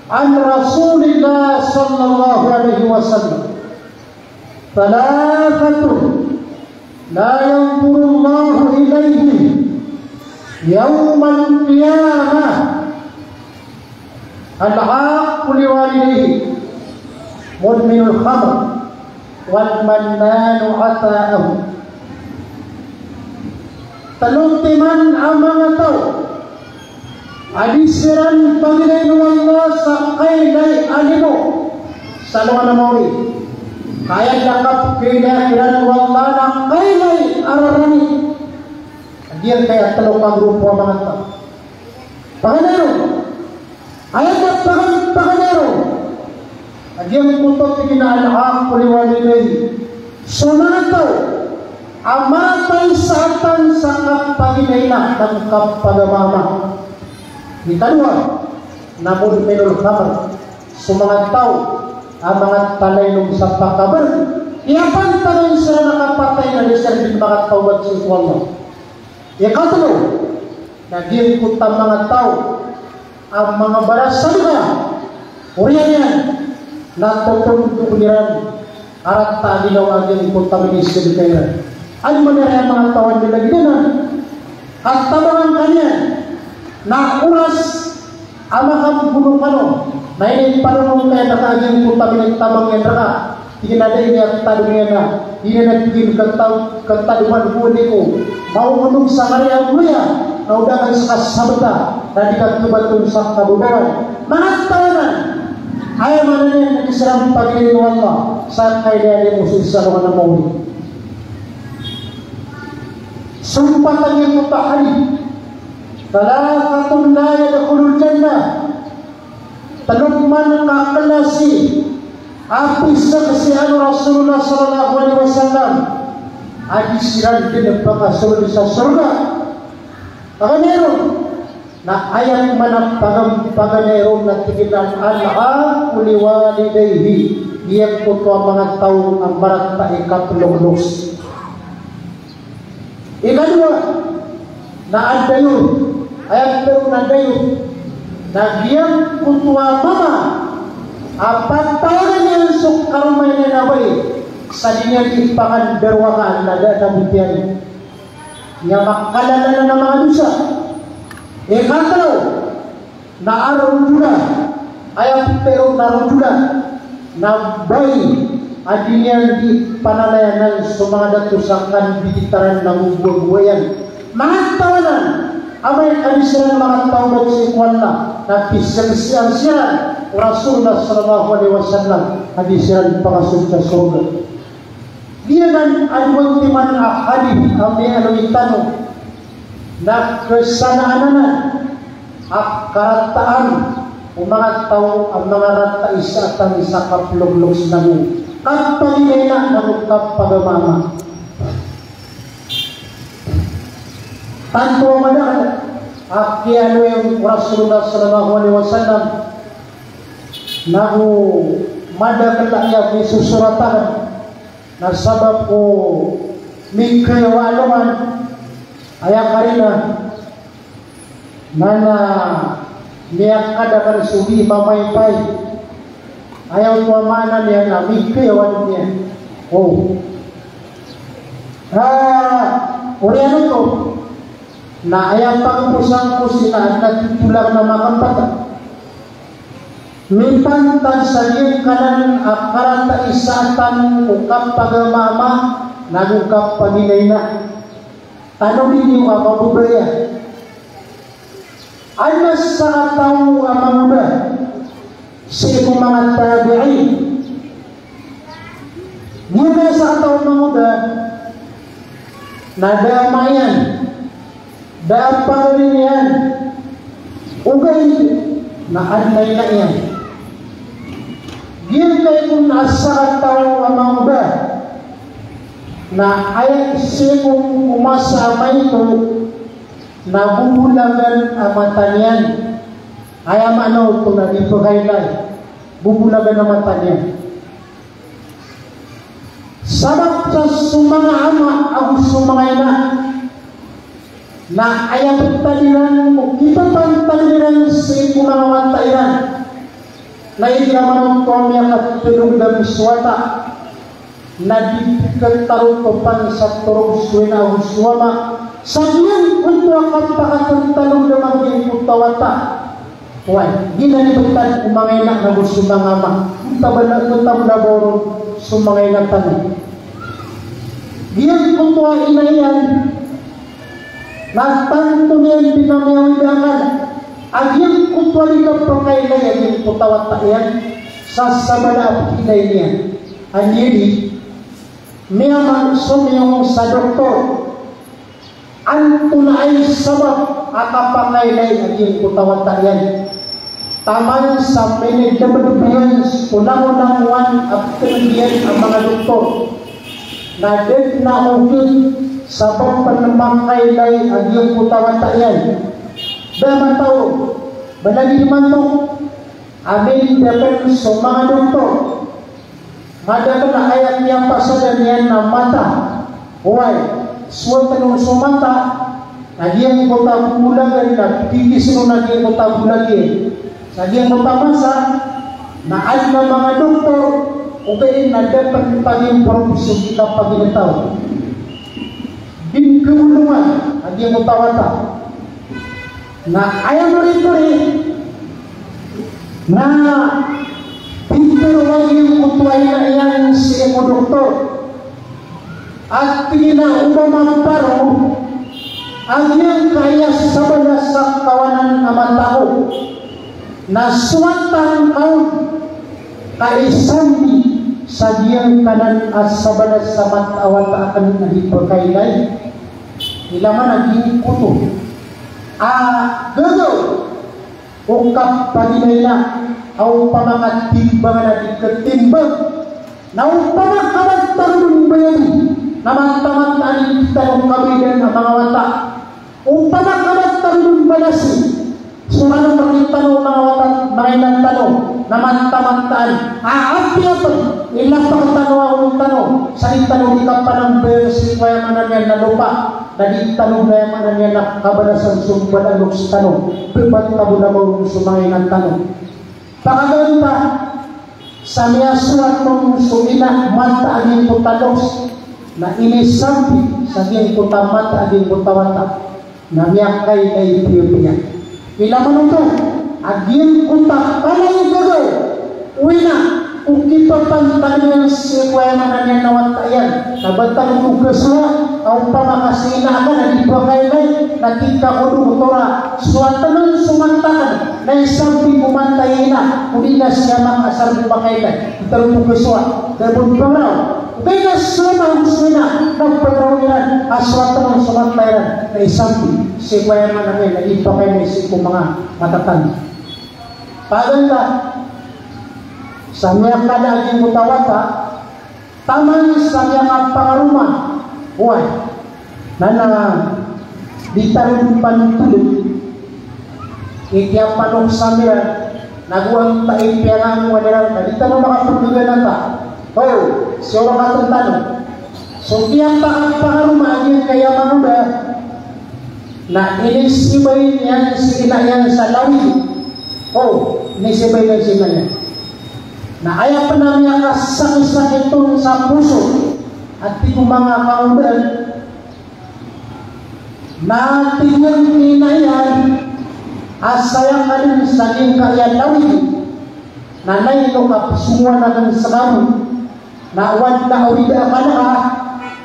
an Rasulillah sallallahu alaihi wasallam thalathatun la yanzuru Allahu ilaihim yawmal qiyamah al-'aqu liwalidayhi mudminul khamr wal mannanu 'ata'ahu. Taluntiman ang mga tao adisiran Panginoon Allah sa kailay alimo sa mga namori kaya lakap kailangan wala na kailay ararani diyan kaya talong ang grupo ang mga tao Panginoon ayat at Panginoon diyan kutot kinaan ang puliwalilay Sunato amatay sa atan sa kapaginayna ng kapagamama. Ikadua, namun menul kamar sumangat tao ang mga talaynong sa pakabar. Iapan tanong sila nakapatay na lisar din mga tawad sa Allah. Ikatlo, naging kutang mga tao ang mga barasalga uriyan yan natutong-tukuliran arat tagilaw aging kutaminis kedekairan ano manera mga tawan nila ginanan at tabangan kanya na oras ang makabulong ano na ini panunong kaya nakaging kutaminis tabang yan raka ikinaday niya tadungyan na hindi nagpigil kataduman huli ko mauunong sa kariyang kuya na udahan sa kasabata na di katubatong sa kabudawan mga tawanan ayaw mananyan nagisarang pagilin ng Allah saat kaya mo sa mga namawin sumpatan yung mutahari talagatong la yadkhulul jannah talukman ng kakalasi apis na kasi Rasulullah sallallahu alaihi wasallam agisiran din ang pagkasunod sa surga paganero na ayat manang paganero na tigilan ala uliwalidayhi iyang kutwa mga taong ang barat na ikatloglos. Ikadua na adayon ayat pero na dayon na iyang kutwa mama apat tawagan niya ang karumay na nabay sa linya di pangandarwakan na dadabutian niya makalala na ng mga dusa. Ikatlo na araw juga ayat pero naroon juga na bay adinyan di panalayanan sumadatusangkan bitaran ng buwan-buwayan mga tawanan amay kabisiran mga tawag si Kuala na pisang siran Rasulullah sallallahu alaihi wasallam hadisiran pangasog sa surga. Diyan ang timan ahadi kami alawitano na kesanaanan at karataan o mga tao ang mga rata isa at ang isa kaploglos na mo kapagilena na mukap pagamama tanto madan aki ano yung Rasulullah sallallahu alaihi wasallam na madagala niya susuratan na sabab ko mikrewaluman ayaw karina nana niyak kadakan subi mamaypay ayaw tuamana niya na mikrewan niya uriano to na ayaw pagpusang ko sila at nagtitulang na makampata mipantan sa iyong kanan akarata isatan ukap pagamama nagukap paginay na tanong ninyo ang mabubaya ano sa tao ang mamuda sa ikong mga tabi'in muna sa tao mamuda na damayan dapat rin yan ugay na adlay na yan diyan kayo kung nasa tao ang mamuda na ay sikong umasamay ito na bubulagan ang mata niyan ayam ano ito na dito kailay bubulagan ang mata niyan sabab sa sumanga ama ang sumangay na ayam taliran o kita taliran sa ikong mga matairan na igaman ito niya katulong ng swata na dikatarutopan sa turong suwina o suwama sa diyan kung wakap pakatantalong na maging utawata ginalibutan umangay na na gusto ng ama utablaboro sumangay na tanong diyan kung tuwa inayan na tanto niyan pinamayawidangan agyan kung tuwa likap pangkailay agyan utawata yan sa sabala at inay niya anyili miyaman sumiyong sa doktor ang tunay sabab at apangay-lay aging kutawata yan taman sa pinagdabadubayan unang-unang at pinagdiyan ang mga doktor nadet na ukit sabab penemakay lay agiyang kutawata yan. Daman tao, balagi naman to, amin dapat sa mga doktor, madapat na ayat niya pasadan yan na mata, huway, suwag tanong sumata, agiyang kutabulagan na pipis mo na agiyang kutabulagan, sa agiyang kutamasa, na ay na mga doktor, okay na dapat paging profesyon kita paginataw. Din kemulungan agiyang kutawata, na ayaw mo rin na pinter lagi yung kutuay na iyan si emo doktor at tingin na umamang paro ang iyang kaya sa balas sa kawanan amat tao na suwatang kaun kaisambi sa diyang kanan at sa balas sa matawat akan nagipagkailay ilaman naging kuto gagaw ungkap paginay na au pamangat timbangan na diketimbang na upamak kamat tarunong bayani naman-tamat na kita ng kabilan ng mga wata upamak kamat tarunong balasi sumanong makitanong mga wata makinan tanong naman-tamat-taan aapya pa ilang pagtanong ang tanong sa itanong di ka pa ng versi kaya mananyan na lupa na di tanong kaya mananyan na kabalasan sumbad ang luks tanong ba't tabo na mo sumangin ang tanong pakaganda sa miya surat mong sumina mata aging putalos na inisampi sa aging putamata aging putawata na miya kay Ethiopia ilaman ito aging utak kalay gagaw uwi na kung kipapantanin si kuya mananyan na watayan nabatang kugaswa ang pamakasina ka na di ba kailay nakita ko doktora suwata ng sumantakan na isang pigumantay na kung na siya makasar di ba kailay itarong kugaswa dabon ba raw kung na siya makasina nagpatawiran aswata ng sumantayan na isang si kuya mananyan na di ba kailay si kung mga matatan paganda sa miyak ka na aging mutawata taman sa miyak ang pangaruma buhay na di tayo pantuloy ikya panong samira nagawang taimpiangan wala na di tayo makapagdugan na ta siya makatong tanong so miyak pa ang pangaruma aging kaya manuda na inisibay niyan si inayan sa lawi inisibay niyan si inayan na ayaw pa namin kasakit ito sa puso at di ko mga kaudan na tingnan inayan asayang ka rin sa iyong kaya lawin na nailo ka pasungan na ng sakamu na awad na awida ka na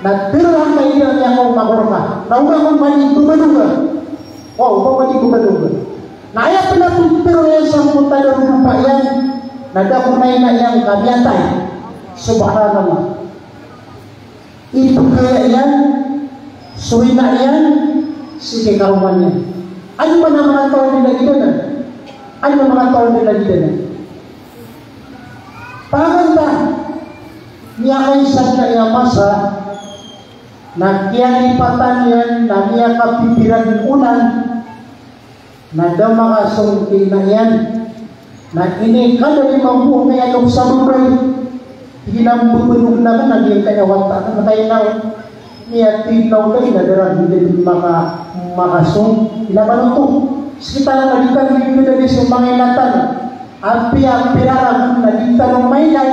na dirang na ilang niya kong magorka na uga kong manigumaduga na ayaw pa na pero yan sa punta na rupa yan nadakunay na iyang kamyatay subhanallah ito kaya yan suwi na yan sige karuman yan ano ba na mga taon nila gidanan paganda niya kay sa kaya masa na kiyanipatan yan na niya kapipiran unan na daw makasungki na yan na ini kada di mampu ngayalok sa buhay ginambubunong naman naging kayawata na tayo na niya tinaw kayo na darang hindi makasong ilaban ito kita na nagitang hindi na sa mga inatan api-apirarang nagitang ng maylay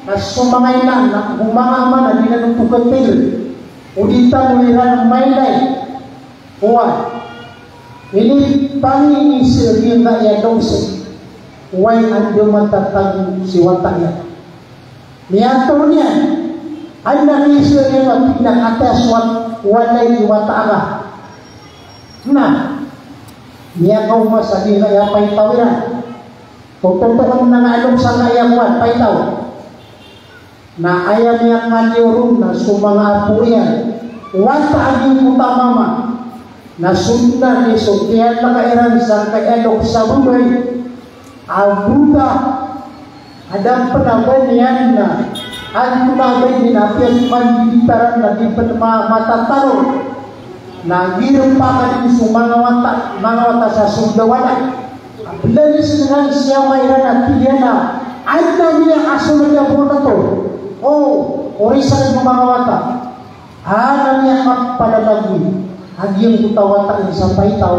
na sumangay na umangama na di na nagtukatil udita muliran ng maylay ini pangingisir yung na yadong why ando matatag si wataya niyato niya ay narisyo niya at pinakatas walay watara na niya kaw masagi kaya pa'y tawiran tututukan na nga along sa kayakuan pa'y taw na ayaw niya kanyurong na sumanga apo yan wata aging utamama na sundan ni Sofian makairan sa kayalok sa buhay Abuda ada penambahan yang ang tunabay din apias pandigitaran na di matatalo na girum pa ka din sa mga wata sa sundawana. Lalis na siya mayroon at tiyan na ay dami ang aso na niya po na to. Orisan ng mga wata. Hanang niya magpalalagwi. Hagyang kutawata ng isang paitaw.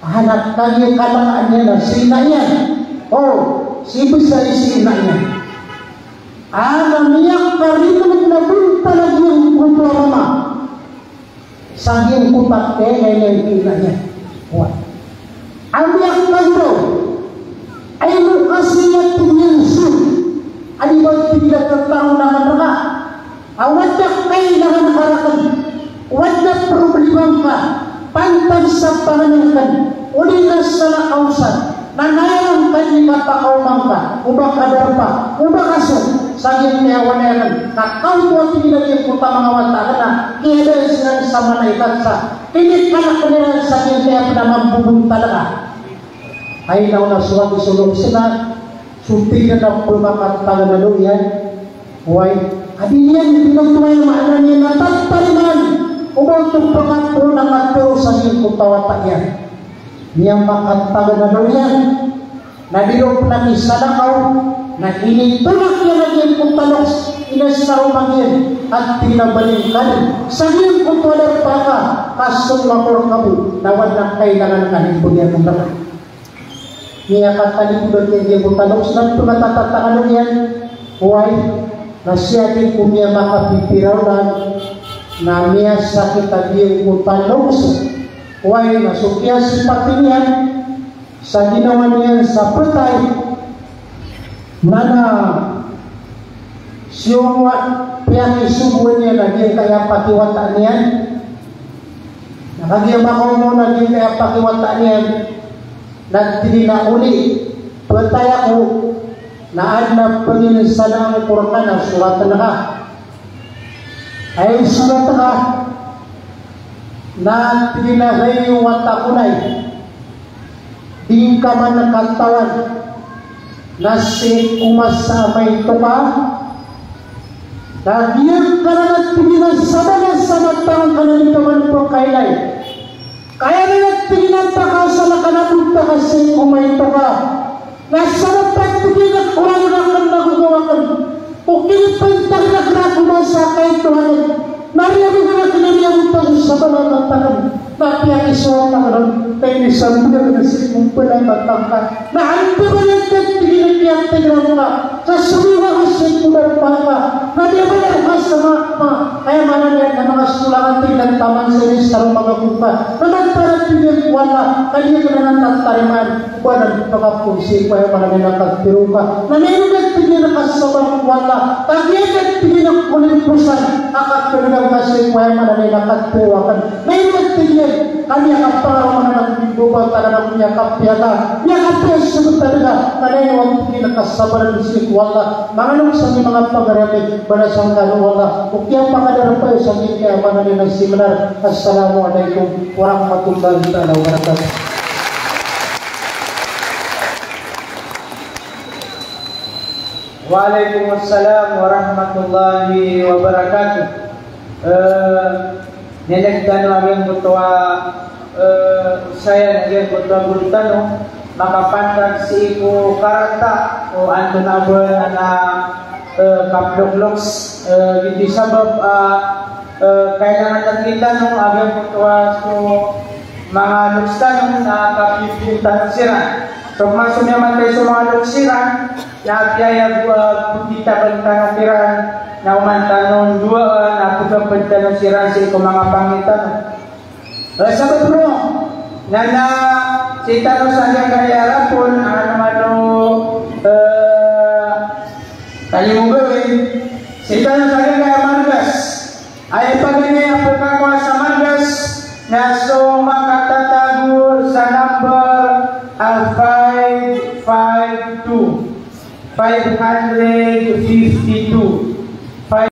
Hanap kanya kalangaan niya na sina niya. Sibisa sina niya. Namiyak ka rin na bunta lagi yung kutuarama. Sagyang kutak ngayon kina niya. Ang niyak ka ito ay lukasiya tingyansun. Ano ba tingnan ng taong nakanaka? Awad na kailangan nakarakan. Wad na problema ka. Pantag sa panganukan. Uli na sa nakausan. Nanayang ka ni kapakaumang ka. Uba kadar pa. Uba kaso. Saging niya wanayan. Nakautuwa tingnan yung puta mga wata na. Kaya dahil sila sa manaikat sa. Tinit ka na kanila saging niya pinamambubong talaga. Ay nauna suwag isulong sila. Suntigan na pumakat panganalo yan. Huwag. Adi niyan pinagtumay maana niya na tatariman. Umutong pangatro na matro sa iyong kutawata niya. Niyang makatagan na doon yan. Nadirok na isalakaw. Na initulak niya na iyong kutalos. Inasarumang yan. At tinabalingkan. Sa iyong kutalar pa ka. Kasong makor ka po. Nawad na kailangan kanipon niya ng laman. Niya katalipon niya iyong kutalos. Nang tumatatatakalan yan. Huwag. Na siya din kung niya makapipiraw na niya sakit at iyong kutalos. Huwag nasukya si Patinian sa ginawa niya sa patay na siyong piyang isubuan niya naging kaya patiwata niya. Nakagiyama ko mo naging kaya patiwata niya nagtili na uli. Patay ako na adna Panginoon sa nang kurkan na suratan na ka. Ay suratan ka na tinilagay yung wata kunay. Di ka man nakatawan na si umasamay ito ka. Nagyang ka na nagtigilan sa mga samatang kanalito man po kailay. Kaya na nagtigilan pa ka sa nakanapunta kasi umay ito ka. Nasa napagtigilan kurang na kang nagugawakan. Ukilipantag na grago sa kahit Tuhan. Nariyabi na kinariyang ito sa mga tanan. Napiyak isuwa na karon. Tayo ni Samuel na si kumpulay matangka. Nahanti ba yung tigilipiyang tigran ka? Sa sumiwa ko si kumpulay ka. Nariyabi na ka sa mga. Kaya mananyan na mga sulangan tignan taman sa nisarong mga kumpa. Namantarang tigil wala. Kanya ko na nagtatariman. Buwan ang pagkapunsi ko ay mananyan na kagpiro ka. Nanirugad tigil na kasabang wala. Kanya tigil na kulimpusan. Akagpiro na kasi ko ay mananyan na kagpiro ka. Nanirugad tigil. Kanya kapara mananang bimbuba talaga punya kapyaga. Niya kapya sumunod talaga. Kanya yung tigil na kasabaran si wala. Mananong sa mga pag-arami. Banasang kano wala. Kaya pakadara pa sa akin kaya mananyan ng seminar. Assalamualaikum warahmatullahi wabarakatuh. Waalaikumsalam warahmatullahi wabarakatuh. Nenegdano agang butua saya agang butua bultano makapantag si Ipo Karata o anto na na kaploks hindi sabab kailangan nakita nung agang butua so mga lukstanong na kapipintan sira. So masuk naman tayo sa mga luksiran na piyaya kita bentang kiran na umantanon dua na pagkapunta ng siran sa iko mga pangitan. Sabat bro, na si Tano sa hanggang kaya po kalimugawin si Tano sa hanggang kaya Margas ay pag-ini ang pagkakuha sa Margas na so makatatago sa number 552.